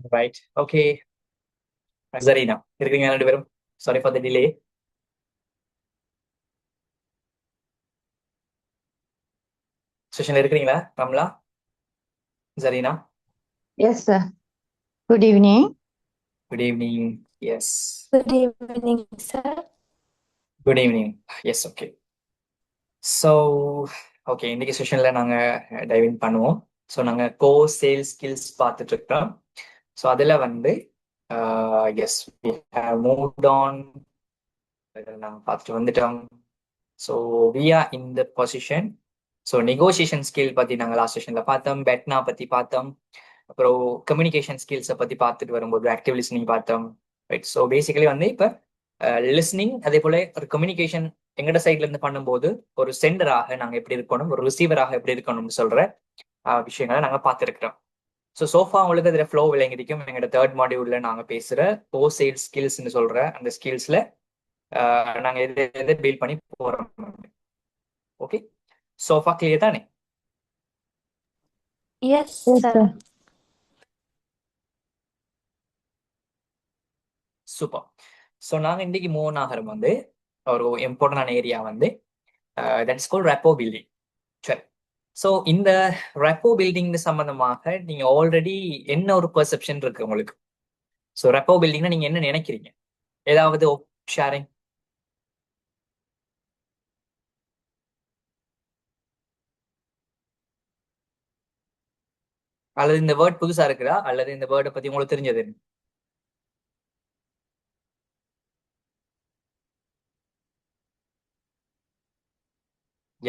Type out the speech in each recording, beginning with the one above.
Right. Okay. Zarina, இருக்கீங்க ரெண்டு பேரும்? Sorry for the delay. செஷன்ல இருக்கிறீங்களா Ramla, Zarina? Yes, sir. Good evening. Good evening. Yes. Good evening, sir. Good evening. Yes, okay. So, okay, இன்னைக்கு செஷன்ல நாங்க dive இன் பண்ணுவோம். So நாங்க sales skills பார்த்துட்டு இருக்கோம். ஸோ அதுல வந்து yes we have moved on. நாங்க பார்த்துட்டு வந்துட்டோம். So we are in the position. So negotiation skill பத்தி நாங்க லாஸ்ட் செஷன்ல பார்த்தோம். பெட்னா பத்தி பார்த்தோம். அப்புறம் கம்யூனிகேஷன் ஸ்கில்ஸை பத்தி பார்த்துட்டு வரும்போது ஆக்டிவ் லிஸ்னிங் பார்த்தோம். ரைட். ஸோ பேசிக்கலி வந்து இப்போ லிஸ்னிங், அதே போல ஒரு கம்யூனிகேஷன் எங்கட சைட்ல இருந்து பண்ணும்போது ஒரு சென்டராக நாங்க எப்படி இருக்கணும், ஒரு ரிசீவராக எப்படி இருக்கணும்னு சொல்ற விஷயங்களை நாங்க பார்த்துருக்கிறோம். ஸோ சோஃபா உங்களுக்கு அதில் ஃப்ளோ விளங்கிருக்கும். எங்களோட தேர்ட் மாடியூல்ல நாங்க பேசுற சேல்ஸ் ஸ்கில்ஸ்ன்னு சொல்ற அந்த ஸ்கில்ஸ்ல நாங்க எதை எதை பில்ட் பண்ணி போறோம். ஓகே, சோஃபா கிளியர் தானே? Yes, Yes, sir. sir. Super. So நாங்க இன்னைக்கு மூவ் ஆகிறோம் வந்து ஒரு இம்பார்ட்டன்டான ஏரியா வந்து that is called repo building. சரி. ஸோ இந்த ரெப்போ பில்டிங் சம்பந்தமாக நீங்க ஆல்ரெடி என்ன ஒரு பெர்செப்ஷன் இருக்கு உங்களுக்கு? ஸோ ரெப்போ பில்டிங்னா நீங்க என்ன நினைக்கிறீங்க? ஏதாவது ஷேரிங்? அல்லது இந்த வேர்ட் புதுசா இருக்குதா, அல்லது இந்த வேர்டை பத்தி உங்களுக்கு தெரிஞ்சது?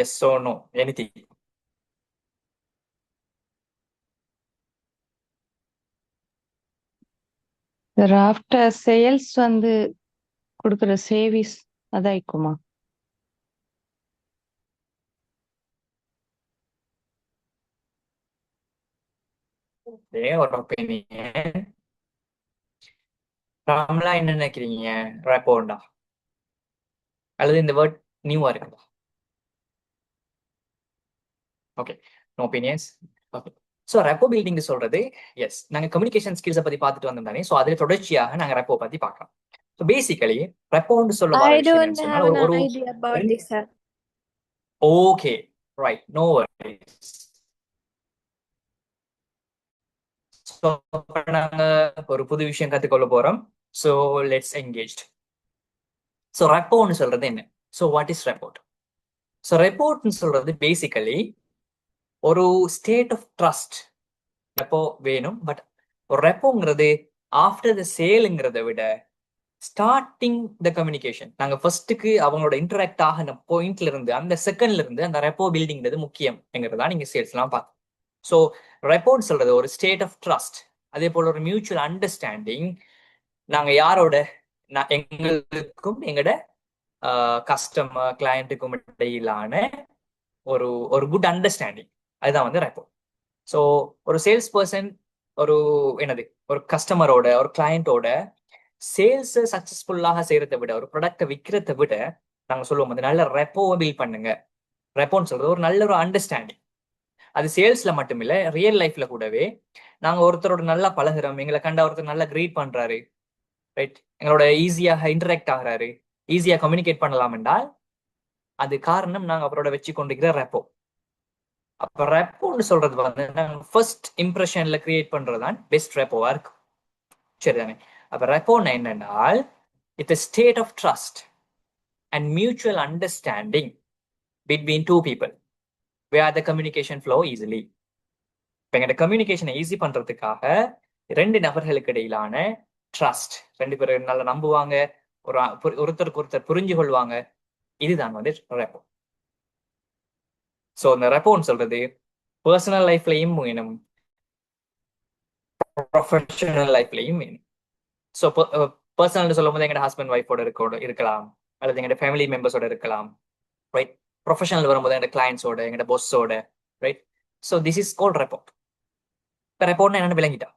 Yes or no, anything? Sir, after sales வந்து கொடுக்குற சேவிஸ் அதாய்க்குமா? ஒரு ஒப்பீனியன். நாமளா என்ன நினைக்கிறீங்க? ரெப்போண்டா அல்லது இந்த வேர்ட் நியூவா இருக்குதா? Okay, no opinions. Okay. So rapport building சொல்றது, எஸ் நாங்க கம்யூனிகேஷன் ஸ்கில்ஸை பத்தி பார்த்துட்டு வந்தோம் தானே. ஸோ அதுல தொடர்ச்சியாக நாங்க ரெப்போ பத்தி பார்க்கலாம். ஸோ பேசிக்கலி ரெப்போன்னு சொல்ல வர I விஷயம் don't என்னன்னு சொன்னா have an ஒரு idea about this, sir. Okay, right, no worries. So நாங்க ஒரு புது விஷயம் கத்துக்கொள்ள போறோம். So let's engage. ஸோ ரெப்போன்னு சொல்றது என்ன? So what is rapport? So ரெப்போர்ட்னு சொல்றது பேசிக்கலி ஒரு ஸ்டேட் ஆஃப் ட்ரஸ்ட் ரெப்போ வேணும். பட் ஒரு ரெப்போங்கிறது ஆஃப்டர் த சேலுங்கிறத விட ஸ்டார்டிங் த கம்யூனிகேஷன், நாங்க ஃபர்ஸ்ட்டுக்கு அவங்களோட இன்டராக்ட் ஆகின பாயிண்ட்ல இருந்து அந்த செகண்ட்ல இருந்து அந்த ரெப்போ பில்டிங்கிறது முக்கியம்ங்கிறதா நீங்க சேல்ஸ்லாம் பார்க்கணும். ஸோ ரெப்போர்ட் சொல்றது ஒரு ஸ்டேட் ஆஃப் ட்ரஸ்ட், அதே போல ஒரு மியூச்சுவல் அண்டர்ஸ்டாண்டிங். நாங்க யாரோட, எங்களுக்கும் எங்களோட கஸ்டமர் கிளையண்ட்டுக்கும் இடையிலான ஒரு ஒரு குட் அண்டர்ஸ்டாண்டிங், அதுதான் வந்து ரெப்போ. ஸோ ஒரு சேல்ஸ் பர்சன் ஒரு என்னது ஒரு கஸ்டமரோட ஒரு கிளையண்டோட சேல்ஸ் சக்சஸ்ஃபுல்லாக செய்யறதை விட, ஒரு ப்ராடக்டை விற்கிறத விட நாங்க சொல்லுவோம் வந்து நல்ல ரெப்போவை பில்ட் பண்ணுங்க. ரெப்போன்னு சொல்றது ஒரு நல்ல ஒரு அண்டர்ஸ்டாண்டிங். அது சேல்ஸ்ல மட்டும் இல்ல, ரியல் லைஃப்ல கூடவே நாங்க ஒருத்தரோட நல்லா பழகுறோம், எங்களை கண்ட ஒருத்தர் நல்லா கிரீட் பண்றாரு, ரைட், எங்களோட ஈஸியாக இன்டராக்ட் ஆகுறாரு, ஈஸியா கம்யூனிகேட் பண்ணலாம் என்றால் அது காரணம் நாங்க அவரோட வச்சு கொண்டிருக்கிற ரெப்போ. அப்ப ரெப்போன்னு சொல்றது வந்து நாங்க ஃபர்ஸ்ட் இம்ப்ரெஷன்ல கிரியேட் பண்றதுதான் பெஸ்ட் ரெப்போவா இருக்கும். சரிதானே? அப்ப ரெப்போன்னா என்னன்னா it's state of trust and mutual understanding between two people where the communication flow easily. இப்ப எங்க கம்யூனிகேஷனை ஈஸி பண்றதுக்காக ரெண்டு நபர்களுக்கு இடையிலான ட்ரஸ்ட், ரெண்டு பேரும் நல்லா நம்புவாங்க, ஒருத்தருக்கு ஒருத்தர் புரிஞ்சு கொள்வாங்க, இதுதான் வந்து ரெப்போ. ஸோ இந்த ரெப்போன்னு சொல்றது பர்சனல் லைஃப்லயும் வேணும், ப்ரொஃபஷனல் லைஃப்லயும் வேணும். ஸோ பர்சனல் சொல்லும் போது எங்க ஹஸ்பண்ட் ஒய்ஃபோட இருக்கலாம், அல்லது எங்க ஃபேமிலி மெம்பர்ஸோட இருக்கலாம், ரைட். ப்ரொஃபஷனல் வரும்போது எங்க கிளைண்ட்ஸோட, எங்க பொஸ்ஸோட, right. So this is called rapport. இப்போ ரெப்போர்ட்னா என்னன்னு விளங்கிட்டா?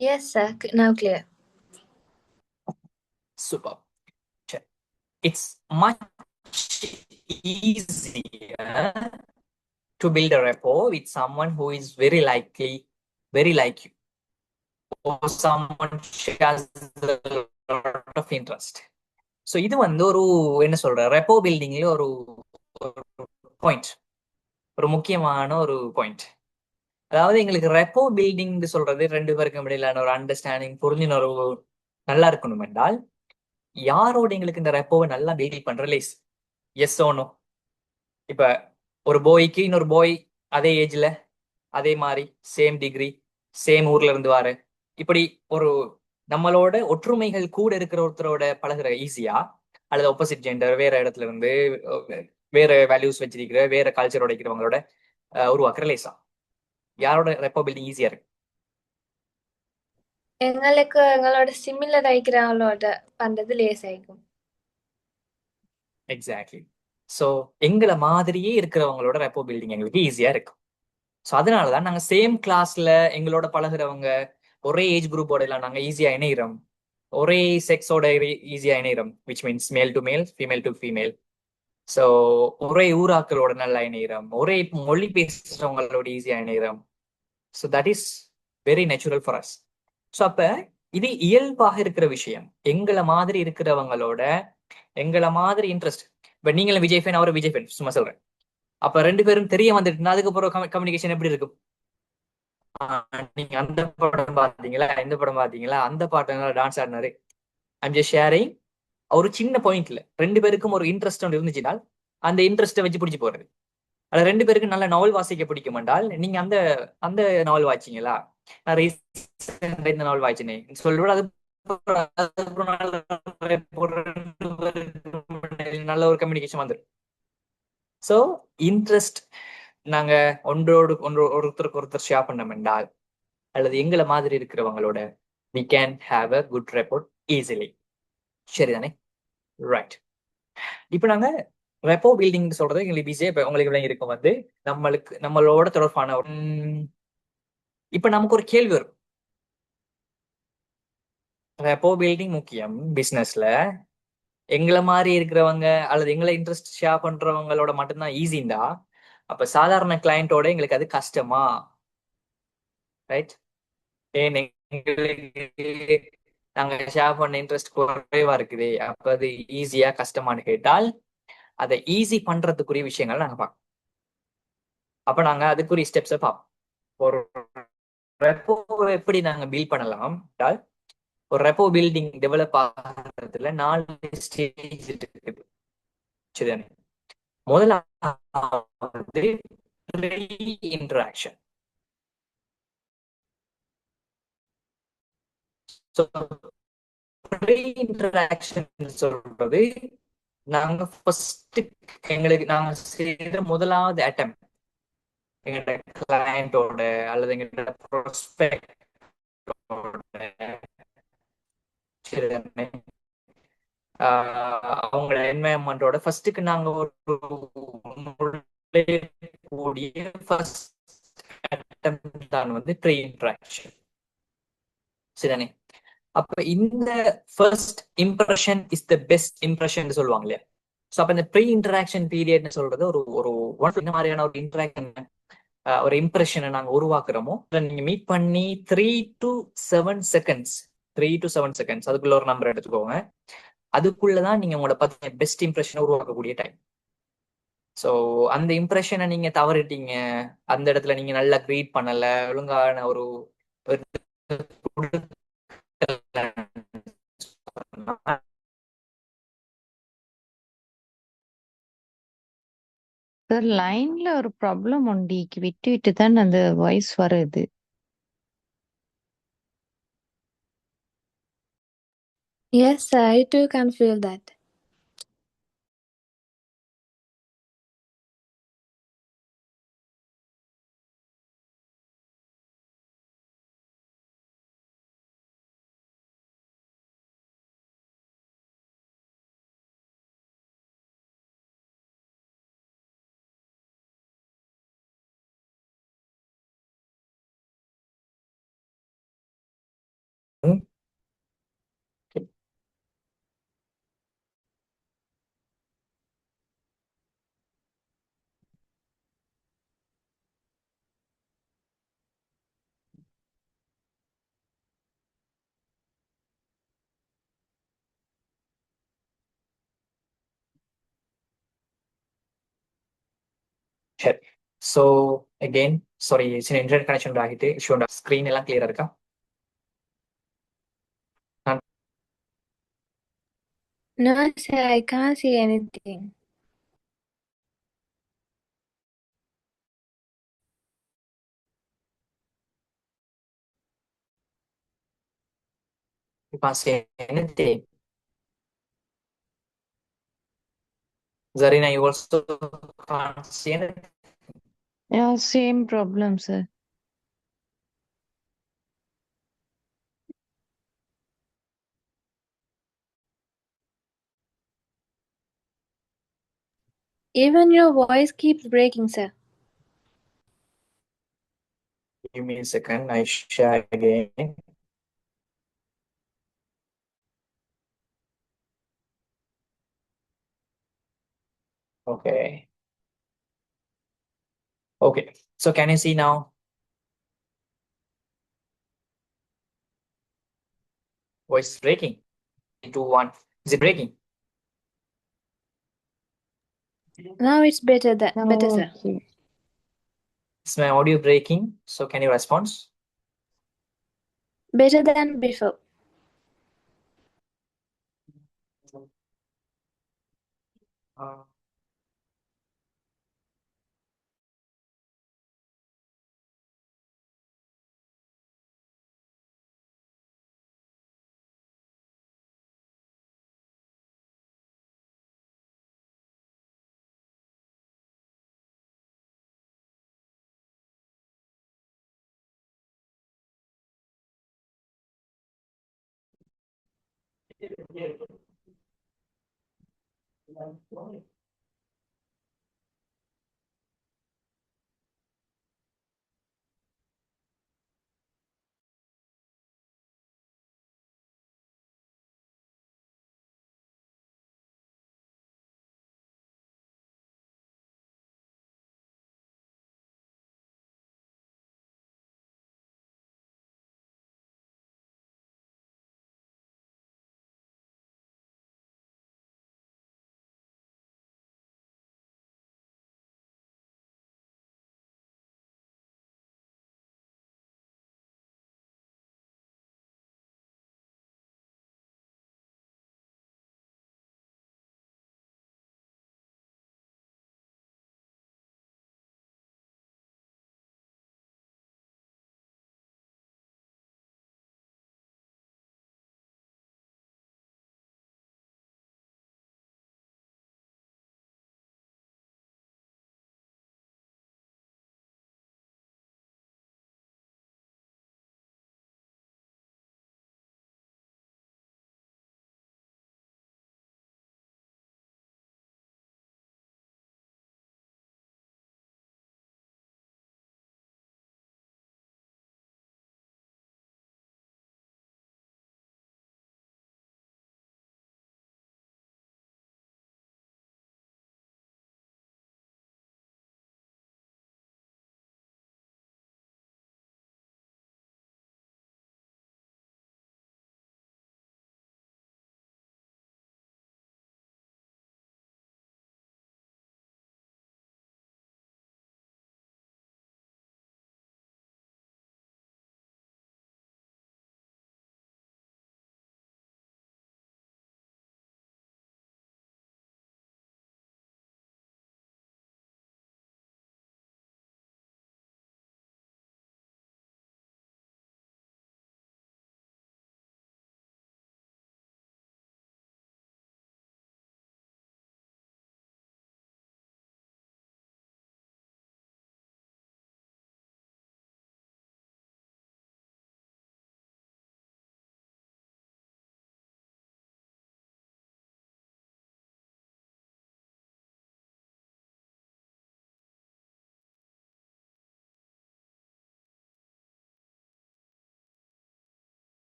Yes, sir. Now clear. Super. It's much easier to build a rapport with someone who is very likely, very like you, or someone shares a lot of interest. So இது வந்து ஒரு என்ன சொல்ற repo பில்டிங்ல ஒரு பாயிண்ட், ஒரு முக்கியமான ஒரு பாயிண்ட். அதாவது எங்களுக்கு ரெப்போ பில்டிங் சொல்றது ரெண்டு பேருக்கும் இடையிலான ஒரு அண்டர்ஸ்டாண்டிங், புரிஞ்சுணர்வு நல்லா இருக்கணும் என்றால் யாரோட எங்களுக்கு இந்த ரெப்போவை நல்லா பில்ட் பண்ற லேஸ். எஸ் ஓனோ. இப்ப ஒரு பாய்க்கு இன்னொரு பாய் அதே ஏஜ்ல, அதே மாதிரி சேம் டிகிரி, சேம் ஊர்ல இருந்து வாரு, இப்படி ஒரு நம்மளோட ஒற்றுமைகள் கூட இருக்கிற ஒருத்தரோட பழகுற ஈஸியா, அல்லது ஆப்போசிட் ஜெண்டர் வேற இடத்துல இருந்து வேற வேல்யூஸ் வச்சிருக்கிற வேற கல்ச்சரோட இருக்கிறவங்களோட உருவாக்குற லேசா? யாரோட ரெப்போ பில்டிங் ஈஸியா இருக்கு? எங்களுக்கு எங்களோட சிமிலர் ஆயிக்கிறவங்களோட பண்றது லேஸ் ஆயிக்கும். எக்ஸாக்ட்லி. ஸோ எங்களை மாதிரியே இருக்கிறவங்களோட ரெப்போ பில்டிங் எங்களுக்கு ஈஸியா இருக்கும். ஸோ அதனாலதான் நாங்க சேம் கிளாஸ்ல எங்களோட பழகுறவங்க ஒரே ஏஜ் குரூப்போட எல்லாம் நாங்க ஈஸியா இணைகிறோம், ஒரே செக்ஸோட ஈஸியா இணைகிறோம், which means male to male, female to female. So ஒரே ஊராக்களோட நல்லா இணைகிறோம், ஒரே மொழி பேசுறவங்களோட ஈஸியா இணைகிறோம். So that is very natural for us. So அப்ப இது இயல்பாக இருக்கிற விஷயம். எங்களை மாதிரி இருக்கிறவங்களோட எங்களை மாதிரி இன்ட்ரெஸ்ட். இப்ப நீங்களும் விஜய் ஃபேன், அவரும் விஜய் ஃபேன், சும்மா சொல்றேன். அப்ப ரெண்டு பேரும் தெரிய வந்துட்டுனா அதுக்கப்புறம் கம்யூனிகேஷன் எப்படி இருக்கும்? நீங்க அந்த படம் பாத்தீங்களா, இந்த படம் பாத்தீங்களா, அந்த பாட்டு டான்ஸ் ஆடினாரு. I'm just sharing. ஒரு சின்ன பாயிண்ட்ல ரெண்டு பேருக்கும் ஒரு இன்ட்ரெஸ்ட் ஒன்று இருந்துச்சுன்னா அந்த இன்ட்ரெஸ்ட்டை வச்சு பிடிச்சி போறது. அது ரெண்டு பேருக்கு நல்ல நாவல் வாசிக்க பிடிக்கும் என்றால் நீங்க அந்த அந்த நாவல் வாய்ச்சிங்களா, நான் ரீசெண்டா இந்த நாவல் வாய்ச்சினேன் சொல்லுவோம். அது நல்ல ஒரு கம்யூனிகேஷன் வந்துடும். ஸோ இன்ட்ரெஸ்ட் நாங்க ஒருத்தருக்கு ஒருத்தர் ஷேர் பண்ணோம் என்றால், அல்லது எங்களை மாதிரி இருக்கிறவங்களோட we can have a good rapport easily. சரிதானே? ரைட். இப்போ நாங்க ரெப்போ பில்டிங் சொல்றது எங்களுக்கு ஈஸியா இப்ப உங்களுக்கு விளங்கி இருக்கும். வந்து நம்மளோட தொடர்பான இப்ப நமக்கு ஒரு கேள்வி வரும். ரெப்போ பில்டிங் முக்கியம் பிசினஸ்ல, எங்களை மாதிரி இருக்கிறவங்க அல்லது எங்களை இன்ட்ரெஸ்ட் ஷேர் பண்றவங்களோட மட்டும்தான் ஈஸிண்டா, அப்ப சாதாரண கிளையண்டோட எங்களுக்கு அது கஷ்டமா? ரைட்? ஏன் எங்களுக்கு நாங்க ஷேர் பண்ண இன்ட்ரெஸ்ட் குறைவா இருக்குது, அப்ப அது ஈஸியா கஷ்டமானு கேட்டால் அதை ஈஸி பண்றதுக்குரிய விஷயங்கள் நாங்க பார்ப்போம். அப்ப நாங்க அதுக்குரிய ஸ்டெப்ஸை பார்ப்போம். ஒரு ரெப்போ எப்படி நாங்க பில்ட் பண்ணலாம் என்றால், ஒரு ரெப்போ பில்டிங் டெவலப் ஆகிறதுல 4 ஸ்டேஜ் இருக்குது. சரிதானே? முதலாவது இன்டராக்ஷன். இன்டராக்ஷன் சொல்றது நாங்க ஃபர்ஸ்ட் நாங்க செய்யற முதலாவது அட்டம் எங்களோட கிளையண்டோட அல்லது எங்களோட ப்ராஸ்பெக்டோட. அவங்களோட என்வாயன்மெண்டோட ஃபர்ஸ்ட்டுக்கு நாங்க ஒரு கூடிய ஃபர்ஸ்ட் அட்டம் தான் வந்து ப்ரீ இன்டராக்ஷன். சரிதானே? அப்ப இந்த first impression is the best impression சொல்லுவாங்க இல்லையா? ஸோ அப்ப இந்த ப்ரீ இன்டராக்ஷன் பீரியட்னு சொல்றது ஒரு ஒரு இந்த மாதிரியான ஒரு இன்டராக்ஷன், ஒரு இம்ப்ரெஷனை நாங்க உருவாக்குறோமோ, நீங்க மீட் பண்ணி 3 to 7 செகண்ட்ஸ், 3 to 7 செகண்ட்ஸ் அதுக்குள்ள ஒரு நம்பர் எடுத்துக்கோங்க. அதுக்குள்ளதான் நீங்க உங்களோட பெஸ்ட் இம்ப்ரெஷனை உருவாக்கக்கூடிய டைம். ஸோ அந்த இம்ப்ரெஷனை நீங்க தவறிட்டீங்க, அந்த இடத்துல நீங்க நல்லா க்ரீட் பண்ணல, ஒழுங்கான ஒரு சார் லைன்ல ஒரு ப்ராப்ளம் உண்டு, விட்டு விட்டு தான் அந்த வாய்ஸ் வருது. Yes, sir, I too can feel that. சரி. ஸோ அகெயின் சாரி, சின்ன இன்டர்நெட் கனெக்ஷன் ஆகிட்டு இஷ்யூ ஸ்க்ரீன் எல்லாம் கிளியரா இருக்கா? நான் No, sir, I can't see anything. you can't see anything. Zarina, you also can't see anything. Yeah, same problem, sir. Even your voice keeps breaking, sir. Give me a second, I share again. Okay. Okay. So can you see now? Voice is breaking. 2, 1. Is it breaking? Now it's better, Oh, sir. okay. Is my audio breaking? So can you respond? Better than before. Uh,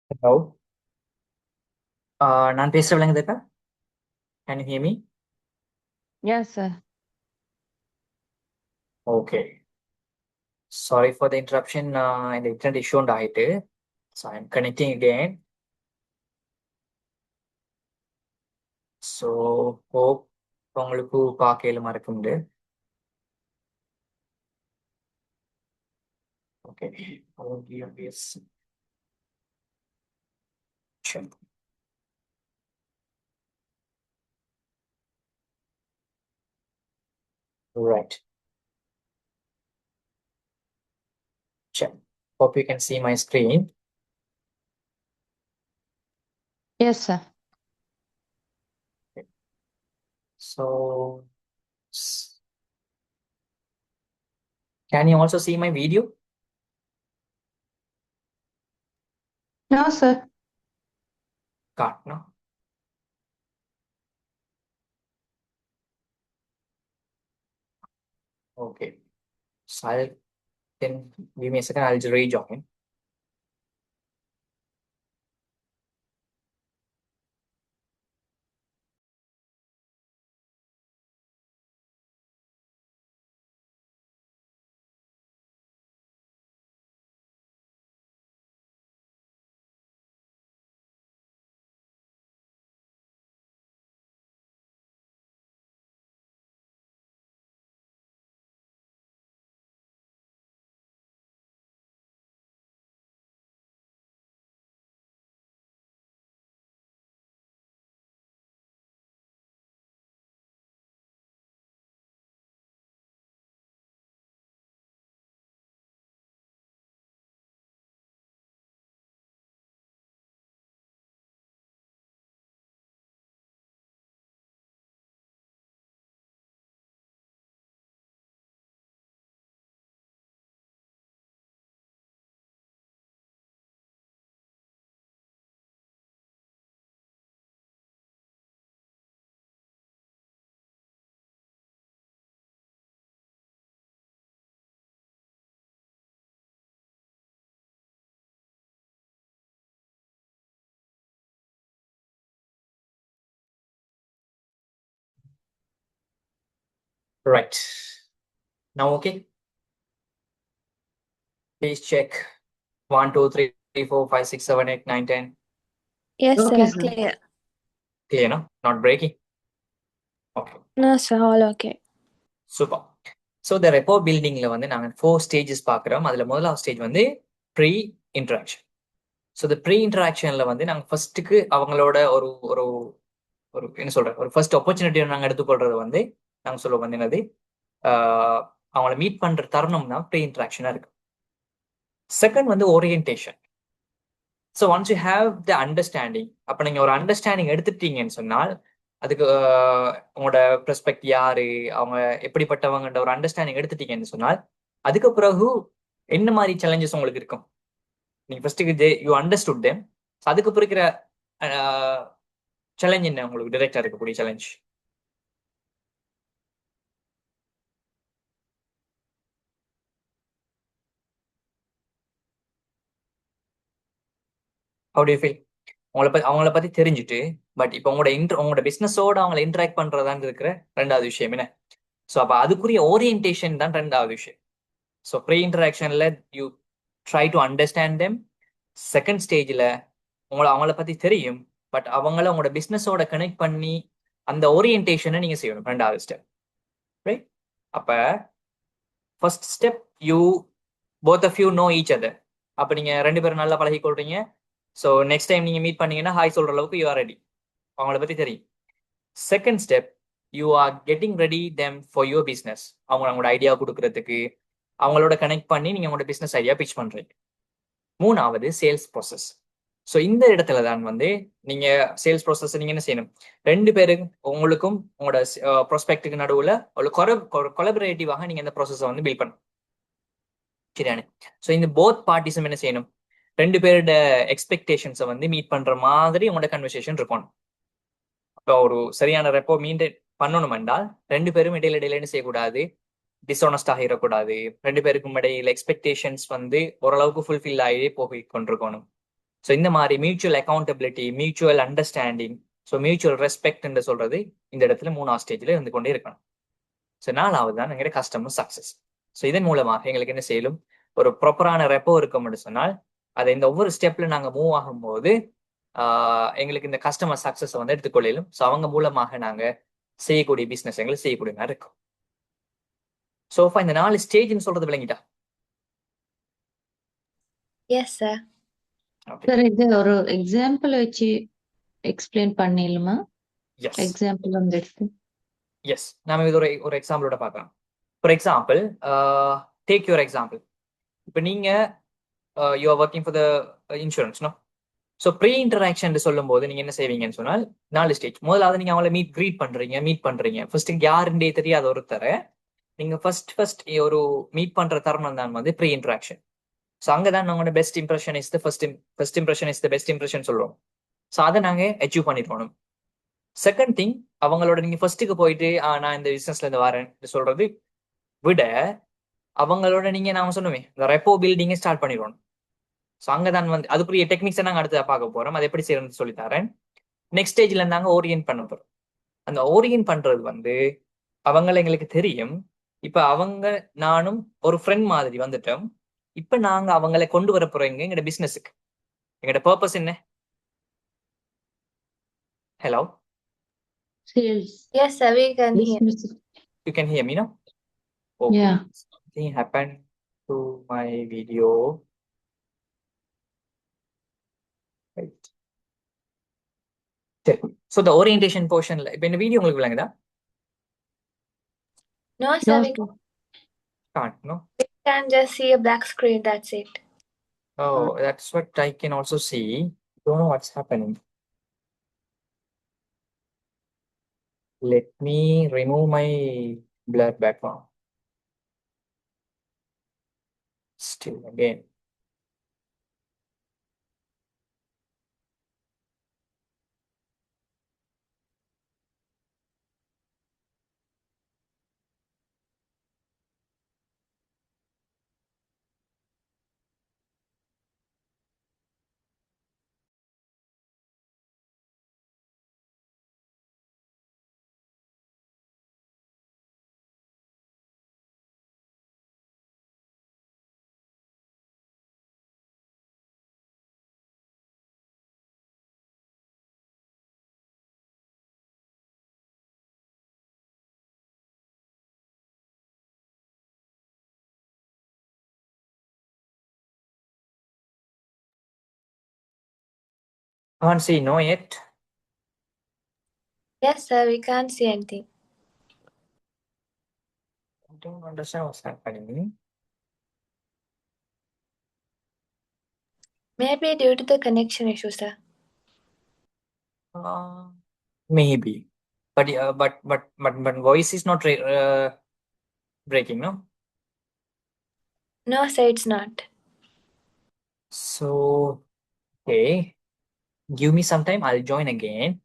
Hello. நான் பேசுற விளங்குதுக்கா? Can you hear me? Yes, sir. Okay, sorry for the interruption. இந்த internet issue ஆயிட்டு. So I am connecting again. So hope உங்களுக்கு பார்க்கலுமா இருக்குண்டு. Okay, right. Check. Hope you can see my screen. Yes, sir. So, can you also see my video? No, sir. Can't, no? Okay. So then give me a second, I'll just rejoin. Right. Now, okay. Please check. 1, 2, 3, 4, 5, 6, 7, 8, 9, 10. Yes, Okay, sir. sir. Clear. Clear, no? Not breaking. Okay. No, sir. All okay. Super. So இந்த repo பில்டிங்ல வந்து நாங்கள் 4 stages பார்க்குறோம். அதில் முதலாவது stage வந்து pre interaction. So இந்த pre இன்ட்ராக்ஷன்ல வந்து நாங்கள் ஃபர்ஸ்ட்டுக்கு அவங்களோட ஒரு ஒரு ஒரு என்ன சொல்றேன், ஒரு ஃபர்ஸ்ட் ஆப்பர்ச்சுனிட்டியை நாங்கள் எடுத்துக்கொள்றது வந்து நாங்கள் சொல்லுவோம் வந்து என்னது, அவங்கள மீட் பண்ற தருணம் தான் ப்ரீ இன்ட்ராக்ஷனாக இருக்கு. செகண்ட் வந்து orientation. So once you have the understanding, அப்போ நீங்கள் ஒரு அண்டர்ஸ்டாண்டிங் எடுத்துட்டீங்கன்னு சொன்னால் அதுக்கு உங்களோட பெர்ஸ்பெக்ட் யாரு, அவங்க எப்படிப்பட்டவங்கன்ற ஒரு அண்டர்ஸ்டாண்டிங் எடுத்துட்டீங்கன்னு சொன்னால் அதுக்கு பிறகு என்ன மாதிரி சேலஞ்சஸ் உங்களுக்கு இருக்கும். நீங்க ஃபர்ஸ்ட்டுக்கு யூ அண்டர்ஸ்டுட் தேம். அதுக்கு பிறகு சேலஞ்ச் என்ன உங்களுக்கு டைரக்டா இருக்கக்கூடிய challenge? How to you feel? அவங்கள பத்தி தெரிஞ்சுட்டு பட் இப்போ உங்களோட பிசினஸோட அவங்களை இன்டராக்ட் பண்றதான்னு இருக்கிற ரெண்டாவது விஷயம் என்ன. ஸோ அப்போ அதுக்குரிய ஓரியன்டேஷன் தான் ரெண்டாவது விஷயம். ஸோ ப்ரீ இன்டராக்ஷன்ல you try to understand them. Second ஸ்டேஜில் அவங்கள பத்தி தெரியும் பட் அவங்கள உங்களோட பிசினஸோட கனெக்ட் பண்ணி அந்த ஓரியன்டேஷனை நீங்க செய்யணும், ரெண்டாவது ஸ்டெப். ரைட்? அப்ப first step you both of you know each other. அப்ப நீங்க ரெண்டு பேரும் நல்லா பழகி கொள்றீங்க. ஸோ நெக்ஸ்ட் டைம் நீங்க மீட் பண்ணீங்கன்னா ஹாய் சொல்ற அளவுக்கு யூ ஆர் ரெடி, அவங்கள பத்தி தெரியும். Second step you are getting ready them for your business. அவங்களோட ஐடியா கொடுக்கறதுக்கு அவங்களோட கனெக்ட் பண்ணி நீங்க உங்களோட பிசினஸ் ஐடியா பிச் பண்றீங்க. மூணாவது சேல்ஸ் ப்ராசஸ். ஸோ இந்த இடத்துல தான் வந்து நீங்க சேல்ஸ் ப்ராசஸ் நீங்க என்ன செய்யணும், ரெண்டு பேரும் உங்களுக்கும் உங்களோட ப்ராஸ்பெக்டுக்கு நடுவில் ஒரு கொலபரேட்டிவாக நீங்க இந்த ப்ராசஸை வந்து பில்ட் பண்ணணும். சரியானு? ஸோ இந்த போத் பார்ட்டிஸும் என்ன செய்யணும், ரெண்டு பேரோட எக்ஸ்பெக்டேஷன்ஸை வந்து மீட் பண்ற மாதிரி உங்களோட கன்வர்சேஷன் இருக்கணும். அப்போ ஒரு சரியான ரெப்போ மெயின்டைன் பண்ணணும் என்றால் ரெண்டு பேரும் இடையில என்ன செய்யக்கூடாது, டிஸ்ஆனஸ்ட் ஆகிடக்கூடாது. ரெண்டு பேருக்கும் இடையில எக்ஸ்பெக்டேஷன்ஸ் வந்து ஓரளவுக்கு ஃபுல்ஃபில் ஆகி போய் கொண்டிருக்கணும். ஸோ இந்த மாதிரி mutual accountability, mutual understanding, so mutual respect என்று சொல்றது இந்த இடத்துல 3ஆவது ஸ்டேஜ்ல இருந்து கொண்டே இருக்கணும். ஸோ 4வது தான் எங்களுடைய கஸ்டமர் சக்சஸ். ஸோ இதன் மூலமாக எங்களுக்கு என்ன செய்யலும், ஒரு ப்ராப்பரான ரெப்போ இருக்கும்னு சொன்னால் அதை இந்த ஒவ்வொரு ஸ்டெப்ல நாங்க மூவ் ஆகும்போது எங்களுக்கு இந்த கஸ்டமர் சக்சஸ் வந்து எடுத்துக்கொள்ளும். ஸோ அவங்க மூலமாக நாங்க செய்யக்கூடிய பிசினஸ் எங்களுக்கு செய்யக்கூடிய மாதிரி இருக்கும். சோஃபா இந்த 4 ஸ்டேஜ்னு சொல்றது விளங்கிட்டா? S sir. ஓகே, சார் இது ஒரு எக்ஸாம்பிள் வச்சு எக்ஸ்பிளைன் பண்ணிடலாமா? எஸ் எக்ஸாம்பிள் வந்து எடுத்து. எஸ் நாம இது ஒரு எக்ஸாம்பிளோட பார்க்கலாம். For example, take your example. இப்போ நீங்க you are working for the insurance, no? So pre interaction சொல்லும் போது நீங்க என்ன செய்வீங்கன்னு சொன்னால் 4 ஸ்டேஜ். முதலாவது நீங்க அவங்கள மீட் பண்றீங்க. ஃபர்ஸ்ட் யாருன்றே தெரியாத ஒருத்தரை நீங்க ஃபர்ஸ்ட் ஒரு மீட் பண்ற தருணம் தான் வந்து ப்ரீ இன்டராக்ஷன். ஸோ அங்கதான் நம்மளோட best impression is the first impression is the best impression சொல்லுவோம். ஸோ அதை நாங்க அச்சீவ் பண்ணிடணும். செகண்ட் திங், அவங்களோட நீங்க ஃபர்ஸ்ட்டுக்கு போயிட்டு நான் இந்த பிசினஸ்ல இருந்து வரேன் சொல்றது விட அவங்களோட நீங்க நாம சொன்னோமே இந்த ரெப்போ பில்டிங்கை ஸ்டார்ட் பண்ணிடணும். ஸோ அங்கதான் வந்து அதுக்குரிய டெக்னிக்ஸை நாங்கள் அடுத்து பார்க்க போறோம். அதை எப்படி செய்யறது சொல்லி தரேன். நெக்ஸ்ட் ஸ்டேஜ்ல நாங்க ஓரியன்ட் பண்ண போறோம். அந்த ஓரியன்ட் பண்றது வந்து அவங்கள எங்களுக்கு தெரியும். இப்ப அவங்க நானும் ஒரு ஃப்ரெண்ட் மாதிரி வந்துட்டோம். இப்ப நாங்க அவங்களை கொண்டு வர போறோம் எங்களோட பிசினஸுக்கு. எங்களோட பர்பஸ் என்ன? Hello, Sales. Yes sir, we can hear. Business. you can hear me, no? Okay. Yeah. Something happened to my video. Right. சரி. So the orientation portionல இப்ப இந்த வீடியோ உங்களுக்கு விளங்குதா? No sir, No, we sir. Can't, no? can just see a black screen, that's it. Oh, that's what I can also see. Don't know what's happening. Let me remove my blur background. Still again. Can't see, no yet. Yes sir, we can't see anything. I don't understand what's happening. Maybe due to the connection issue sir. Maybe, but voice is not breaking, no? No sir, it's not. So, okay, give me some time. I'll join again.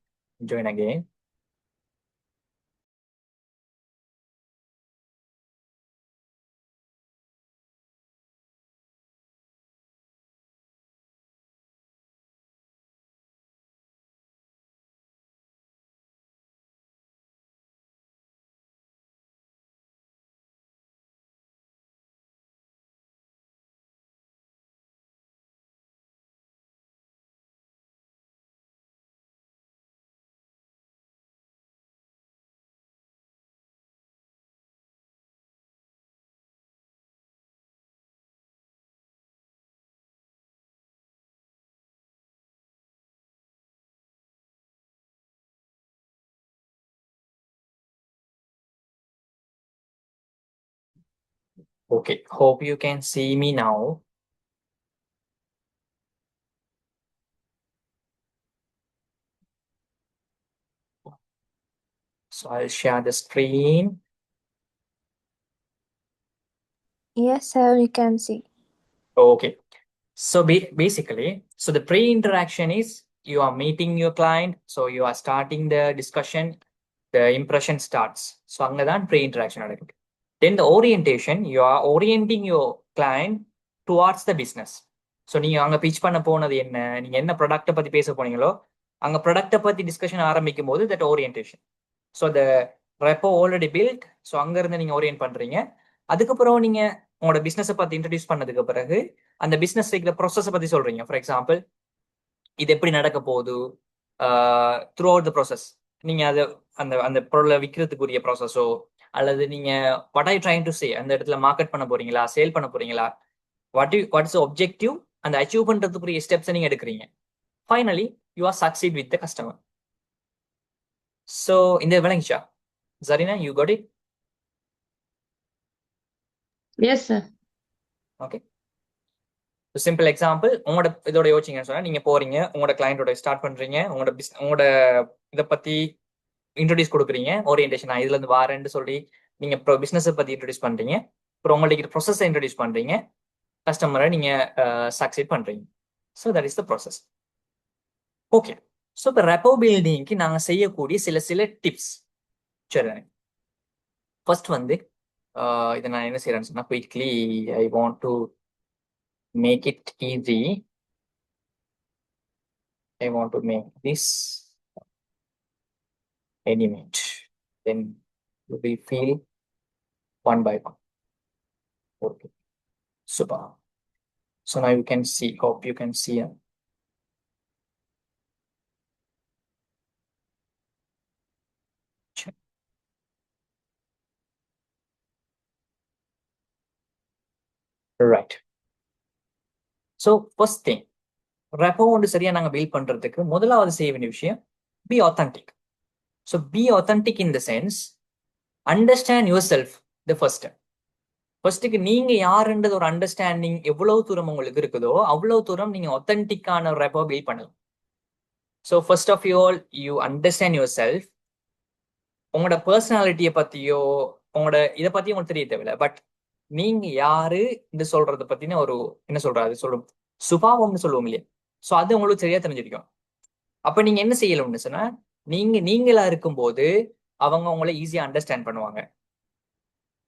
Okay, hope you can see me now. So I'll share the screen. Yes sir, we can see. Okay. So basically, so the pre-interaction is you are meeting your client. So you are starting the discussion, the impression starts. So அங்கதான் pre-interaction நடக்குது. Then the orientation, you are orienting your client towards the business. So நீங்க அங்க pitch பண்ண போனது என்ன, நீங்க என்ன ப்ராடக்ட்டை பத்தி பேச போனீங்களோ அங்க ப்ராடக்ட்டை பத்தி டிஸ்கஷன் ஆரம்பிக்கும் போது தட் ஓரியன்டேஷன். ஸோ அந்த ரெப்போ ஆல்ரெடி பில்ட். ஸோ அங்க இருந்து நீங்க ஓரியன்ட் பண்றீங்க. அதுக்கப்புறம் நீங்க உங்களோட பிசினஸை பத்தி இன்ட்ரடியூஸ் பண்ணதுக்கு பிறகு அந்த பிசினஸ் இருக்கிற ப்ராசஸை பத்தி சொல்றீங்க. ஃபார் எக்ஸாம்பிள், இது எப்படி நடக்க போகுது த்ரூ அவுட் த ப்ராசஸ். நீங்க அதை அந்த அந்த பொருளை விற்கிறதுக்குரிய ப்ராசஸோ அல்லது நீங்க what I trying to say, அந்த இடத்துல மார்க்கெட் பண்ண போறீங்களா, சேல் பண்ண போறீங்களா, வாட்ஸ் ஆப்ஜெக்டிவ், அந்த அச்சீவ் பண்றதுக்குரிய ஸ்டெப்ஸை நீங்க எடுக்கிறீங்க. Finally you are succeed with the customer. So இந்த விளங்கிச்சா Zarina? You got it? Yes sir. Okay. Simple example, உங்களோட இதோட யோசிச்சிங்கன்னு சொன்னா, நீங்க போறீங்க, உங்களோட கிளையண்டோட ஸ்டார்ட் பண்றீங்க, உங்களோட இதை பத்தி இன்ட்ரடியூஸ் கொடுக்குறீங்க, ஓரியன்டேஷன் நான் இதுல இருந்து வாரேன்னு சொல்லி நீங்க இப்போ பிசினஸை பத்தி இன்ட்ரடியூஸ் பண்றீங்க. அப்புறம் உங்களுக்கு ப்ரொசஸை இன்ட்ரடியூஸ் பண்றீங்க, கஸ்டமரை நீங்க சக்சீட் பண்றீங்க. So that is the process. Okay. So இப்போ ரெப்போ பில்டிங்க்கு நாங்க செய்யக்கூடிய சில டிப்ஸ். சரி, ஃபர்ஸ்ட் வந்து இதை நான் என்ன செய்யறேன்னு சொன்னா, quickly I want to make it easy. I want to make this animate. Then you will feel one by one. Okay. Super. So now you can see, hope you can see. Right. So first thing, rapport ஒன்று சரியா நாங்க build பண்றதுக்கு முதலாவது செய்ய வேண்டிய விஷயம் be authentic. So be authentic in the sense understand yourself. The ஃபர்ஸ்ட்டுக்கு நீங்க யாருன்றது ஒரு அண்டர்ஸ்டாண்டிங் எவ்வளவு தூரம் உங்களுக்கு இருக்குதோ அவ்வளவு தூரம் நீங்க ஆத்தன்டிக்கான ரெப்போ பில்ட் பண்ணலாம். So first of all you understand yourself. உங்களோட பர்சனாலிட்டியை பத்தியோ உங்களோட இதை பத்தி உங்களுக்கு தெரிய தேவையில்லை. பட் நீங்க யாரு என்று சொல்றதை பத்தின ஒரு என்ன சொல்றாரு சொல்லும் சுபாவம்னு சொல்லுவோம் இல்லையா? ஸோ அது உங்களுக்கு சரியா தெரிஞ்சிருக்கும். அப்ப நீங்க என்ன செய்யணும்னு சொன்னா, நீங்களா இருக்கும்போது அவங்க உங்களை ஈஸியா அண்டர்ஸ்டாண்ட் பண்ணுவாங்க.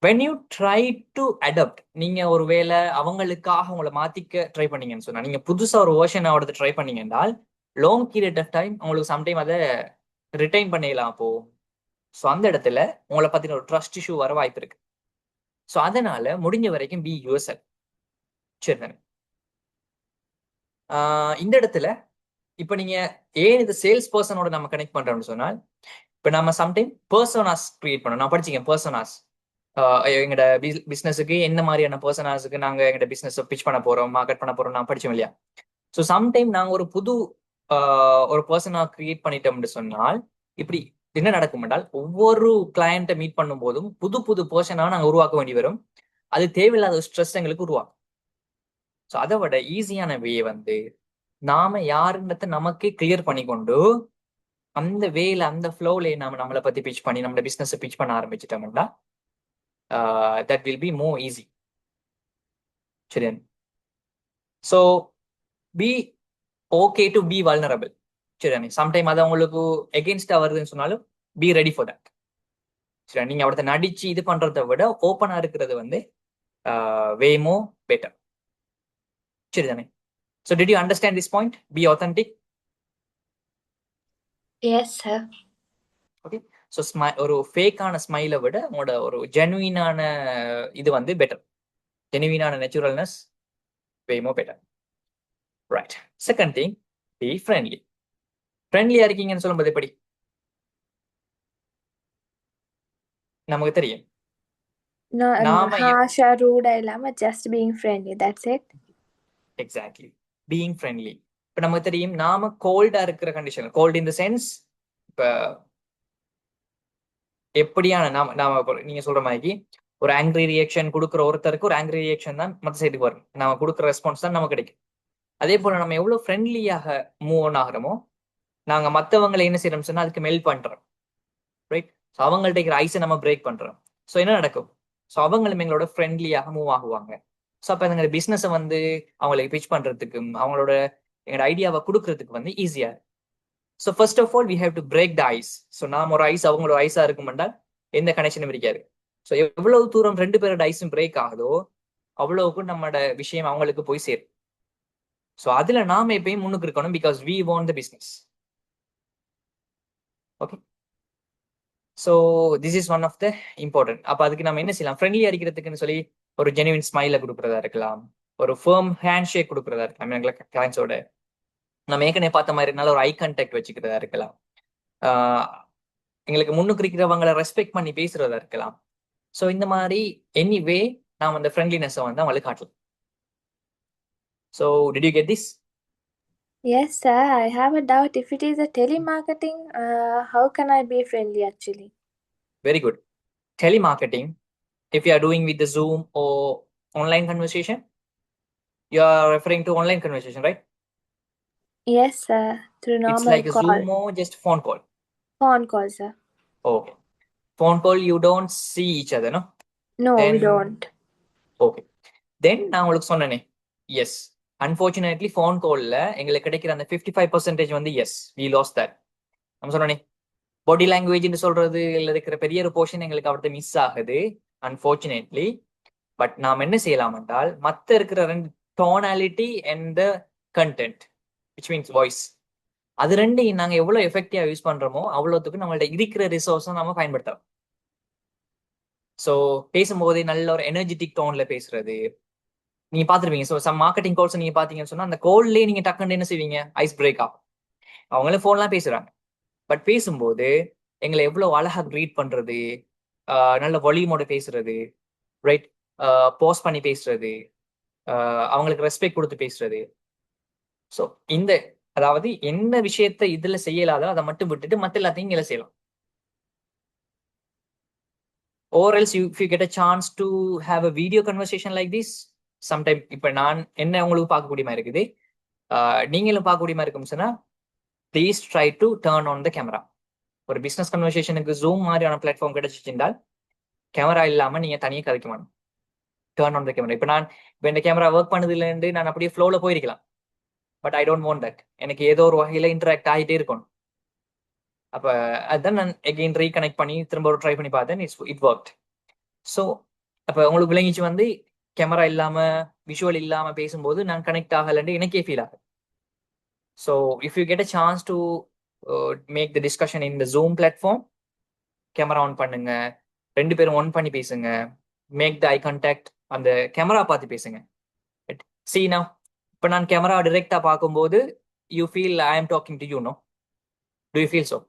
when you try to adapt, நீங்க ஒருவேளை அவங்களுக்காக உங்களை மாத்திக்க ட்ரை பண்ணீங்கன்னு சொன்னா, நீங்க புதுசா ஒரு வேர்ஷன் ஆகிறது ட்ரை பண்ணீங்க என்றால் லாங் பீரியட் ஆஃப் டைம் உங்களுக்கு சம்டைம் அதை ரிட்டைன் பண்ணிடலாம். அப்போ ஸோ அந்த இடத்துல உங்களை பத்தின ஒரு ட்ரஸ்ட் இஷ்யூ வர வாய்ப்பு இருக்கு. ஸோ அதனால முடிஞ்ச வரைக்கும் பி யுவர். சரி தானே? இந்த இடத்துல இப்ப நீங்க ஏன் இந்த சேல்ஸ் பர்சனோட நம்ம கனெக்ட் பண்றோம்னு சொன்னால், இப்ப நம்ம சம்டைம் பர்சனாஸ் கிரியேட் பண்ணோம். நான் படிச்சிருக்கேன் பர்சனாஸ். எங்கட பிசினஸுக்கு என்ன மாதிரியான பர்சனாஸுக்கு நாங்க எங்கட பிசினஸ் பிச் பண்ண போறோம், மார்க்கெட் பண்ண போறோம் நான் படிச்சோம் இல்லையா? ஸோ சம்டைம் நாங்க ஒரு புது ஒரு பர்சனா கிரியேட் பண்ணிட்டோம்னு சொன்னால் இப்படி என்ன நடக்கும் என்றால், ஒவ்வொரு கிளையண்ட்டை மீட் பண்ணும் போதும் புது புது பர்சனா நாங்க உருவாக்க வேண்டி வரும். அது தேவையில்லாத ஸ்ட்ரெஸ் எங்களுக்கு உருவாக்கும். ஸோ அதை விட ஈஸியான வே வந்து நாம யாருன்றத நமக்கே கிளியர் பண்ணி கொண்டு அந்த வேல அந்த ஃப்ளோல நாம நம்மளை பத்தி பிச் பண்ணி நம்ம பிசினஸ் பிச் பண்ண ஆரம்பிச்சிட்டோம்னா that will be more easy. சரி. So be okay to be vulnerable. சரி, சம்டைம் அது உங்களுக்கு எகென்ஸ்டா வருதுன்னு சொன்னாலும் பி ரெடி ஃபார் தட். சரி, நீங்க அவர்த்த நடிச்சு இது பண்றதை விட ஓப்பனா இருக்கிறது வந்து வே மோர் பெட்டர். சரிதானே? So did you understand this point? Be authentic. Yes, sir. Okay. So ஒரு ஃபேக்கான ஸ்மைலை விட உங்களோட ஒரு ஜெனுவினான இது வந்து பெட்டர். ஜெனுவினான naturalness way more better. Right. Second thing, be friendly. ஃப்ரெண்ட்லியா இருக்கீங்கன்னு சொல்லும்போது எப்படி நமக்கு தெரியும்? No, நாம harsh or rude இல்லாம just being friendly. That's it. Exactly, being friendly. இப்ப நமக்கு தெரியும் நாம கோல்டா இருக்கிற condition, cold in the sense இப்ப எப்படியான நாம நீங்க சொல்ற மாதிரி ஒரு ஆங்கிரி ரியாக்ஷன் கொடுக்குற ஒருத்தருக்கு ஒரு ஆங்கிரி ரியாக்ஷன் தான் மற்ற சைடுக்கு வரும். நாம கொடுக்குற ரெஸ்பான்ஸ் தான் நமக்கு கிடைக்கும். அதே போல நம்ம எவ்வளவு ஃப்ரெண்ட்லியாக மூவ் ஆன் ஆகிறோமோ நாங்க மற்றவங்களை என்ன செய்யறோம் சொன்னா அதுக்கு மெல் பண்றோம். ரைட். ஸோ அவங்கள்ட்ட இருக்கிற ஐஸை நம்ம பிரேக் பண்றோம். ஸோ என்ன நடக்கும்? ஸோ அவங்களும் எங்களோட ஃப்ரெண்ட்லியாக மூவ் ஆகுவாங்க. ஸோ அப்போ எங்களோட பிஸ்னஸை வந்து அவங்களுக்கு பிச் பண்றதுக்கும் அவங்களோட எங்களோட ஐடியாவை கொடுக்கறதுக்கு வந்து ஈஸியா. So first of all we have to break the ice. So நாம ஒரு ஐஸ் அவங்களோட ஐஸா இருக்கும் என்றால் எந்த கனெக்ஷனும் இருக்காது. ஸோ எவ்வளவு தூரம் ரெண்டு பேரோட ஐஸும் பிரேக் ஆகுதோ அவ்வளவுக்கு நம்மளோட விஷயம் அவங்களுக்கு போய் சேரும். ஸோ அதுல நாம எப்பயும் முன்னுக்கு இருக்கணும் because we want the business. Okay, so this is one of the important. அப்போ அதுக்கு நம்ம என்ன செய்யலாம்? ஃப்ரெண்ட்லி அடிக்கிறதுக்குன்னு சொல்லி ஒரு ஜெனுவின் ஸ்மைல கொடுக்குறதா இருக்கலாம், ஒரு ஃபேர்ம் ஹேண்ட் ஷேக் கொடுக்குறதா இருக்கலாம் எங்களுக்கு கிளைண்ட்ஸோட. நம்ம ஏற்கனவே பார்த்த மாதிரி நல்ல ஒரு ஐ கான்டாக்ட் வச்சுக்கிறதா இருக்கலாம், எங்களுக்கு முன்னுக்கு இருக்கிறவங்களை ரெஸ்பெக்ட் பண்ணி பேசுறதா இருக்கலாம். ஸோ இந்த மாதிரி எனிவே நாம் அந்த ஃப்ரெண்ட்லினஸை வந்து அவங்களுக்கு காட்டலாம். So did you get this? Yes, sir. I have a doubt. If it is a telemarketing, how can I be friendly actually? Very good. Telemarketing, if you are doing with the Zoom or online conversation, you are referring to online conversation, right? Yes, sir. Through It's normal like a call. Zoom or just phone call. Phone call, sir. Okay. Phone call, you don't see each other, no? No, we Then, don't. okay. Then நான் உங்களுக்கு சொன்னேனே, S, unfortunately phone கால்ல எங்களுக்கு கிடைக்கிற அந்த 55% வந்து S, we lost that. நம்ம சொன்னோனே பாடி லாங்குவேஜ்னு சொல்றது இல்லை இருக்கிற பெரிய ஒரு போர்ஷன் எங்களுக்கு அவர்கிட்ட மிஸ் ஆகுது அன்பார்ச்சுனேட்லி. பட் நாம் என்ன செய்யலாம் என்றால் மற்ற இருக்கிற ரெண்டு tonality and the content which means voice, அது ரெண்டையும் நாங்கள் எவ்வளோ எஃபெக்டிவா யூஸ் பண்றோமோ அவ்வளோத்துக்கு நம்மள்ட்ட இருக்கிற ரிசோர்ஸும் நம்ம பயன்படுத்தலாம். ஸோ பேசும்போதே நல்ல ஒரு எனர்ஜெட்டிக் டோன்ல பேசுறது நீங்க பாத்துருப்பீங்க. ஸோ சம் மார்க்கெட்டிங் கோல்ஸ் நீங்க பாத்தீங்கன்னு சொன்னா அந்த கோல்லே நீங்க டக்குன்னு என்ன செய்வீங்க? ஐஸ் பிரேக் ஆகும். அவங்களே ஃபோன்லாம் பேசுறாங்க, பட் பேசும்போது எங்களை எவ்வளவு அழகா க்ரீட் பண்றது, நல்ல வால்யூமோட பேசுறது, ரைட், போஸ் பண்ணி பேசுறது, அவங்களுக்கு ரெஸ்பெக்ட் கொடுத்து பேசுறது. ஸோ இந்த அதாவது என்ன விஷயத்த இதுல செய்யலாதோ அதை மட்டும் விட்டுட்டு மற்ற எல்லாத்தையும் இங்கே செய்யலாம். Or else if you get a chance to have a video conversation like this, sometime இப்ப நான் என்ன உங்களுக்கு பார்க்கக்கூடிய மாதிரி இருக்குது, நீங்களும் பார்க்கக்கூடிய மாதிரி இருக்கும்னு சொன்னா please try to turn on the camera. ஒரு பிசினஸ் கன்வர்சேஷனுக்கு ஜூம் மாதிரியான பிளாட்ஃபார்ம் கிடைச்சிருந்தால் கேமரா இல்லாம நீங்க தனியாக கதைக்க வேணும். Turn on the camera. இப்ப நான் இப்போ இந்த கேமரா ஒர்க் பண்ணது இல்லைன்னு நான் அப்படியே ஃப்ளோல போயிருக்கலாம், but I don't want that. எனக்கு ஏதோ ஒரு வகையில இன்டராக்ட் ஆகிட்டே இருக்கணும். அப்ப அதுதான் நான் எகெயின் ரீகனெக்ட் பண்ணி திரும்ப ஒரு ட்ரை பண்ணி பார்த்தேன், இட் ஒர்க்ட். ஸோ அப்போ உங்களுக்கு விளங்கிச்சு வந்து கேமரா இல்லாம விஷுவல் இல்லாம பேசும்போது நான் கனெக்ட் ஆகலன்னு எனக்கே ஃபீல் ஆகுது. So if you get a chance to make the discussion in the Zoom platform, camera on பண்ணுங்க, ரெண்டு பேரும் ஆன் பண்ணி பேசுங்க, மேக் த ஐ கான்டாக்ட், அந்த கேமரா பார்த்து பேசுங்க. சி நவ் இப்போ நான் கேமரா டிரெக்டா பார்க்கும்போது you feel I am talking to you, no? Do you feel so?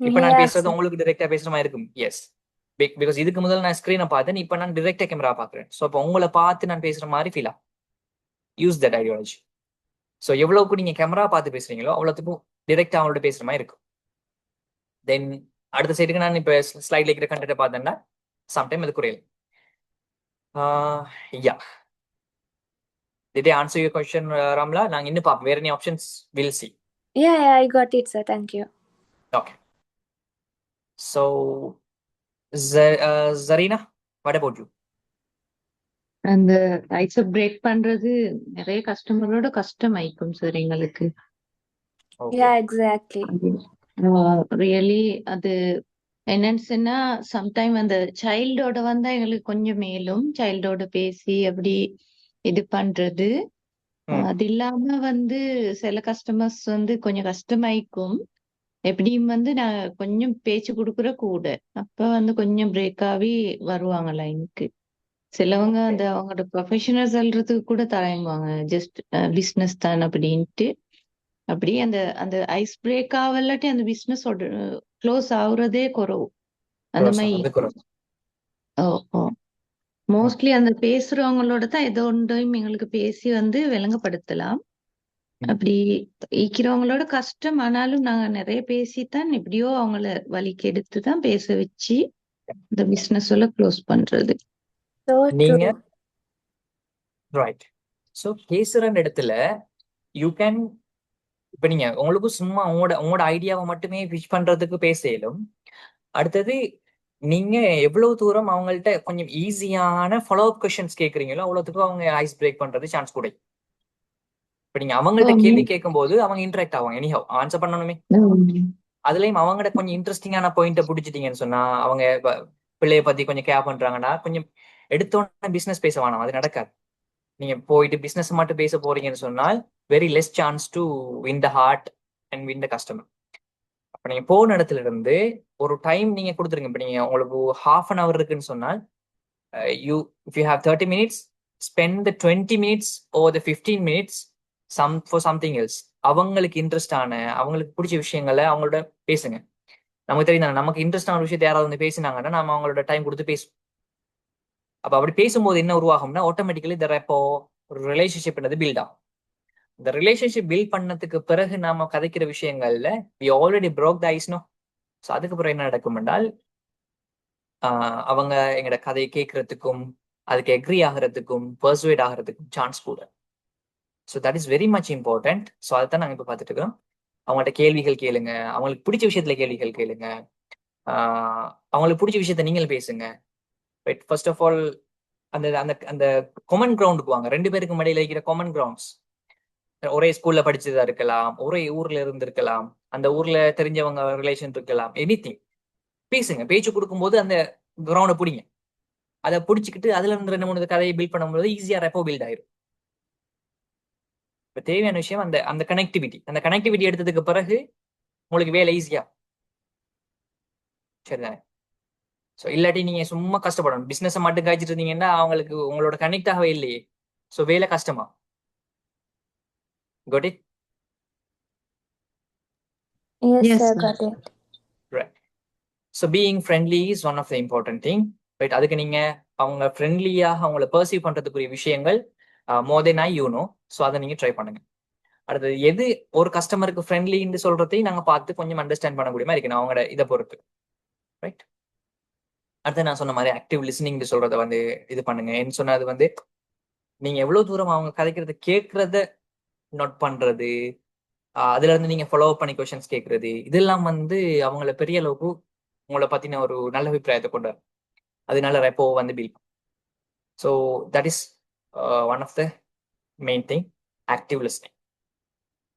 இப்போ நான் Yes, பேசுறது sir. உங்களுக்கு டிரெக்டா பேசுற மாதிரி இருக்கும். எஸ், பிகாஸ் இதுக்கு முதல்ல நான் ஸ்க்ரீனை பார்த்தேன், இப்போ நான் டிரெக்டா கேமரா பார்க்குறேன். ஸோ அப்போ உங்களை பார்த்து நான் பேசுற மாதிரி ஃபீல் ஆகும். Use that ideology. ஸோ எவ்வளவுக்கு நீங்க கேமரா பார்த்து பேசுறீங்களோ அவ்வளோத்துக்கும் டிரெக்டா அவங்களோட பேசுற மாதிரி இருக்கும். தென் அடுத்த சைடுக்கு நான் இப்போ ஸ்லைட்ல இருக்கிற கண்டென்ட்டை பார்த்தேன்னா சம்டைம் அது குறையல. Yeah, did I answer your question Ramla? நாங்கள் இன்னும் பார்ப்போம், வேற என்ன options will see. Yeah, I got it, sir. Thank you. Okay, so Zarina, what about you? அந்த ஐஸ பிரேக் பண்றது நிறைய கஸ்டமரோட கஷ்டம் ஆயிக்கும் சார் எங்களுக்கு. Okay. Yeah, exactly. ரியலி அது என்னன்னு சொன்னா சம்டைம் அந்த சைல்டோட வந்தா எங்களுக்கு கொஞ்சம் மேலும் சைல்டோட பேசி அப்படி இது பண்றது. அது இல்லாம வந்து சில கஸ்டமர்ஸ் வந்து கொஞ்சம் கஷ்டமாயிக்கும். எப்படியும் வந்து நான் கொஞ்சம் பேச்சு கொடுக்குற கூட அப்ப வந்து கொஞ்சம் பிரேக் ஆகி வருவாங்க லைனுக்கு. சிலவங்க அந்த அவங்களோட ப்ரொஃபஷனல் சொல்றதுக்கு கூட தயங்குவாங்க, ஜஸ்ட் பிசினஸ் தான் அப்படின்ட்டு. அப்படி அந்த அந்த ஐஸ் பிரேக் ஆகலாட்டி அந்த பிசினஸ் க்ளோஸ் ஆகுறதே குறவு அந்த மாதிரி. ஓ மோஸ்ட்லி அந்த பேசுறவங்களோட தான் ஏதோ ஒன்றையும் எங்களுக்கு பேசி வந்து விளங்கப்படுத்தலாம். அப்படி இருக்கிறவங்களோட கஷ்டம், ஆனாலும் நாங்க நிறைய பேசித்தான் எப்படியோ அவங்கள வழிக்கு எடுத்துதான் பேச வச்சு இந்த பிசினஸ் எல்லாம் க்ளோஸ் பண்றது. So நீங்க true. ரைட். ஸோ பேசுற இடத்துல யூ கேன், இப்ப நீங்க உங்களுக்கு சும்மா உங்களோட ஐடியாவை மட்டுமே பிச் பண்றதுக்கு பேச இயலும். அடுத்தது நீங்க எவ்வளவு தூரம் அவங்கள்ட்ட கொஞ்சம் ஈஸியான ஃபாலோ அப் கொஸ்டின்ஸ் கேட்குறீங்களோ அவ்வளோத்துக்கும் அவங்க ஐஸ் பிரேக் பண்றது சான்ஸ் கூட. இப்ப நீங்க அவங்கள்ட்ட கேள்வி கேட்கும் போது அவங்க இன்டராக்ட் ஆவாங்க, எனிஹவ் ஆன்சர் பண்ணணுமே. அதுலயும் அவங்கள்ட்ட கொஞ்சம் இன்ட்ரெஸ்டிங்கான பாயிண்ட்டை பிடிச்சிட்டீங்கன்னு சொன்னா, அவங்க பிள்ளைய பத்தி கொஞ்சம் கேர் பண்றாங்கன்னா கொஞ்சம் எடுத்தோன்னே பிசினஸ் பேச வேணாம், அது நடக்காது. நீங்க போயிட்டு பிசினஸ் மட்டும் பேச போறீங்கன்னு சொன்னால் very less chance to win the heart and win the customer. அப்ப நீங்க போன இடத்துல இருந்து ஒரு டைம் நீங்க கொடுத்துருங்க. இப்ப நீங்க உங்களுக்கு ஹாஃப் அன் அவர் இருக்குன்னு சொன்னால் you if you have 30 minutes, spend the 20 minutes or the 15 minutes for something else. அவங்களுக்கு இன்ட்ரெஸ்டான அவங்களுக்கு பிடிச்ச விஷயங்களை அவங்களோட பேசுங்க. நமக்கு தெரியும் நமக்கு இன்ட்ரெஸ்டான விஷயத்தை யாராவது வந்து பேசினாங்கன்னா நம்ம அவங்களோட டைம் கொடுத்து பேசுவோம். அப்ப அப்படி பேசும்போது என்ன உருவாகும்னா ஆட்டோமேட்டிக்கலி இந்த ரெப்போ ஒரு ரிலேஷன்ஷிப்ன்றது பில்ட் ஆகும். இந்த ரிலேஷன்ஷிப் பில்ட் பண்ணதுக்கு பிறகு நாம கதைக்கிற விஷயங்கள்ல we already broke the ice. No. So அதுக்கப்புறம் என்ன நடக்கும் என்றால் அவங்க எங்களோட கதையை கேட்கறதுக்கும் அதுக்கு எக்ரி ஆகிறதுக்கும் பர்சுவேட் ஆகிறதுக்கும் சான்ஸ் கூட. So that is very much important. So அதை தான் நாங்கள் இப்போ பார்த்துட்டு இருக்கோம். அவங்கள்ட்ட கேள்விகள் கேளுங்க, அவங்களுக்கு பிடிச்ச விஷயத்துல கேள்விகள் கேளுங்க, அவங்களுக்கு பிடிச்ச விஷயத்த நீங்கள் பேசுங்க. ரைட், ஃபர்ஸ்ட் ஆஃப் ஆல் அந்த அந்த அந்த காமன் கிரவுண்டுக்கு வாங்க. ரெண்டு பேருக்கு இடையில இருக்கிற காமன் கிரவுண்ட்ஸ், ஒரே ஸ்கூல்ல படிச்சதா இருக்கலாம், ஒரே ஊர்ல இருந்திருக்கலாம், அந்த ஊர்ல தெரிஞ்சவங்க ரிலேஷன் இருக்கலாம், எனிதிங். பேசுங்க. பேச்சு கொடுக்கும்போது அந்த கிரவுண்டை பிடிங்க. அதை பிடிச்சிக்கிட்டு அதுல இருந்து 2-3 கதையை பில்ட் பண்ணும்போது ஈஸியா ரெப்போ பில்ட் ஆயிரும். இப்ப தேவையான விஷயம் அந்த அந்த கனெக்டிவிட்டி எடுத்ததுக்கு பிறகு உங்களுக்கு வேலை ஈஸியா. சரிதானே? ஸோ இல்லாட்டி நீங்க சும்மா கஷ்டப்படணும். பிசினஸ் மட்டும் காய்ச்சிட்டு இருந்தீங்கன்னா அவங்களுக்கு உங்களோட கனெக்ட் ஆகவே இல்லையே. ஸோ வேலை கஷ்டமா. Got it? Yes, Yes, sir, sir. got it. Right. So being friendly is one of the important thing. Right, அதுக்கு நீங்க அவங்க ஃப்ரெண்ட்லியாக அவங்கள பர்சீவ் பண்றதுக்குரிய விஷயங்கள் more then I you know. So அதை நீங்க ட்ரை பண்ணுங்க. அடுத்தது எது ஒரு கஸ்டமருக்கு ஃப்ரெண்ட்லின்னு சொல்றதையும் நாங்க பார்த்து கொஞ்சம் அண்டர்ஸ்டாண்ட் பண்ணக்கூடிய மாதிரி இருக்கணும் அவங்களோட இதை பொறுத்து. ரைட். அடுத்து நான் சொன்ன மாதிரி ஆக்டிவ் லிசனிங் சொல்றத வந்து இது பண்ணுங்க. என்ன சொன்னது வந்து நீங்க எவ்வளவு தூரம் அவங்க கதைக்கிறத கேட்கறத நோட் பண்றது, அதுல இருந்து நீங்க ஃபாலோ பண்ணி கொஸ்டின்ஸ் கேட்கறது, இதெல்லாம் வந்து அவங்கள பெரிய அளவுக்கு உங்களை பத்தின ஒரு நல்ல அபிப்பிராயத்தை கொண்டு வரும். அதனால ரெப்போ வந்து build. So that is one of the main thing, active listening.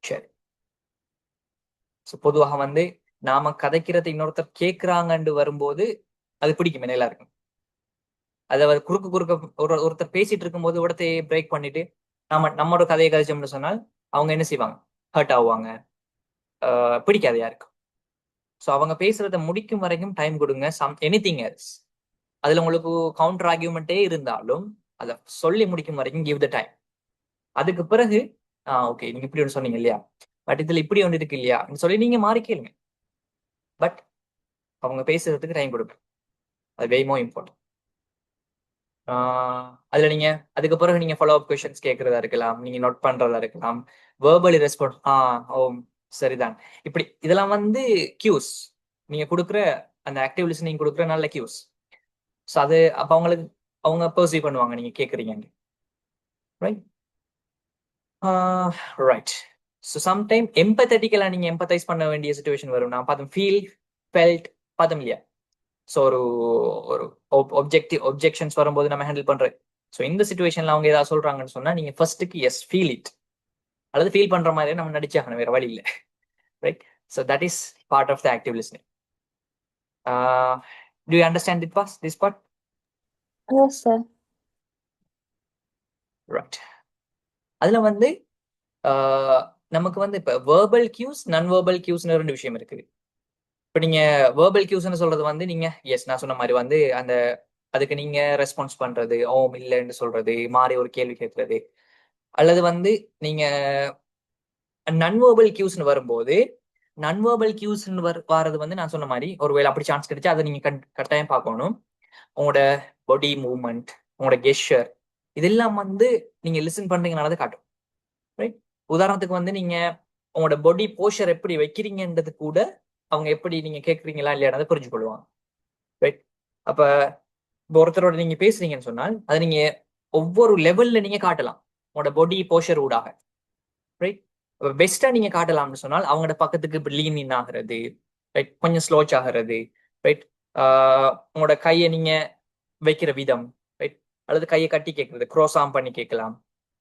சரி. ஸோ பொதுவாக வந்து நாம கதைக்கிறத இன்னொருத்தர் கேட்கிறாங்கன்னு வரும்போது அது பிடிக்கும், நல்லா இருக்கும். அதை குறுக்க ஒருத்தர் பேசிட்டு இருக்கும்போது ஒருத்தையே பிரேக் பண்ணிட்டு நம்மளோட கதையை கதைச்சோம்னு சொன்னால் அவங்க என்ன செய்வாங்க? ஹர்ட் ஆகுவாங்க. பிடிக்காது யாருக்கும். ஸோ அவங்க பேசுறத முடிக்கும் வரைக்கும் டைம் கொடுங்க. எனிதிங் எல்ஸ், அதுல உங்களுக்கு கவுண்டர் ஆர்கியூமெண்ட்டே இருந்தாலும் அதை சொல்லி முடிக்கும் வரைக்கும் கிவ் த டைம். அதுக்கு பிறகு ஓகே நீங்க இப்படி ஒன்று சொன்னீங்க இல்லையா, பட் இதுல இப்படி ஒன்று இருக்கு இல்லையா சொல்லி நீங்க மாறி கேளுங்க. பட் அவங்க பேசுறதுக்கு டைம் கொடுங்க. அது வெரி மோர் இம்பார்ட்டன்ட். அதுல நீங்க அதுக்கு பிறகு நீங்க ஃபாலோ அப் கொஸ்டின்ஸ் கேட்கறதா இருக்கலாம், நீங்க நோட் பண்றதா இருக்கலாம், வேர்பலி ரெஸ்பான்ஸ். ஓ சரிதான், இப்படி இதெல்லாம் வந்து கியூஸ். நீங்க கொடுக்குற அந்த ஆக்டிவ் லிசனிங் கொடுக்குற நல்ல கியூஸ். ஸோ அது அப்போ அவங்க பர்சீவ் பண்ணுவாங்க நீங்க கேட்குறீங்க. ரைட். ரைட். ஸோ சம்டைம் எம்பத்தட்டிக்கலா நீங்க எம்பத்தைஸ் பண்ண வேண்டிய சுச்சுவேஷன் வரும். நான் பார்த்தோம், ஃபீல், ஃபெல்ட் பார்த்தோம் இல்லையா. ஸோ ஒரு ஒரு ஒப்ஜெக்ஷன்ஸ் வரும்போது நம்ம ஹேண்டில் பண்றது. ஸோ இந்த சுச்சுவேஷன்ல அவங்க ஏதாவது சொல்றாங்கன்னு சொன்னா நீங்க ஃபர்ஸ்ட்டுக்கு எஸ் ஃபீல் இட், அல்லது ஃபீல் பண்ற மாதிரி நம்ம நடிச்சாகணும், வேற வழி இல்லை. Right. So that is part of the active listening. Do you understand this part? Yes, sir. Right. அதுல வந்து நமக்கு வந்து இப்ப வேர்பல் கியூஸ், நான் வேர்பல் கியூஸ்னு 2 விஷயம் இருக்குது. இப்ப நீங்க வேர்பல் கியூஸ்னு சொல்றது வந்து நீங்க எஸ் நான் சொன்ன மாதிரி வந்து அந்த அதுக்கு நீங்க ரெஸ்பான்ஸ் பண்றது, ஓம் இல்லைன்னு சொல்றது, மாறி ஒரு கேள்வி கேட்கறது, அல்லது வந்து நீங்க நன்வேர்பல் கியூஸ்னு வரும்போது நன்வேர்பல் கியூஸ்னு வர்றது வந்து நான் சொன்ன மாதிரி ஒருவேளை அப்படி சான்ஸ் கிடைச்சா அதை நீங்க கட்டாயம் பார்க்கணும். உங்களோட பாடி மூவ்மெண்ட், உங்களோட கெஸ்டர், இதெல்லாம் வந்து நீங்க லிசன் பண்றீங்கனால காட்டும். ரைட். உதாரணத்துக்கு வந்து நீங்க உங்களோட பாடி போஸ்டர் எப்படி வைக்கிறீங்கன்றது கூட அவங்க எப்படி நீங்க கேட்குறீங்களா இல்லையானதை புரிஞ்சு கொள்வாங்க. ரைட். அப்ப ஒருத்தரோட நீங்க பேசுறீங்கன்னு சொன்னால் அதை நீங்க ஒவ்வொரு லெவல்ல நீங்க காட்டலாம் உங்களோட பாடி போஸ்டர் ஊடாக. ரைட். பெஸ்டா நீங்க காட்டலாம்னு சொன்னால் அவங்களோட பக்கத்துக்கு இப்படி லீன் இன் ஆகிறது, ரைட், கொஞ்சம் ஸ்லோச் ஆகிறது, ரைட், உங்களோட கையை நீங்க வைக்கிற விதம், ரைட், அல்லது கையை கட்டி கேட்கறது, க்ரோஸ் ஆம் பண்ணி கேட்கலாம்.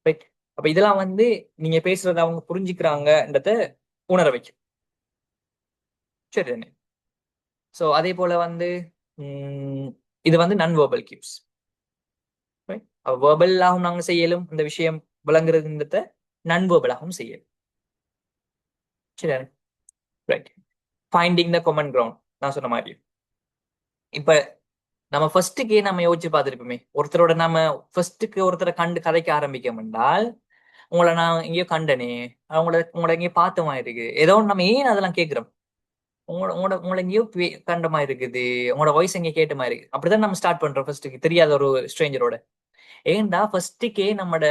ரைட். அப்ப இதெல்லாம் வந்து நீங்க பேசுறத அவங்க புரிஞ்சுக்கிறாங்கன்றத உணர வைக்கும். சரி. ஸோ அதே போல வந்து இது வந்து நன் வேர்பல் கியூஸ். வேர்பலாகவும் நாங்க செய்யலும் இந்த விஷயம் விளங்குறதுன்றத நன்வேர்பலாகவும் செய்யலும். சரி, right. Finding the common ground நான் சொன்ன மாதிரி. இப்ப நம்ம ஃபர்ஸ்ட்டுக்கே நம்ம யோசிச்சு பார்த்துருப்போமே, ஒருத்தரோட நம்ம ஃபர்ஸ்ட்டுக்கு ஒருத்தரை கண்டு கதைக்க ஆரம்பிக்க என்றால், உங்களை நான் எங்கேயோ கண்டனே, உங்களை எங்கேயோ பார்த்த மாதிரி இருக்கு, ஏதோ ஒண்ணு நம்ம ஏன் அதெல்லாம் கேட்கிறோம்? உங்களை எங்கேயோ கண்ட மாதிரி இருக்குது, உங்களோட வாய்ஸ் எங்கேயோ கேட்ட மாதிரி இருக்கு, அப்படிதான் நம்ம ஸ்டார்ட் பண்றோம் ஃபர்ஸ்ட்டுக்கு தெரியாத ஒரு ஸ்ட்ரேஞ்சரோட. ஏன்டா ஃபர்ஸ்ட்டுக்கே நம்மட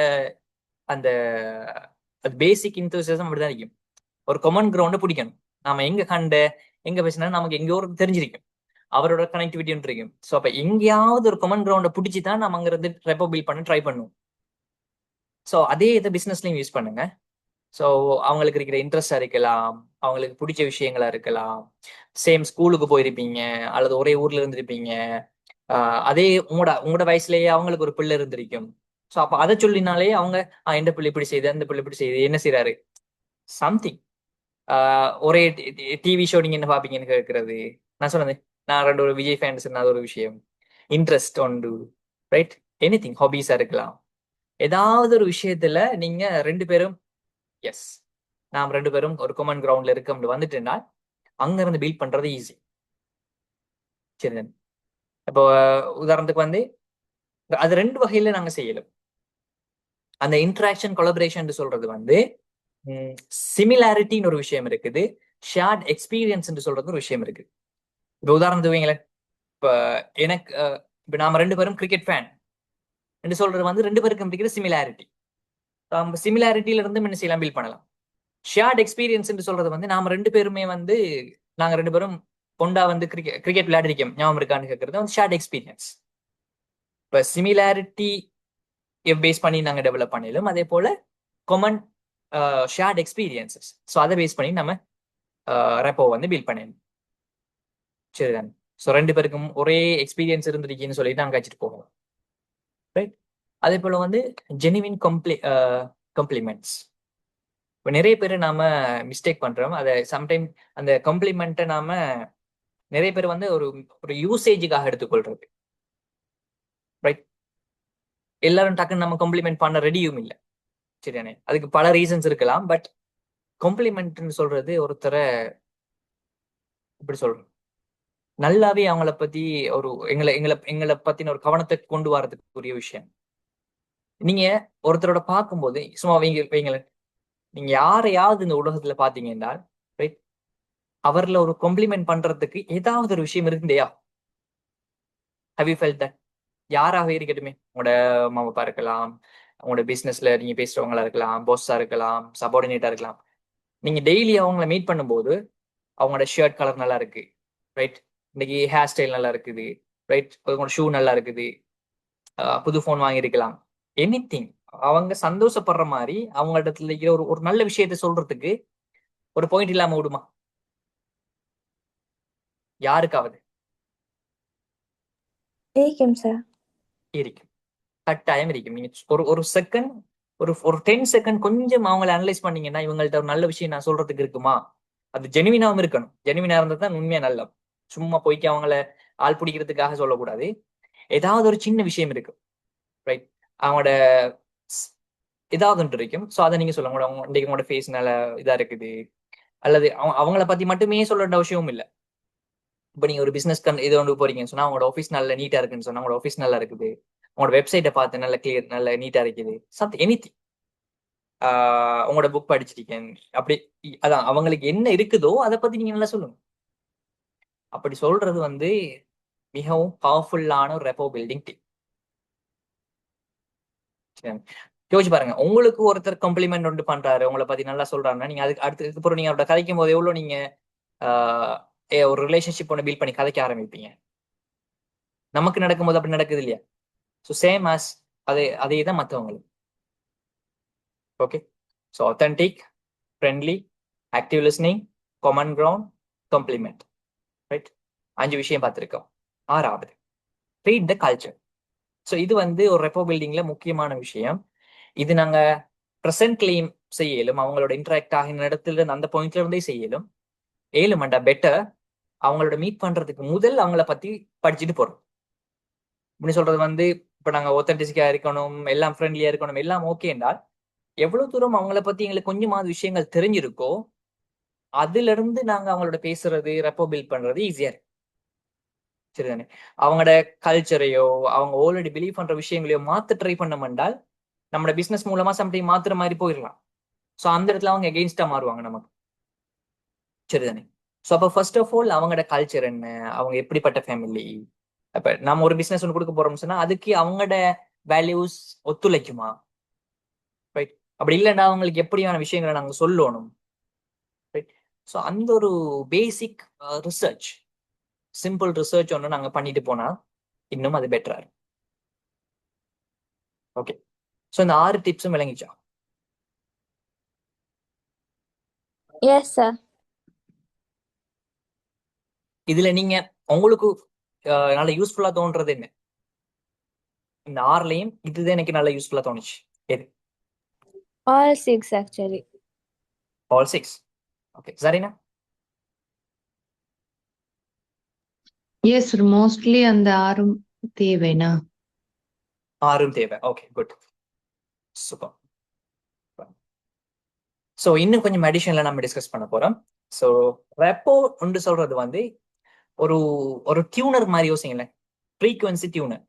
அந்த பேசிக் இன்தூசியாசம் அப்படிதான் இருக்கும். ஒரு காமன் கிரவுண்டை பிடிக்கணும். நாம எங்க கண்ட எங்க பேசினா நமக்கு எங்கேயோ ஒரு தெரிஞ்சிருக்கும், அவரோட கனெக்டிவிட்டி இருக்கும். ஸோ அப்ப எங்கேயாவது ஒரு காமன் கிரவுண்டை பிடிச்சி தான் நம்ம அங்கிருந்து ரெப்போ பில்ட் பண்ண ட்ரை பண்ணுவோம். ஸோ அதே இதை பிசினஸ்லயும் யூஸ் பண்ணுங்க. ஸோ அவங்களுக்கு இருக்கிற இன்ட்ரெஸ்டா இருக்கலாம், அவங்களுக்கு பிடிச்ச விஷயங்களா இருக்கலாம், சேம் ஸ்கூலுக்கு போயிருப்பீங்க அல்லது ஒரே ஊர்ல இருந்திருப்பீங்க, அதே உங்களோட வயசுலயே அவங்களுக்கு ஒரு பிள்ளை இருந்திருக்கும். ஸோ அப்ப அதை சொல்லினாலே அவங்க எந்த பிள்ளை இப்படி செய்யுது, அந்த பிள்ளை இப்படி செய்யுது, என்ன செய்யறாரு, சம்திங். ஒரே டிவி ஷோ நீங்க என்ன பாப்பீங்கன்னு கேட்கறது. நான் சொன்னது, நான் ஒரு விஜய் ஃபேன்ஸ், அது ஒரு விஷயம். இன்ட்ரெஸ்ட் உண்டு, ரைட்? எனி திங், ஹாபீஸா இருக்கலாம். ஏதாவது ஒரு விஷயத்துல நீங்க ரெண்டு பேரும் எஸ், நாம் ரெண்டு பேரும் ஒரு காமன் கிரவுண்ட்ல இருக்க வந்துட்டுன்னா அங்க இருந்து பில்ட் பண்றது ஈஸி. சரி, இப்போ உதாரணத்துக்கு வந்து அது ரெண்டு வகையில நாங்க செய்யலாம். அந்த இன்டராக்ஷன் கொலபரேஷன் சொல்றது வந்து சிமிலாரிட்டின்னு ஒரு விஷயம் இருக்குது, ஷேர்ட் எக்ஸ்பீரியன்ஸ் சொல்றது ஒரு விஷயம் இருக்கு. இப்போ உதாரணத்துக்கு வைங்களேன், இப்ப எனக்கு இப்ப நாம ரெண்டு பேரும் கிரிக்கெட் ஃபேன் என்று சொல்றது வந்து ரெண்டு பேருக்கும் இருக்கிற சிமிலாரிட்டி. சிமிலாரிட்டியில இருந்து என்ன செய்யலாம், பில்ட் பண்ணலாம். ஷேர்ட் எக்ஸ்பீரியன்ஸ் சொல்றது வந்து நாம ரெண்டு பேருமே வந்து நாங்க ரெண்டு பேரும் கொண்டா வந்து கிரிக்கெட் விளையாடிருக்கோம், ஞாபகம் இருக்கான்னு கேட்கறது வந்து ஷேர்ட் எக்ஸ்பீரியன்ஸ். இப்ப சிமிலாரிட்டி பேஸ் பண்ணி நாங்க டெவலப் பண்ணிடலாம், அதே போல காமன் ஷேர்ட் எக்ஸ்பீரியன்சஸ், ஸோ அதை பேஸ் பண்ணி நம்ம ரெப்போ வந்து பில்ட் பண்ணிடணும். சரிதான். ஸோ ரெண்டு பேருக்கும் ஒரே எக்ஸ்பீரியன்ஸ் இருந்திருக்கீன்னு சொல்லிட்டு நாங்கள் வச்சுட்டு போகலாம், ரைட்? அதே போல வந்து ஜெனுவின் கம்ப்ளிமெண்ட்ஸ். இப்போ நிறைய பேர் நாம மிஸ்டேக் பண்றோம். அதை சம்டைம் அந்த கம்ப்ளிமெண்ட்டை நாம நிறைய பேர் வந்து ஒரு யூசேஜுக்காக எடுத்துக்கொள்றது, ரைட்? எல்லாரும் டக்குன்னு நம்ம கம்ப்ளிமெண்ட் பண்ண ரெடியும் இல்லை, சரியானே? அதுக்கு பல ரீசன்ஸ் இருக்கலாம். பட் கம்ப்ளிமெண்ட்னு சொல்றது ஒருத்தரை இப்படி சொல்றோம், நல்லாவே அவங்கள பத்தி ஒரு எங்களை எங்களை எங்களை பத்தின ஒரு கவனத்தை கொண்டு வரதுக்குரிய விஷயம். நீங்க ஒருத்தரோட பார்க்கும்போது சும்மா வைங்களேன், நீங்க யாரையாவது இந்த உலகத்துல பாத்தீங்க என்றால், ரைட், அவர்ல ஒரு காம்ப்ளிமெண்ட் பண்றதுக்கு ஏதாவது ஒரு விஷயம் இருந்தேயா? Have you felt that? யாராக இருக்கட்டுமே, உங்களோட அம்மா அப்பா இருக்கலாம், உங்களோட பிசினஸ்ல நீங்க பேசுறவங்களா இருக்கலாம், பாஸா இருக்கலாம், சபார்டினேட்டா இருக்கலாம். நீங்க டெய்லி அவங்கள மீட் பண்ணும்போது அவங்களோட ஷர்ட் கலர் நல்லா இருக்கு, ரைட், இன்னைக்கு ஹேர் ஸ்டைல் நல்லா இருக்குது, ரைட், உங்களோட ஷூ நல்லா இருக்குது, புது ஃபோன் வாங்கியிருக்கலாம், எனி திங், அவங்க சந்தோஷப்படுற மாதிரி அவங்க இடத்துல இருக்கிற ஒரு நல்ல விஷயத்த சொல்றதுக்கு ஒரு பாயிண்ட் இல்லாம விடுமா யாருக்காவது? இருக்கும் சார். இருக்கும், கட்டாயம் இருக்கும். நீங்க ஒரு செகண்ட், ஒரு 10 செகண்ட் கொஞ்சம் அவங்களை அனலைஸ் பண்ணீங்கன்னா இவங்கள்ட்ட ஒரு நல்ல விஷயம் நான் சொல்றதுக்கு இருக்குமா? அது ஜெனுவினாவும் இருக்கணும். ஜெனுவினா இருந்தா தான் உண்மையா நல்லா. சும்மா போய்க்கு அவங்கள ஆள் பிடிக்கிறதுக்காக சொல்லக்கூடாது. ஏதாவது ஒரு சின்ன விஷயம் இருக்கு, ரைட், அவங்களோட ஏதாவது ஒன்று இருக்கும். ஸோ அதை நீங்க சொல்லுங்க, இன்னைக்கு உங்களோட ஃபேஸ் நல்ல இதா இருக்குது, அல்லது அவங்கள பத்தி மட்டுமே சொல்ல வேண்டிய அவசியமும் இல்லை. இப்போ நீங்க ஒரு பிசினஸ் இது ஒன்று போறீங்கன்னு சொன்னா உங்களோட ஆஃபீஸ் நல்ல நீட்டா இருக்குன்னு சொன்னா உங்களோட ஆஃபீஸ் நல்லா இருக்குது, உங்களோட வெப்சைட்டை பார்த்து நல்ல கிளியர் நல்ல நீட்டா இருக்குது, எனி திங், உங்களோட புக் படிச்சிருக்கேன், அப்படி அதான் அவங்களுக்கு என்ன இருக்குதோ அதை பத்தி நீங்க நல்லா சொல்லுங்க. அப்படி சொல்றது வந்து மிகவும் பவர்ஃபுல்லான ஒரு ரெப்போ பில்டிங் டிப். யோசிச்சு பாருங்க, உங்களுக்கு ஒருத்தர் காம்ப்ளிமெண்ட் ஒன்று பண்றாரு, உங்களை பத்தி நல்லா சொல்றாருன்னா நீங்க அதுக்கு அடுத்து நீங்க அவரோட கதைக்கும் போது எவ்வளவு நீங்க ஒரு ரிலேஷன்ஷிப் ஒன்று பில்ட் பண்ணி கதைக்க ஆரம்பிப்பீங்க. நமக்கு நடக்கும்போது அப்படி நடக்குது இல்லையா? ஸோ சேம் ஆஸ் அதே தான் மற்றவங்களுக்கு. Okay, so authentic, friendly, active listening, common ground, compliment, right? 5 விஷயம் பார்த்துருக்கோம். 6வது, ரீட் த கல்ச்சர். ஸோ இது வந்து ஒரு ரெப்போ பில்டிங்ல முக்கியமான விஷயம். இது நாங்க ப்ரெசென்ட்லயும் செய்யலும், அவங்களோட இன்டராக்ட் ஆகின இடத்துல இருந்து அந்த பாயிண்ட்ல இருந்தே செய்யலும். ஏழுமண்டா பெட்டர் அவங்களோட மீட் பண்றதுக்கு முதல் அவங்கள பத்தி படிச்சுட்டு போறோம். இப்படி சொல்றது வந்து இப்ப நாங்க ஒத்தன்டிசிக்கா இருக்கணும், எல்லாம் ஃப்ரெண்ட்லியா இருக்கணும், எல்லாம் ஓகே என்றால் எவ்வளவு தூரம் அவங்கள பத்தி எங்களுக்கு கொஞ்சமாவது விஷயங்கள் தெரிஞ்சிருக்கோ அதுல இருந்து நாங்க அவங்களோட பேசுறது ரெப்போ பில்ட் பண்றது ஈஸியா இருக்கு. சரிதானே? அவங்களோட கல்ச்சரையோ அவங்க ஆல்ரெடி பிலீவ் பண்ற விஷயங்களையோ மாத்த ட்ரை பண்ணோம்னால் நம்மளோட பிசினஸ் மூலமா சம்டைம் மாத்துற மாதிரி போயிடலாம். ஸோ அந்த இடத்துல அவங்க எகெயின்ஸ்டா மாறுவாங்க நமக்கு. சரிதானே? ஸோ அப்போ ஃபர்ஸ்ட் ஆஃப் ஆல் அவங்களோட கல்ச்சர் என்ன, அவங்க எப்படிப்பட்ட ஃபேமிலி, அப்ப நம்ம ஒரு பிசினஸ் ஒன்று கொடுக்க போறோம்னு சொன்னா அதுக்கு அவங்களோட வேல்யூஸ் ஒத்துழைக்குமா, ரைட்? அப்படி இல்லைன்னா அவங்களுக்கு எப்படியான விஷயங்களை நாங்க சொல்லணும், ரைட்? ஸோ அந்த ஒரு பேசிக் ரிசர்ச், சிம்பிள் ரிசர்ச் ஒன்று நாங்க பண்ணிட்டு போனா இன்னும் அது பெட்டரா இருக்கும். ஓகே, ஸோ இந்த 6 டிப்ஸும் விளங்கிச்சா? Yes, sir. இதுல நீங்க உங்களுக்கு நல்ல யூஸ்ஃபுல்லா தோன்றது என்ன? இந்த 6லயும் இதுதான் எனக்கு நல்ல யூஸ்ஃபுல்லா தோணுச்சு. எது? All 6 actually. ஆல் 6. ஓகே, சரிண்ணா? எஸ் மோஸ்ட்லி அந்த 6 தேவைனா 6 தேவை. Okay, good, super. ஸோ இன்னும் கொஞ்சம் அடிஷனலா நம்ம டிஸ்கஸ் பண்ண போறோம். ஸோ ரெப்போ ஒன்று சொல்றது வந்து ஒரு ஒரு டியூனர் மாதிரி யோசிங்களேன், ஃப்ரீக்வன்சி டியூனர்.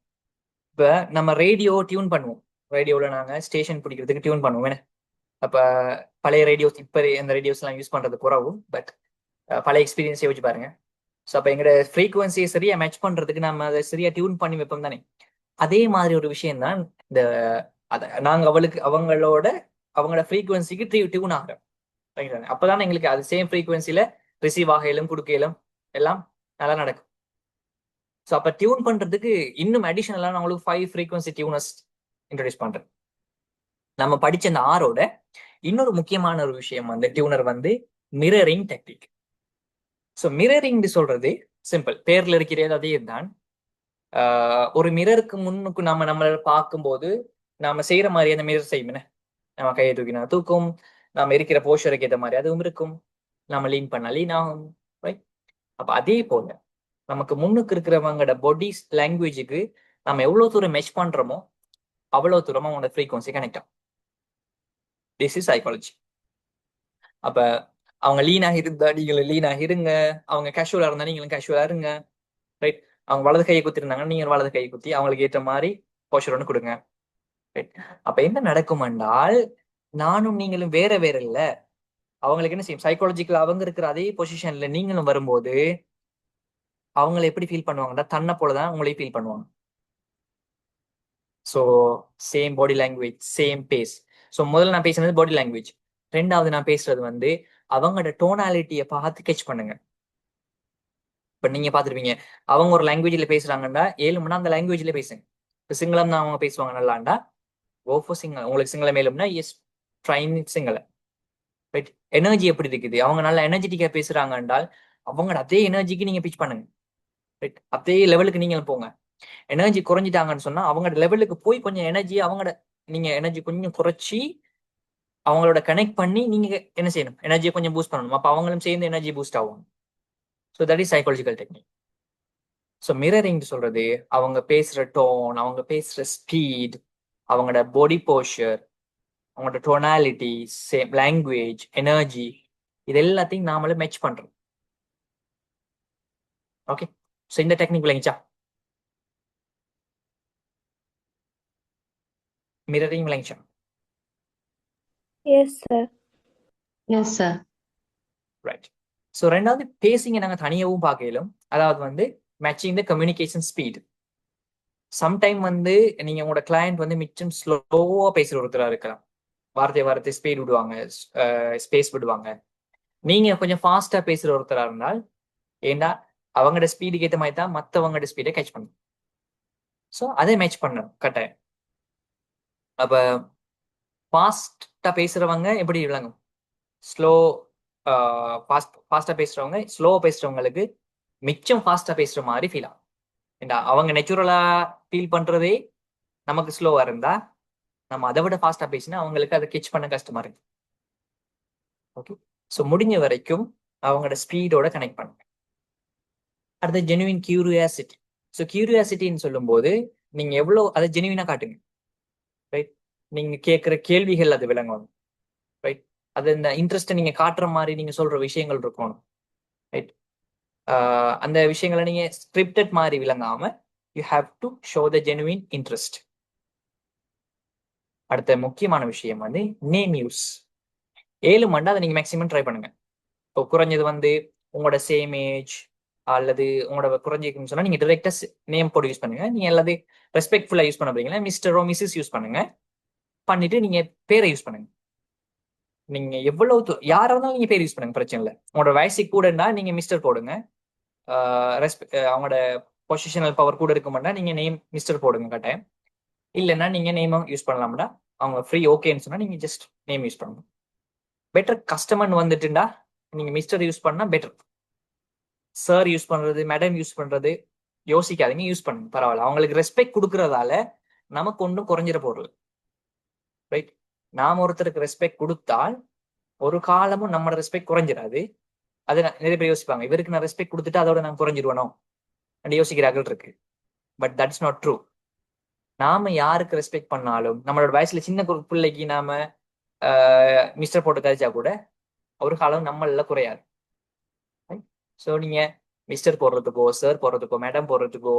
இப்ப நம்ம ரேடியோ டியூன் பண்ணுவோம், ரேடியோல நாங்க ஸ்டேஷன் பிடிக்கிறதுக்கு டியூன் பண்ணுவோம் என்ன. அப்ப பழைய ரேடியோஸ், இப்ப அந்த ரேடியோஸ் எல்லாம் யூஸ் பண்றது குறவும், பட் பழைய எக்ஸ்பீரியன்ஸை வச்சு பாருங்க. ஸோ அப்ப எங்களோட ஃப்ரீக்வன்சியை சரியா மேட்ச் பண்றதுக்கு நம்ம அதை சரியா டியூன் பண்ணி வைப்போம் தானே. அதே மாதிரி ஒரு விஷயம் தான் இந்த நாங்க அவங்களோட ஃப்ரீக்வன்சிக்கு டியூன் ஆகிறோம். அப்பதான் எங்களுக்கு அது சேம் ஃப்ரீக்வன்சில ரிசீவ் ஆகையிலும் கொடுக்கையிலும் எல்லாம் நல்லா நடக்கும். ஸோ அப்ப டியூன் பண்றதுக்கு இன்னும் அடிஷனலா நான் உங்களுக்கு 5 ஃப்ரீக்வன்சி டியூனர்ஸ் இன்ட்ரோடியூஸ் பண்றேன். நம்ம படிச்ச அந்த 6ஓட இன்னொரு முக்கியமான ஒரு விஷயம் வந்து டியூனர் வந்து மிரரிங் டெக்னிக். ஸோ மிரரிங் சொல்றது சிம்பிள், பேர்ல இருக்கிறது அதே தான். ஒரு மிரருக்கு முன்னுக்கு நம்மளை பார்க்கும்போது நாம செய்யற மாதிரி அந்த மிரர் செய்யுமே, நம்ம கையை தூக்கினா தூக்கும், நம்ம இருக்கிற போஸ்டருக்கு ஏற்ற மாதிரி அதுவும் இருக்கும், நம்ம லீன் பண்ணா லீன் ஆகும், ரைட்? அப்ப அதே போல நமக்கு முன்னுக்கு இருக்கிறவங்களோட பாடி லாங்குவேஜுக்கு நம்ம எவ்வளவு தூரம் மெஷ் பண்றோமோ அவ்வளவு தூரம் அவங்களோட ஃப்ரீக்வன்சி கனெக்ட் ஆகும். This is psychology. அப்ப அவங்க லீனாக இருந்தா நீங்களும் லீனாக இருங்க, அவங்க கேஷுவலா இருந்தா நீங்களும் கேஷுவலா இருங்க, ரைட்? அவங்க வலது கையை குத்தி இருந்தாங்கன்னா நீங்க வலது கையை குத்தி அவங்களுக்கு ஏற்ற மாதிரி போஸ்டர் ஒன்று கொடுங்க, ரைட்? அப்ப என்ன நடக்கும் என்றால் நானும் நீங்களும் வேற வேற இல்ல, அவங்களுக்கு என்ன செய்யும், சைக்காலஜிக்கல் அவங்க இருக்கிற அதே பொசிஷன்ல நீங்களும் வரும்போது அவங்களை எப்படி ஃபீல் பண்ணுவாங்கன்னா தன்னை போலதான் உங்களையும் ஃபீல் பண்ணுவாங்க. So same body language, same pace. So முதல்ல நான் பேசுனது பாடி லாங்குவேஜ், ரெண்டாவது நான் பேசுறது வந்து அவங்களோட டோனாலிட்டியை பார்த்து கேட்ச் பண்ணுங்க. இப்ப நீங்க பாத்துருப்பீங்க, அவங்க ஒரு லாங்குவேஜ்ல பேசுறாங்கன்னா 7 மணி அந்த லாங்குவேஜ்ல பேசுங்க. இப்ப சிங்களம் தான் அவங்க பேசுவாங்க நல்லாண்டா, கோ ஃபார் சிங்களம். உங்களுக்கு சிங்களம் மேலும்னா எஸ், ட்ரைன் சிங்களம், ரைட்? எனர்ஜி எப்படி இருக்குது, அவங்க நல்லா எனர்ஜெட்டிக்கா பேசுறாங்க என்றால் அவங்களோட அதே எனர்ஜிக்கு நீங்க பிச் பண்ணுங்க, ரைட்? அதே லெவலுக்கு நீங்க போங்க. எனர்ஜி குறைஞ்சிட்டாங்கன்னு சொன்னா அவங்களோட லெவலுக்கு போய் கொஞ்சம் எனர்ஜி நீங்க எனர்ஜி கொஞ்சம் குறைச்சி அவங்களோட கனெக்ட் பண்ணி நீங்க என்ன செய்யணும், எனர்ஜியை கொஞ்சம் பூஸ்ட் பண்ணணும். அப்ப அவங்களும் சேர்ந்து எனர்ஜி பூஸ்ட் ஆகும். So that is psychological technique. So mirroring சொல்றது அவங்க பேசுற டோன், அவங்க பேசுற ஸ்பீட், அவங்களோட பாடி போஸ்டர், அவங்களோட டோனாலிட்டி, சேம் லாங்குவேஜ், எனர்ஜி, இது எல்லாத்தையும் நாமளே மேட்ச் பண்றோம். ஓகே, ஸோ இந்த டெக்னிக் விளங்கிச்சா? மிரரிங் விளங்கிச்சா? Yes, sir. Yes sir. Right. So ரெண்டாவது பேசிங்க நாங்க தனியாகவும் பார்க்கலும், அதாவது வந்து matching the communication speed. Sometime வந்து நீங்க உங்களோட கிளையண்ட் வந்து மிச்சம் ஸ்லோவா பேசுற ஒருத்தரா இருக்கலாம், வார்த்தை ஸ்பீட் விடுவாங்க, ஸ்பேஸ் விடுவாங்க. நீங்க கொஞ்சம் ஃபாஸ்டா பேசுற ஒருத்தரா இருந்தால், ஏண்டா அவங்களோட ஸ்பீடுக்கு ஏற்ற மாதிரி தான் மற்றவங்களோட ஸ்பீடை கேட்ச் பண்ணும். ஸோ அதை மேட்ச் பண்ணணும் கட்டாயம். அப்ப ஃபாஸ்டா பேசுறவங்க எப்படி விளங்கும், ஸ்லோ, ஃபாஸ்டா பேசுறவங்க ஸ்லோவா பேசுறவங்களுக்கு மிச்சம் ஃபாஸ்டா பேசுற மாதிரி ஃபீல் ஆகும். ஏண்டா அவங்க நேச்சுரலா ஃபீல் பண்றதே நமக்கு ஸ்லோவா இருந்தா நம்ம அதை விட ஃபாஸ்டா பேசினா அவங்களுக்கு அதை கேட்ச் பண்ண கஷ்டமா இருக்கு. ஓகே, ஸோ முடிஞ்ச வரைக்கும் அவங்களோட ஸ்பீடோட கனெக்ட் பண்ணுங்க. அடுத்து ஜெனுவின் கியூரியாசிட்டி. ஸோ கியூரியாசிட்டின்னு சொல்லும்போது நீங்க எவ்வளவு அதை ஜெனுவினா காட்டுங்க. ரைட். நீங்க கேட்கிற கேள்விகள் அது விளங்கணும். ரைட். அது இந்த இன்ட்ரெஸ்ட்டை நீங்க காட்டுற மாதிரி நீங்க சொல்ற விஷயங்கள் இருக்கணும். ரைட். அந்த விஷயங்களை நீங்க ஸ்கிரிப்டட் மாதிரி விளங்காம you have to show the genuine interest. அடுத்த முக்கியமான விஷயம் வந்து நேம் யூஸ். 7 மண்டா அதை நீங்க மேக்ஸிமம் ட்ரை பண்ணுங்க. இப்போ குறைஞ்சது வந்து உங்களோட சேம் ஏஜ் அல்லது உங்களோட குறைஞ்சிருக்குன்னு சொன்னா நீங்க டிரெக்டா நேம் போட்டு யூஸ் பண்ணுங்க. நீங்க எல்லாது ரெஸ்பெக்ட்ஃபுல்லா யூஸ் பண்ண போறீங்களா மிஸ்டரோ மிஸ்ஸஸ் யூஸ் பண்ணுங்க. பண்ணிட்டு நீங்க பேரை யூஸ் பண்ணுங்க. நீங்க எவ்வளவு யாரா இருந்தாலும் நீங்க பேர் யூஸ் பண்ணுங்க, பிரச்சனை இல்லை. உங்களோட வயசுக்கு கூடனா நீங்க மிஸ்டர் போடுங்க. அவங்களோட பொசிஷனல் பவர் கூட இருக்க மாட்டா நீங்க நேம் மிஸ்டர் போடுங்க கட்டாயம். இல்லைன்னா நீங்க நேம் யூஸ் பண்ணலாம்டா. அவங்க ஃப்ரீ ஓகேன்னு சொன்னா நீங்க ஜஸ்ட் நேம் யூஸ் பண்ணுங்க. பெட்டர் கஸ்டமர் வந்துட்டுண்டா நீங்க மிஸ்டர் யூஸ் பண்ணா பெட்டர். சார் யூஸ் பண்றது, மேடம் யூஸ் பண்றது யோசிக்காதீங்க, யூஸ் பண்ணுங்க, பரவாயில்ல. அவங்களுக்கு ரெஸ்பெக்ட் கொடுக்கறதால நமக்கு ஒன்றும் குறைஞ்சிட போறது. ரைட். நாம ஒருத்தருக்கு ரெஸ்பெக்ட் கொடுத்தால் ஒரு காலமும் நம்மளோட ரெஸ்பெக்ட் குறைஞ்சிடாது. அது நிறைய பேர் யோசிப்பாங்க, இவருக்கு நான் ரெஸ்பெக்ட் கொடுத்துட்டு அதோட நான் குறைஞ்சிருவனோ அப்படி யோசிக்கிறார்கள் இருக்கு. But that is not true. நாம யாருக்கு ரெஸ்பெக்ட் பண்ணாலும் நம்மளோட வயசுல சின்ன பிள்ளைக்கு நாம மிஸ்டர் போட்டு கழிச்சா கூட ஒரு காலம் நம்மள குறையாது. ஸோ நீங்க மிஸ்டர் போடுறதுக்கோ சார் போடுறதுக்கோ மேடம் போடுறதுக்கோ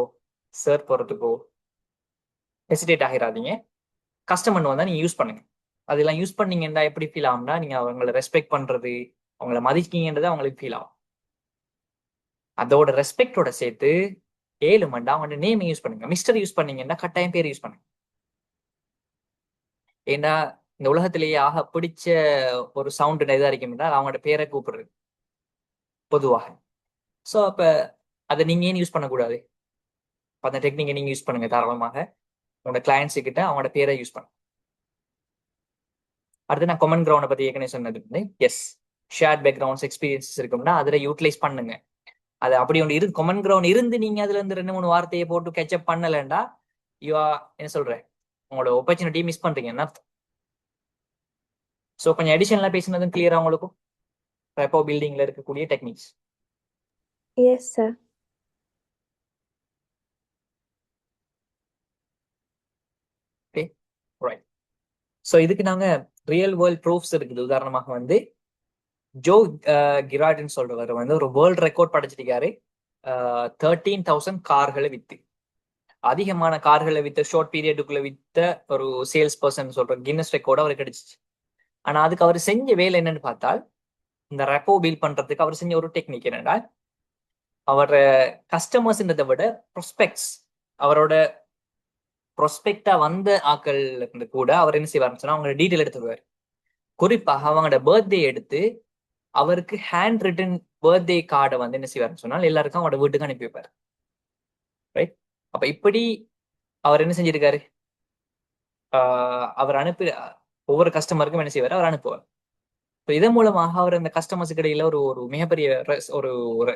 சார் போடுறதுக்கோ ஹெசிடேட் ஆகிடாதீங்க. கஸ்டமர் வந்தா நீங்க யூஸ் பண்ணுங்க. அதெல்லாம் யூஸ் பண்ணீங்கன்னா எப்படி ஃபீல் ஆகும்னா நீங்க அவங்களை ரெஸ்பெக்ட் பண்றது, அவங்கள மதிக்கீங்கன்றது அவங்களுக்கு ஃபீல் ஆகும். அதோட ரெஸ்பெக்டோட சேர்த்து 7 மண்டா அவங்களோட நேம் யூஸ் பண்ணுங்க. மிஸ்டர் யூஸ் பண்ணீங்கன்னா கட்டாயம் பேர் யூஸ் பண்ணுங்க. ஏன்னா இந்த உலகத்திலேயே ஆக பிடிச்ச ஒரு சவுண்ட் எதா இருக்குன்னா அவங்களோட பேரை கூப்பிடுறது பொதுவாக. ஸோ அப்ப அதை நீங்க ஏன் யூஸ் பண்ணக்கூடாது? அந்த டெக்னிக்கை நீங்க யூஸ் பண்ணுங்க தாராளமாக. உங்களோட கிளையன்ஸு கிட்ட அவங்களோட பேரை யூஸ் பண்ணுங்க. அடுத்து நான் காமன் கிரவுண்டை பத்தி ஏற்கனவே சொன்னது வந்து எஸ், ஷேர்ட் பேக்ரவுண்ட்ஸ் எக்ஸ்பீரியன்ஸஸ் இருக்கும்னா அதுல யூட்டிலைஸ் பண்ணுங்க. அது அப்படி ஒன்று இருந்து காமன் கிரவுண்ட் இருந்து நீங்க அதுல இருந்து 2-3 வார்த்தையை போட்டு கேட்சப் பண்ணலண்டா என்ன சொல்றேன், உங்களோட ஆப்பர்ச்சுனிட்டி மிஸ் பண்றீங்கன்னா. ஸோ கொஞ்சம் அடிஷனலா பேசினதும் கிளியரா உங்களுக்கும் ரெப்போ பில்டிங்ல இருக்கக்கூடிய techniques. Yes, sir. Okay, right. So இதுக்கு நாங்க ரியல் வேர்ல்ட் ப்ரூஃப்ஸ் இருக்குது. உதாரணமாக வந்து ஜோ கிராட்னு சொல்றவர் வந்து ஒரு வேர்ல்ட் ரெக்கார்ட் படைச்சிருக்காரு. 13,000 கார்களை வித்து, அதிகமான கார்களை வித்த ஷார்ட் பீரியடுக்குள்ள வித்த ஒரு சேல்ஸ் பர்சன் சொல்ற கின்னஸ் ரெக்கார்டு அவருக்கு கிடைச்சிச்சு. ஆனா அதுக்கு அவர் செஞ்ச வேலை என்னன்னு பார்த்தால், இந்த ரெப்போ பில்ட் பண்றதுக்கு அவர் செஞ்ச ஒரு டெக்னிக் என்னன்னா, அவரோட கஸ்டமர்ஸ்ன்றதை விட ப்ரொஸ்பெக்ட்ஸ், அவரோட ப்ரொஸ்பெக்டா வந்த ஆக்கள் இருந்து கூட அவர் என்ன செய்வாருன்னு சொன்னா அவங்களோட டீட்டெயில் எடுத்துருவார். குறிப்பாக அவங்களோட பர்த்டே எடுத்து அவருக்கு ஹேண்ட் ரிட்டன் பர்த்டே கார்டை வந்து என்ன செய்வாருன்னு சொன்னால் எல்லாருக்கும் அவரோட வீட்டுக்கு அனுப்பி வைப்பார். ரைட். அப்ப இப்படி அவர் என்ன செஞ்சிருக்காரு, அவர் அனுப்பி ஒவ்வொரு கஸ்டமருக்கும் என்ன செய்வார், அவர் அனுப்புவார். இப்போ இதன் மூலமாக அவர் அந்த கஸ்டமர்ஸுக்கு இடையில ஒரு ஒரு மிகப்பெரிய ஒரு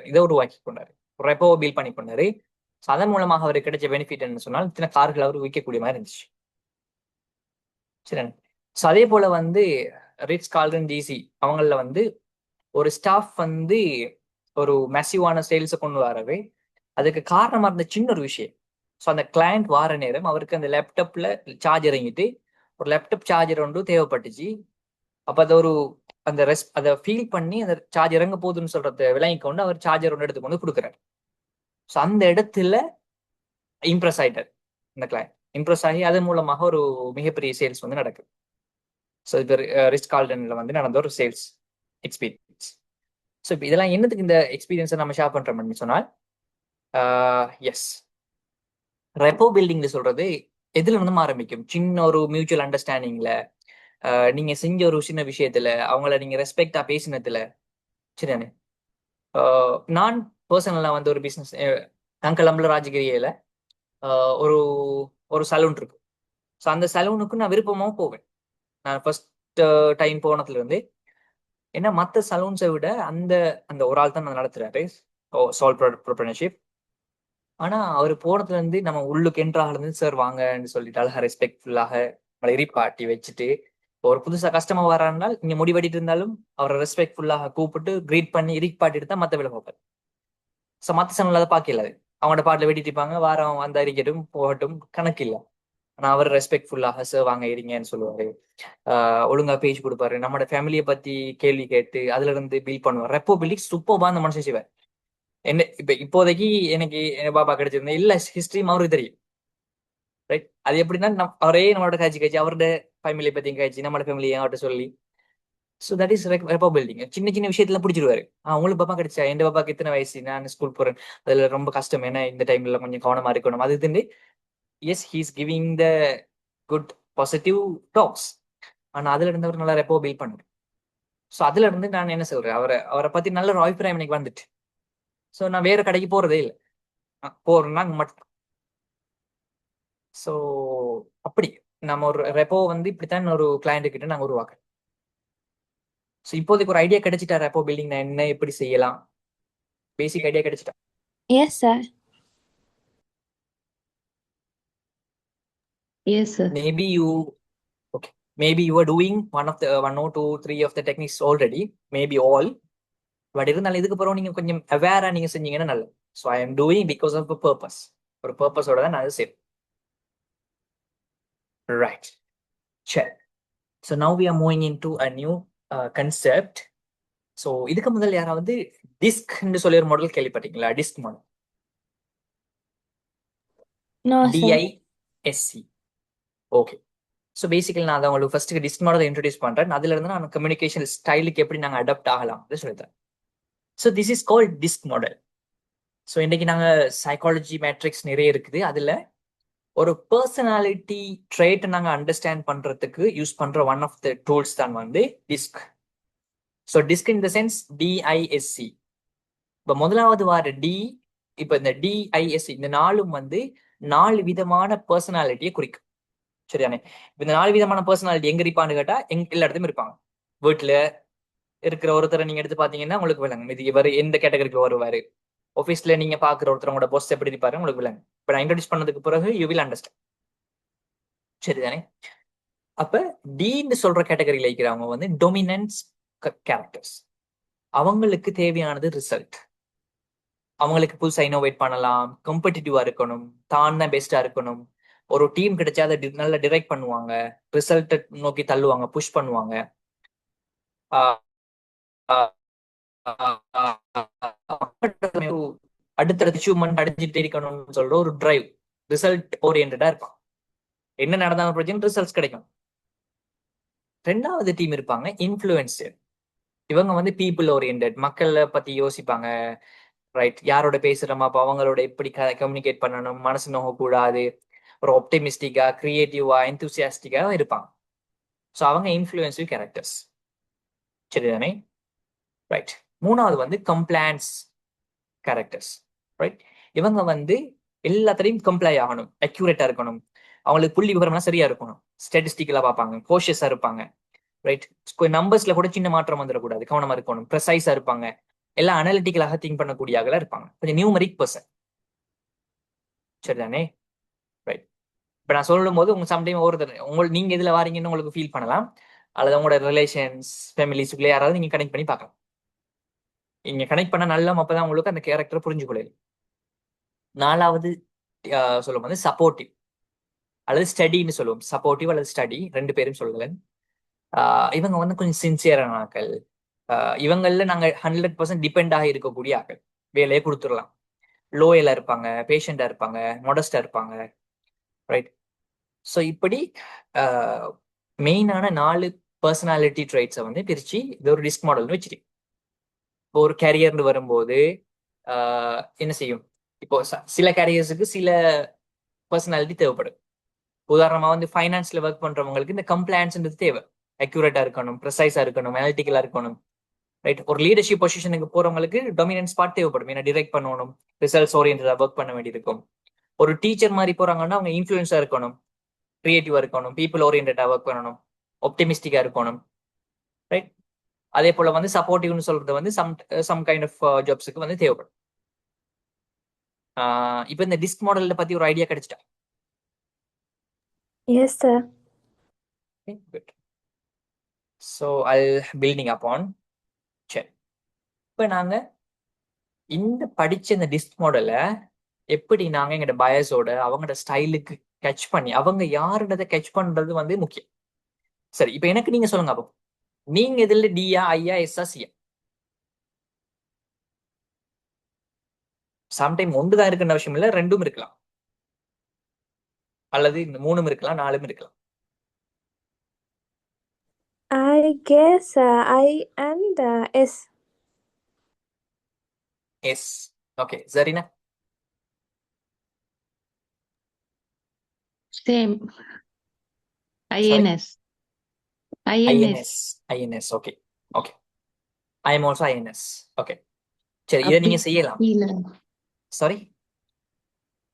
இதை உருவாக்கி கொண்டாரு, ஒரு ரெப்போ பில் பண்ணி கொண்டாரு. ஸோ அதன் மூலமாக அவருக்கு கிடைச்ச பெனிஃபிட் என்ன சொன்னால் இத்தனை கார்கள் அவர் விற்கக்கூடிய மாதிரி இருந்துச்சு. சரி. ஸோ அதே போல வந்து ரிட்ஸ் கார்ல்டன் ஜிசி அவங்கள வந்து ஒரு ஸ்டாஃப் வந்து ஒரு மெசிவான சேல்ஸை கொண்டு வரவே அதுக்கு காரணமா இருந்த சின்ன ஒரு விஷயம். ஸோ அந்த கிளையண்ட் வார நேரம் அவருக்கு அந்த லேப்டாப்ல சார்ஜ் இறங்கிட்டு ஒரு லேப்டாப் சார்ஜர் ஒன்று தேவைப்பட்டுச்சு. அப்ப அதை அந்த அதை ஃபீல் பண்ணி அந்த சார்ஜ் இறங்க போகுதுன்னு சொல்றத விளங்கி கொண்டு அவர் சார்ஜர் ஒன்று எடுத்து கொண்டு கொடுக்குறாரு. ஸோ அந்த இடத்துல இம்ப்ரெஸ் ஆயிட்டார் இந்த கிளையண்ட். இம்ப்ரெஸ் ஆகி அதன் மூலமாக ஒரு மிகப்பெரிய சேல்ஸ் வந்து நடக்குது. ஸோ இப்போ ரிட்ஸ் கார்ல்டன்ல வந்து நடந்த ஒரு சேல்ஸ் எக்ஸ்பீரியன்ஸ். ஸோ இப்போ இதெல்லாம் என்னதுக்கு இந்த எக்ஸ்பீரியன்ஸை நம்ம ஷேர் பண்றோம்னு சொன்னால், எஸ், ரெப்போ பில்டிங்ல சொல்றது எதுல இருந்தும் ஆரம்பிக்கும். சின்ன ஒரு மியூச்சுவல் அண்டர்ஸ்டாண்டிங்ல, நீங்க செஞ்ச ஒரு சின்ன விஷயத்துல அவங்கள நீங்க ரெஸ்பெக்டா பேசினதுல. சரிதானே? நான் பர்சனலா வந்து ஒரு பிசினஸ் கங்கலம்பல ராஜகிரியில ஒரு ஒரு சலூன் இருக்கு. ஸோ அந்த சலூனுக்கு நான் விருப்பமாக போவேன். நான் ஃபர்ஸ்ட் டைம் போனதுல இருந்து ஏன்னா மற்ற சலூன்ஸை விட அந்த அந்த ஒரு ஆள் தான் நடத்துறாரு, சால் ப்ரொப்ரனர்ஷிப். ஆனா அவர் போனதுல இருந்து நம்ம உள்ளுக்கு என்றாக இருந்து சார் வாங்கன்னு சொல்லிட்டு அழகா ரெஸ்பெக்ட்ஃபுல்லாக இரிப்பாட்டி வச்சுட்டு, ஒரு புதுசா கஸ்டமர் வரானால் நீங்க முடிவெடிட்டு இருந்தாலும் அவரை ரெஸ்பெக்ட்ஃபுல்லாக கூப்பிட்டு கிரீட் பண்ணி இரிப்பாட்டிட்டு தான் மற்ற வேலை பார்ப்பார். ஸோ மற்ற சலூன்ல அதை பார்க்கல. அவங்களோட பாட்டில் வெட்டிட்டு இருப்பாங்க, வாரம் வந்த இருக்கட்டும் போகட்டும் கணக்கு இல்லை. ஆனா அவர் ரெஸ்பெக்ட்ஃபுல்லாக சார் வாங்க இருங்கன்னு சொல்லுவாரு. ஒழுங்கா பேஜ் கொடுப்பாரு, நம்மளோட ஃபேமிலியை பத்தி கேள்வி கேட்டு அதுல இருந்து பில்ட் பண்ணுவார். ரெப்போ பில்டிங் சூப்பர்பா அந்த மனுஷன் செய்வார். என்ன இப்போதைக்கு எனக்கு என் பாப்பா கிடைச்சிருந்தேன் இல்ல ஹிஸ்டரியும் அவருக்கு தெரியும். ரைட், அது எப்படின்னா அவரே நம்மளோட காய்ச்சி அவரோட ஃபேமிலியை பத்தியும் காய்ச்சி நம்மளோட ஃபேமிலியை அவர்கிட்ட சொல்லி. So that is repo building. சின்ன சின்ன விஷயத்துல பிடிச்சிருவாரு. உங்களுக்கு பாப்பா கிடைச்சா, என் பாப்பாக்கு இத்தனை வயசு, நான் ஸ்கூல் போறேன், அதுல ரொம்ப கஷ்டம், ஏன்னா இந்த டைம்ல கொஞ்சம் கவனமா இருக்கணும், அது இதுன்னு. Yes, he's giving the good positive talks. ஆனா அதுல இருந்து அவர் நல்லா ரெப்போ பில்ட் பண்ணுது. ஸோ அதுல இருந்து நான் என்ன சொல்றேன், அவரை அவரை பத்தி நல்ல ஒரு அபிப்பிராயம் எனக்கு வந்துட்டு. ஸோ நான் வேற கடைக்கு போறதே இல்லை, போறேன்னா மட்டும். ஸோ அப்படி நம்ம ஒரு ரெப்போ வந்து இப்படித்தான் ஒரு கிளைண்ட் கிட்ட நாங்க உருவாக்குறோம். ஸோ இப்போதைக்கு ஒரு ஐடியா கிடைச்சிட்டா ரெப்போ பில்டிங் நான் என்ன எப்படி செய்யலாம், பேசிக் ஐடியா கிடைச்சிட்டா. Yes, sir. Yes, sir. Maybe you, okay, maybe you are doing one or two, three of the techniques already, maybe all. But இருந்தாலும் இதுக்கு அப்புறம் நீங்க கொஞ்சம் அவேரா நீங்க செஞ்சீங்கன்னா நல்லது. So I am doing because of purpose, ஒரு பர்பஸோட தான் நான் அதை செய்வேன். ரைட், சரி. So now we are moving into a new concept. So இதுக்கு முதல் யாராவது டிஸ்க்னு சொல்லி ஒரு மாடல் கேள்விப்பட்டீங்களா? DISC model, No, sir. DISC. Okay. So basically நான் அதை உங்களுக்கு ஃபர்ஸ்ட் டிஸ்க் மாடலை இன்ட்ரடியூஸ் பண்றேன். அதுல இருந்து நான் கம்யூனிகேஷன் ஸ்டைலுக்கு எப்படி நாங்கள் அடாப்ட் ஆகலாம் சொல்லித்தரேன். So this is called disk model. So இன்னைக்கு நாங்கள் சைக்காலஜி மேட்ரிக்ஸ் நிறைய இருக்குது, அதுல ஒரு பர்சனாலிட்டி ட்ரேட்டை நாங்கள் அண்டர்ஸ்டாண்ட் பண்றதுக்கு யூஸ் பண்ற ஒன் ஆஃப் த டூல்ஸ் தான் வந்து DISC. So DISC in the sense DISC. இப்போ முதலாவது வார டி, இப்போ இந்த டிஐஎஸ்சி, இந்த நாலும் வந்து 4 விதமான பர்சனாலிட்டியை குறிக்கும். சரிதானே? இந்த 4 விதமான பர்சனாலிட்டி எங்க இருப்பான்னு கேட்டா எல்லா இடத்துலயும் இருப்பாங்க. வீட்டுல இருக்கிற ஒருத்தரை நீங்க எடுத்து பாத்தீங்கன்னா உங்களுக்கு விளங்கும் இது இவர் எந்த கேட்டகரிக்கு வருவாரு. ஆஃபீஸ்ல நீங்க பாக்குற ஒருத்தரோட பொஸ் எப்படி இருப்பாரு உங்களுக்கு விளங்கும். இப்ப நான் இன்ட்ரோடியூஸ் பண்ணதுக்கு பிறகு யூ வில் அண்டர்ஸ்டாண்ட். சரிதானே? அப்ப டின்னு சொல்ற கேட்டகரியில இருக்கிறவங்க வந்து டொமினன்ஸ் கேரக்டர்ஸ். அவங்களுக்கு தேவையானது ரிசல்ட். அவங்களுக்கு புதுசா இன்னோவேட் பண்ணலாம், காம்படிட்டிவா இருக்கணும், தான் தான் பெஸ்டா இருக்கணும். ஒரு டீம் கிடைச்சா அதை நல்லா டிரெக்ட் பண்ணுவாங்க, ரிசல்ட் நோக்கி தள்ளுவாங்க, புஷ் பண்ணுவாங்க. அடுத்தடுத்த அச்சீவ்மெண்ட் அடைஞ்சிட்டே இருக்கணும்னு சொல்ற ஒரு டிரைவ், ரிசல்ட் ஓரியன்டா இருப்பான். என்ன நடந்தாலும் பிரச்சனை ரிசல்ட்ஸ் கிடைக்கும். ரெண்டாவது டீம் இருப்பாங்க இன்ஃப்ளூயன்சர். இவங்க வந்து பீப்புள் ஓரியன்ட், மக்களை பத்தி யோசிப்பாங்க. ரைட், யாரோட பேசுறோமா, அப்ப அவங்களோட எப்படி கம்யூனிகேட் பண்ணணும், மனசு நோக கூடாது, ஒரு ஆப்டிமிஸ்டிக்கா, கிரியேட்டிவா, எந்தூசியாஸ்டிக்கா இருப்பாங்க. ஸோ அவங்க இன்ஃப்ளூயன்சிவ் கேரக்டர்ஸ். சரிதானே? ரைட். மூணாவது வந்து கம்ப்ளைன்ஸ் கேரக்டர்ஸ். ரைட், இவங்க வந்து எல்லாத்திலையும் கம்ப்ளை ஆகணும், அக்யூரேட்டா இருக்கணும், அவங்களுக்கு புள்ளி விவரம்லாம் சரியா இருக்கணும், ஸ்டாட்டிஸ்டிக்கலா பார்ப்பாங்க, கோஷியஸா இருப்பாங்க. ரைட், நம்பர்ஸ்ல கூட சின்ன மாற்றம் வந்துடக்கூடாது, கவனமா இருக்கணும், ப்ரெசைஸா இருப்பாங்க, எல்லாம் அனாலிட்டிக்கலாக திங்க் பண்ணக்கூடியவங்களா இருப்பாங்க, கொஞ்சம் நியூமரிக் பர்சன். சரிதானே? ரைட். இப்ப நான் சொல்லும் போது உங்க சம்டைம் ஒவ்வொருத்தர் நீங்க இதுல வாரீங்கன்னு உங்களுக்கு ஃபீல் பண்ணலாம், அல்லது உங்களோட ரிலேஷன்ஸ் ஃபேமிலிஸ்க்குள்ள யாராவது நீங்க கனெக்ட் பண்ணி பார்க்கலாம். நீங்க கனெக்ட் பண்ண நல்லா, அப்பதான் உங்களுக்கு அந்த கேரக்டர் புரிஞ்சுக்கொள்ள. நாலாவது சொல்லும் போது சப்போர்ட்டிவ் அல்லது ஸ்டடின்னு சொல்லுவோம். சப்போர்ட்டிவ் அல்லது ஸ்டடி, ரெண்டு பேரும் சொல்லுங்கள். இவங்க வந்து கொஞ்சம் சின்சியரான ஆக்கள். இவங்கள நாங்க 100% டிபெண்ட் ஆகி இருக்கக்கூடிய ஆக்கள், வேலையை கொடுத்துடலாம். லோயலா இருப்பாங்க, பேஷண்டா இருப்பாங்க, மொடஸ்டா இருப்பாங்க. ரைட். ஸோ இப்படி மெயினான 4 பர்சனாலிட்டி ட்ரைட்ஸை வந்து பிரிச்சு இது ஒரு டிஸ்க் மாடல்னு வச்சுட்டு, இப்போ ஒரு கேரியர்னு வரும்போது என்ன செய்யும், இப்போ சில கேரியர்ஸுக்கு சில பர்சனாலிட்டி தேவைப்படும். உதாரணமா வந்து ஃபைனான்ஸ்ல ஒர்க் பண்றவங்களுக்கு இந்த கம்ப்ளைன்ஸ்ன்றது தேவை, அக்யூரேட்டா இருக்கணும், ப்ரெசைஸா இருக்கணும், அனாலிட்டிக்கலா இருக்கணும். ரைட். ஒரு லீடர்ஷிப் பொசிஷனுக்கு போறவங்களுக்கு டொமினன்ஸ் பார்ட் தேவைப்படும், ஏன்னா டிரெக்ட் பண்ணணும், ரிசல்ட்ஸ் ஓரியன்டா ஒர்க் பண்ண வேண்டியிருக்கும். ஒரு டீச்சர் மாதிரி போறாங்கன்னா அவங்க இன்ஃப்ளூயன்ஸா இருக்கணும், கிரியேட்டிவா இருக்கணும், பீப்புள் ஓரியன்டா ஒர்க் பண்ணணும், ஆப்டிமிஸ்டிக்கா இருக்கணும். ரைட். அதே போல வந்து சப்போர்ட்டிவ்னு சொல்றது வந்து சம் கைண்ட் ஆஃப் ஜாப்ஸுக்கு வந்து தேவைப்படும். இப்போ இந்த டிஸ்க் மாடல் பத்தி ஒரு ஐடியா கிடைச்சிட்டா? Yes, sir. Okay, good. So I'll building upon. சரி, இப்போ நாங்க இந்த படிச்ச இந்த டிஸ்க் மாடலை எப்படி நாங்க எங்களோட பயஸோட அவங்களோட ஸ்டைலுக்கு கேட்ச் பண்ணி அவங்க யாருன்றதை கேட்ச் பண்றது வந்து முக்கியம். சரி, இப்ப எனக்கு நீங்க சொல்லுங்க அப்போ, நீங்க இதுல டியா, ஐயா, எஸ்ஆ, சியா? சம்டைம் ஒன்று தான் இருக்குன்ற விஷயம் இல்ல, ரெண்டும் இருக்கலாம், அல்லது இந்த மூணும் இருக்கலாம், நாலும் இருக்கலாம். I guess I and S. S. Okay, சரிண்ணா. Same. Sorry, INS. INS. INS. INS. Okay, okay. I am also INS. Okay, சரி, இதை அப்படி நீங்க செய்யலாம். இல்ல, சாரி.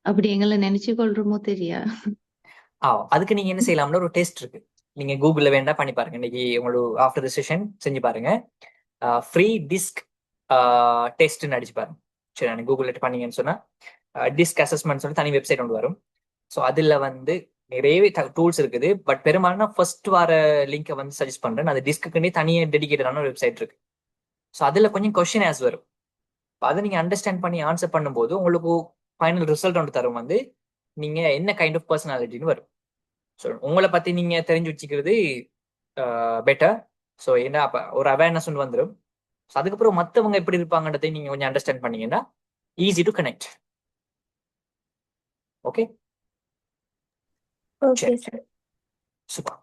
அப்படி எங்களை நினைச்சு கொள்றோமோ தெரியா. அதுக்கு நீங்க என்ன செய்யலாம்னா ஒரு டெஸ்ட் இருக்கு. நீங்க கூகுள்ல வேண்டாம் பண்ணி பாருங்க. இன்னைக்கு உங்களுக்கு ஆஃப்டர் த செஷன் செஞ்சு பாருங்க. ஃப்ரீ டிஸ்க் டெஸ்ட்னு அடிச்சு பாருங்க. சரி, கூகுள்ல பண்ணீங்கன்னு சொன்னா டிஸ்க் அசஸ்மெண்ட் சொல்லி தனி வெப்சைட் ஒன்று வரும். ஸோ அதுல வந்து நிறையவே டூல்ஸ் இருக்குது. பட் பெரும்பாலும் நான் ஃபர்ஸ்ட் வர லிங்கை வந்து சஜஸ்ட் பண்றேன். அது டிஸ்க்குன்னே தனியாக டெடிகேட்டடான வெப்சைட் இருக்கு. ஸோ அதுல கொஞ்சம் கொஸ்டின் ஆஸ் வரும். அதை நீங்க அண்டர்ஸ்டாண்ட் பண்ணி ஆன்சர் பண்ணும்போது உங்களுக்கு ஃபைனல் ரிசல்ட் ஒன்று தரும். வந்து நீங்க என்ன கைண்ட் ஆஃப் பர்சனாலிட்டின்னு வரும். ஸோ உங்களை பத்தி நீங்க தெரிஞ்சு வச்சுக்கிறது பெட்டர். ஸோ என்ன அப்ப ஒரு அவேர்னஸ் ஒன்று வந்துடும். ஸோ அதுக்கப்புறம் மற்றவங்க எப்படி இருப்பாங்கன்றதை நீங்க கொஞ்சம் அண்டர்ஸ்டாண்ட் பண்ணீங்கன்னா easy to connect. Okay, Okay, sir. Super.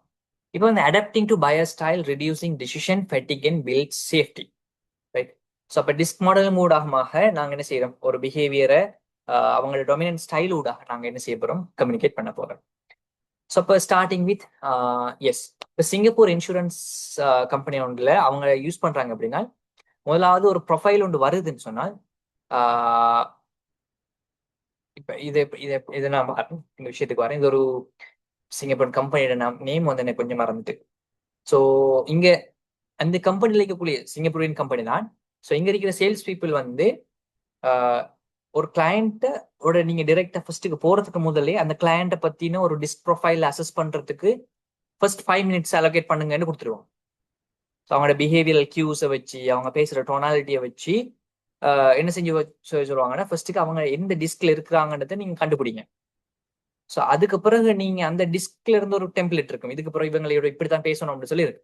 இப்போ வந்து adapting to buyer style, reducing decision fatigue and build safety, right? So அப்போ டிஸ்க் மாடல் மூடாக நாங்கள் என்ன செய்யறோம், ஒரு பிஹேவியரை அவங்களோட டொமினன்ட் ஸ்டைல் ஊடாக நாங்கள் என்ன செய்ய போறோம், கம்யூனிகேட் பண்ண போறோம். ஸோ இப்போ ஸ்டார்டிங் வித் எஸ், இப்போ சிங்கப்பூர் இன்சூரன்ஸ் கம்பெனி ஒன்றில் அவங்க யூஸ் பண்றாங்க அப்படின்னா, முதலாவது ஒரு ப்ரொஃபைல் ஒன்று வருதுன்னு சொன்னால், இப்போ இது நான் இந்த விஷயத்துக்கு வரேன். இது ஒரு சிங்கப்பூர் கம்பெனியோட நேம் வந்து எனக்கு கொஞ்சம் மறந்துட்டு. ஸோ இங்க அந்த கம்பெனியில் இருக்கக்கூடிய சிங்கப்பூரின் கம்பெனி தான். ஸோ இங்க இருக்கிற சேல்ஸ் பீப்புள் வந்து ஒரு கிளையண்ட்டோட நீங்க டைரக்டா ஃபர்ஸ்ட்டுக்கு போறதுக்கு முதல்ல அந்த கிளையண்ட்டை பத்தின ஒரு டிஸ்க் ப்ரொஃபைல் அசஸ் பண்றதுக்கு ஃபர்ஸ்ட் 5 minutes அலோகேட் பண்ணுங்கன்னு கொடுத்துருவோம். ஸோ அவங்களோட பிஹேவியரல் கியூஸை வச்சு, அவங்க பேசுற டோனாலிட்டியை வச்சு என்ன செஞ்சு சொல்லுவாங்கன்னா, ஃபர்ஸ்ட்டுக்கு அவங்க எந்த டிஸ்க்ல இருக்கிறாங்கன்றதை நீங்க கண்டுபிடிங்க. ஸோ அதுக்கு பிறகு நீங்க அந்த டிஸ்க்ல இருந்து ஒரு டெம்ப்ளேட் இருக்கும், இதுக்கு பிறகு இவங்களோட இப்படித்தான் பேசணும் அப்படின்னு சொல்லி இருக்கு.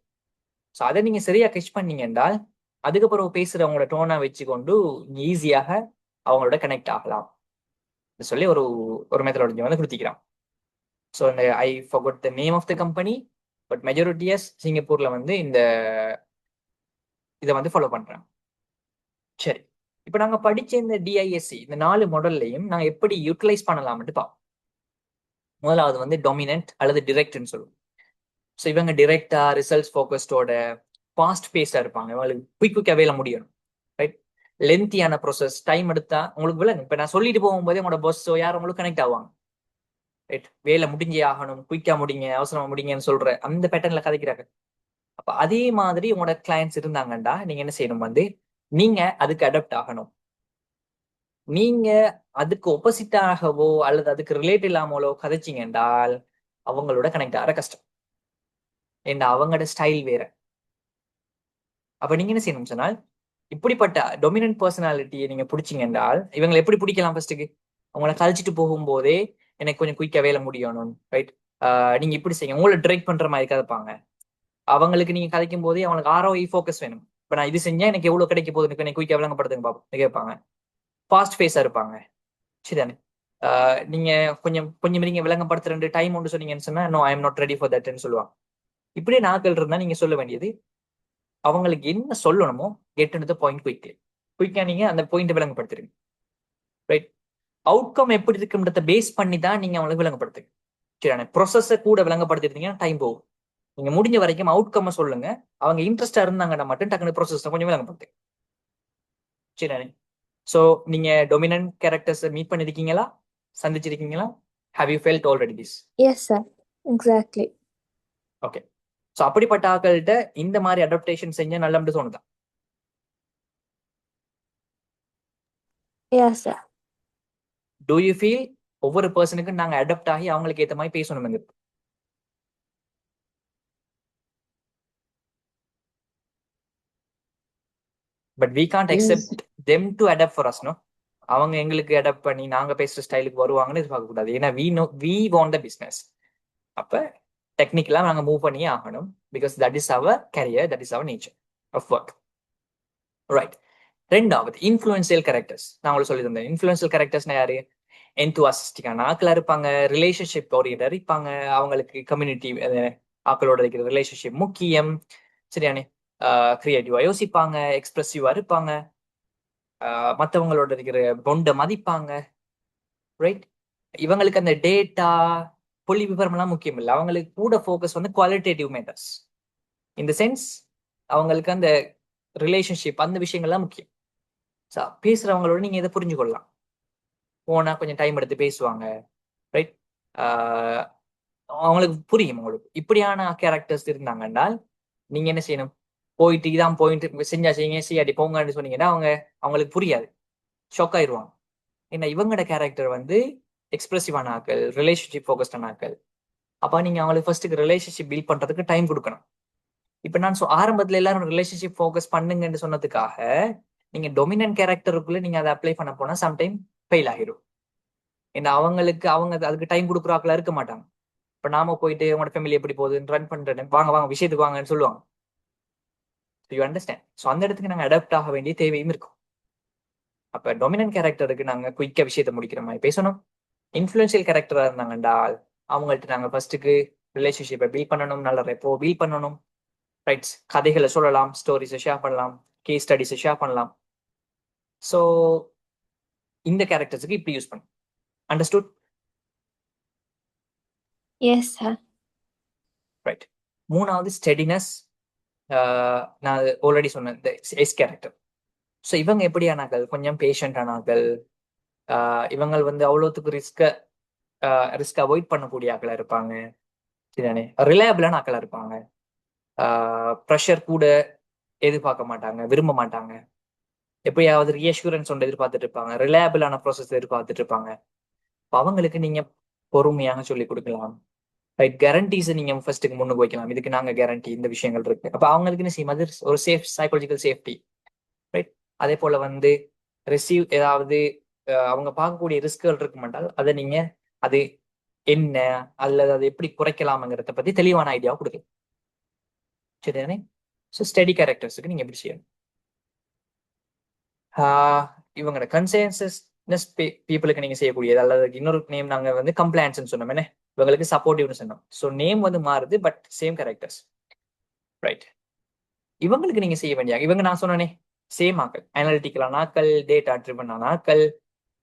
ஸோ அதை நீங்க சரியா கெச் பண்ணீங்க என்றால் அதுக்கப்புறம் பேசுறவங்களோட டோனை வச்சுக்கொண்டு ஈஸியாக அவங்களோட கனெக்ட் ஆகலாம் சொல்லி ஒரு ஒரு மெத்தடாலஜி வந்து கொடுத்திக்கிறான். ஸோ இந்த I forgot the name of the company, but majority is சிங்கப்பூர்ல வந்து இதை வந்து ஃபாலோ பண்றாங்க. சரி, இப்போ நாங்க படிச்ச இந்த டிஐஎஸ்சி இந்த 4 மாடல்லையும் நாங்க எப்படி யூட்டிலைஸ் பண்ணலாம்னு பார்ப்போம். முதலாவது வந்து டொமினன்ட் அல்லது டிரெக்ட்னு சொல்லுவோம். ஸோ இவங்க டிரெக்டா ரிசல்ட்ஸ் ஃபோக்கஸ்டோட ஃபாஸ்ட் பேஸா இருப்பாங்க. இவங்களுக்கு குயிக்காக வேலை முடியணும், ரைட்? லென்த்தியான ப்ரோசஸ், டைம் எடுத்தா உங்களுக்கு விளங்கு. இப்போ நான் சொல்லிட்டு போகும்போதே உங்களோட பஸ்ஸோ யாரும் உங்களுக்கு கனெக்ட் ஆவாங்க, ரைட்? வேலை முடிஞ்சே ஆகணும், குயிக்கா முடிங்க, அவசரமா முடிங்கன்னு சொல்ற அந்த பேட்டர்ன்ல கதைக்கிறாங்க. அப்ப அதே மாதிரி உங்களோட கிளையன்ட்ஸ் இருந்தாங்கண்டா நீங்க என்ன செய்யணும், வந்து நீங்க அதுக்கு அடாப்ட் ஆகணும். நீங்க அதுக்கு ஒப்போசிட்டாகவோ அல்லது அதுக்கு ரிலேட் இல்லாமலோ கதைச்சிங்க என்றால் அவங்களோட கனெக்ட் ஆகிற கஷ்டம். ஏன்னா அவங்களோட ஸ்டைல் வேற. அப்ப நீங்க என்ன செய்யணும் சொன்னால், இப்படிப்பட்ட டொமினன்ட் பர்சனாலிட்டியை நீங்க பிடிச்சிங்க என்றால் இவங்களை எப்படி பிடிக்கலாம், ஃபர்ஸ்ட்டுக்கு அவங்கள கழிச்சிட்டு போகும்போதே எனக்கு கொஞ்சம் குயிக்கா வேலை முடியணும், ரைட்? நீங்க இப்படி செய்யுங்க, உங்களை டிரெக்ட் பண்ற மாதிரி கதைப்பாங்க. அவங்களுக்கு நீங்க கதைக்கும் போதே அவங்களுக்கு ROI ஃபோக்கஸ் வேணும். இப்ப நான் இது செஞ்சா எனக்கு எவ்வளவு கிடைக்க போகுது, எனக்கு குயிக்கா விளங்கப்படுத்துங்க பாப்போம் கேட்பாங்க. ஃபாஸ்ட் ஃபேஸா இருப்பாங்க, சரிதானே? நீங்க கொஞ்சம் கொஞ்சம் நீங்க விளங்கப்படுத்துற டைம் ஒன்று சொன்னீங்கன்னு சொன்னா, no I am not ready for தட்னு சொல்லுவாங்க. இப்படியே நாட்கள் இருந்தா நீங்க சொல்ல வேண்டியது, அவங்களுக்கு என்ன சொல்லணுமோ கெட் டு தி பாயிண்ட் குயிக்கா நீங்க அந்த பாயிண்ட் விளங்கப்படுத்துறீங்க, ரைட்? அவுட்கம் எப்படி இருக்குன்றத பேஸ் பண்ணி தான் நீங்க அவங்களுக்கு விளங்கப்படுத்துங்க, சரிதானே? ப்ரொசஸை கூட விளங்கப்படுத்திருந்தீங்கன்னா டைம் போகும். நீங்க முடிஞ்ச வரைக்கும் அவுட்கம் சொல்லுங்க. அவங்க இன்ட்ரெஸ்டா இருந்தாங்கன்னா மட்டும் டக்குனு ப்ரொசஸ் கொஞ்சம் விளங்கப்படுத்துங்க, சரிதானே? ஸோ நீங்க டொமினன்ட் கேரக்டர்ஸ் மீட் பண்ணிருக்கீங்களா, சந்திச்சிருக்கீங்களா? Have you felt already this? Yes, sir. Exactly. Okay. So அப்படிப்பட்ட ஆட்கள்கிட்ட இந்த மாதிரி அடாப்டேஷன் செஞ்சா நல்லம்னு தோணுதா? Yes, sir. Do you feel ஒவ்வொரு பர்சனுக்கும் நாங்க அடாப்ட் ஆகி அவங்களுக்கு ஏற்ற மாதிரி பேசணுங்க? But we can't Yes. accept them to adapt for us, no? அவங்க எங்களுக்கு அடாப்ட் பண்ணி நாங்க பேசுற ஸ்டைலுக்கு வருவாங்கன்னு எதிர்பார்க்க கூடாது. ஏன்னா வி வாண்ட் த பிஸ்னஸ். அப்ப டெக்னிக்கலா நாங்க மூவ் பண்ணியே ஆகணும். Because that is our career, that is our nature of work. Right. ரெண்டாவது இன்ஃப்ளூயன்சியல் கேரக்டர்ஸ். நான் உங்களுக்கு சொல்லி தந்தேன். இன்ஃப்ளூயன்சியல் கேரக்டர்ஸ்னா யாரு? என்துவாசிஸ்டிக்கான ஆக்களா இருப்பாங்க, ரிலேஷன்ஷிப் ஓரியன்டா இருப்பாங்க, அவங்களுக்கு கம்யூனிட்டி ஆக்களோட இருக்கிற ரிலேஷன்ஷிப் முக்கியம். சரியானே? கிரியேட்டிவா யோசிப்பாங்க, எக்ஸ்பிரசிவா இருப்பாங்க, மற்றவங்களோட இருக்கிற பொண்டை மதிப்பாங்க. ரைட். இவங்களுக்கு அந்த டேட்டா புள்ளி விவரம்லாம் முக்கியம் இல்லை. அவங்களுக்கு கூட ஃபோக்கஸ் வந்து குவாலிட்டேட்டிவ் மேட்டர்ஸ். இந்த சென்ஸ் அவங்களுக்கு அந்த ரிலேஷன்ஷிப் அந்த விஷயங்கள்லாம் முக்கியம். பேசுறவங்களோட நீங்க இதை புரிஞ்சு கொள்ளலாம். போனா கொஞ்சம் டைம் எடுத்து பேசுவாங்க. ரைட். அவங்களுக்கு புரியும். உங்களுக்கு இப்படியான கேரக்டர்ஸ் இருந்தாங்கன்னா நீங்க என்ன செய்யணும்? போயிட்டு இதான் போயிட்டு செஞ்சா செய்யுங்க, செய்யாடி போங்கன்னு சொன்னீங்கன்னா அவங்களுக்கு புரியாது, ஷாக் ஆயிடுவாங்க. ஏன்னா இவங்களோட கேரக்டர் வந்து எக்ஸ்பிரசிவான ஆக்கள், ரிலேஷன்ஷிப் ஃபோக்கஸ்டான ஆக்கள். அப்ப நீங்க அவங்களுக்கு ஃபர்ஸ்ட்டுக்கு ரிலேஷன்ஷிப் பில்ட் பண்றதுக்கு டைம் கொடுக்கணும். இப்ப நான் ஆரம்பத்துல எல்லாரும் ரிலேஷன்ஷிப் ஃபோக்கஸ் பண்ணுங்கன்னு சொன்னதுக்காக நீங்க டொமினன்ட் கேரக்டருக்குள்ள நீங்க அதை அப்ளை பண்ண போனா சம்டைம் ஃபெயில் ஆகிடும். ஏன்னா அவங்க அதுக்கு டைம் கொடுக்குறாக்களா இருக்க மாட்டாங்க. இப்ப நாம போயிட்டு உங்களோட ஃபேமிலி எப்படி போகுதுன்னு ரன் பண்றேன், வாங்க வாங்க விஷயத்துக்கு வாங்கன்னு சொல்லுவாங்க. You understand? ஸோ அந்த இடத்துக்கு நாங்கள் அடாப்ட் ஆக வேண்டிய தேவையும் இருக்கும். அப்ப டொமினன்ட் கேரக்டருக்கு நாங்க குயிக்கா விஷயத்த முடிக்கிற மாதிரி பேசணும். இன்ஃப்ளூயன்சியல் கேரக்டரா இருந்தாங்கண்டா அவங்கள்ட்ட நாங்க ஃபர்ஸ்ட்டுக்கு ரிலேஷன்ஷிப்பை பில்ட் பண்ணணும், நல்ல ரெப்போ பில்ட் பண்ணணும். ரைட்ஸ். கதைகளை சொல்லலாம், ஸ்டோரிஸை ஷேர் பண்ணலாம், கேஸ் ஸ்டடிஸை ஷேர் பண்ணலாம். ஸோ இந்த கேரக்டர்ஸுக்கு இப்படி யூஸ் பண்ணும். அண்டர்ஸ்டுட்? Yes, sir. ரைட். மூணாவது ஸ்டெடினஸ். நான் ஆல்ரெடி சொன்னேன், எஸ் கேரக்டர். ஸோ இவங்க எப்படியானாக்கள்? கொஞ்சம் பேஷண்டானாக்கள். இவங்க வந்து அவ்வளோத்துக்கு ரிஸ்க் அவாய்ட் பண்ணக்கூடிய ஆக்களா இருப்பாங்க. சரிதானே? ரிலையபிளான ஆக்களா இருப்பாங்க. ப்ரெஷர் கூட எதிர்பார்க்க மாட்டாங்க, விரும்ப மாட்டாங்க. எப்பயாவது ரீஅஷூரன்ஸ் ஒன்று எதிர்பார்த்துட்டு இருப்பாங்க, ரிலையபிளான ப்ராசஸ் எதிர்பார்த்துட்டு இருப்பாங்க. அவங்களுக்கு நீங்க பொறுமையாக சொல்லி கொடுக்கலாம். ரைட். கேரண்டிஸை நீங்க ஃபர்ஸ்ட்டுக்கு முன்னுக்கு வைக்கலாம். இதுக்கு நாங்க கேரண்டி, இந்த விஷயங்கள் இருக்கு. அப்ப அவங்களுக்கு என்ன செய்யும்? அது ஒரு சேஃப் சைக்காலஜிக்கல் சேஃப்டி. ரைட். அதே போல வந்து ரிசீவ் ஏதாவது அவங்க பார்க்கக்கூடிய ரிஸ்குகள் இருக்க மாட்டால் அதை நீங்க அது என்ன அல்லது அதை எப்படி குறைக்கலாம்ங்கிறத பத்தி தெளிவான ஐடியாவை கொடுக்கலாம். சரிதானே? ஸோ ஸ்டடி கேரக்டர்ஸுக்கு நீங்க எப்படி செய்யணும்? இவங்களோட கன்சென்சஸ்னஸ் பீப்புளுக்கு நீங்க செய்யக்கூடியது, அல்லது இன்னொரு நேம் நாங்க வந்து கம்ப்ளைண்ட்ஸ் சொன்னோம். என்ன? இவங்களுக்கு சப்போர்ட்டிவ்னு சொன்னோம். ஸோ நேம் வந்து மாறுது, பட் சேம் கேரக்டர்ஸ். ரைட். இவங்களுக்கு நீங்க செய்ய வேண்டிய இவங்க நான் சொன்னேனே சேம் ஆக்கள், அனாலிட்டிக்கலான ஆக்கள், டேட்டா ட்ரிவனான ஆக்கள்.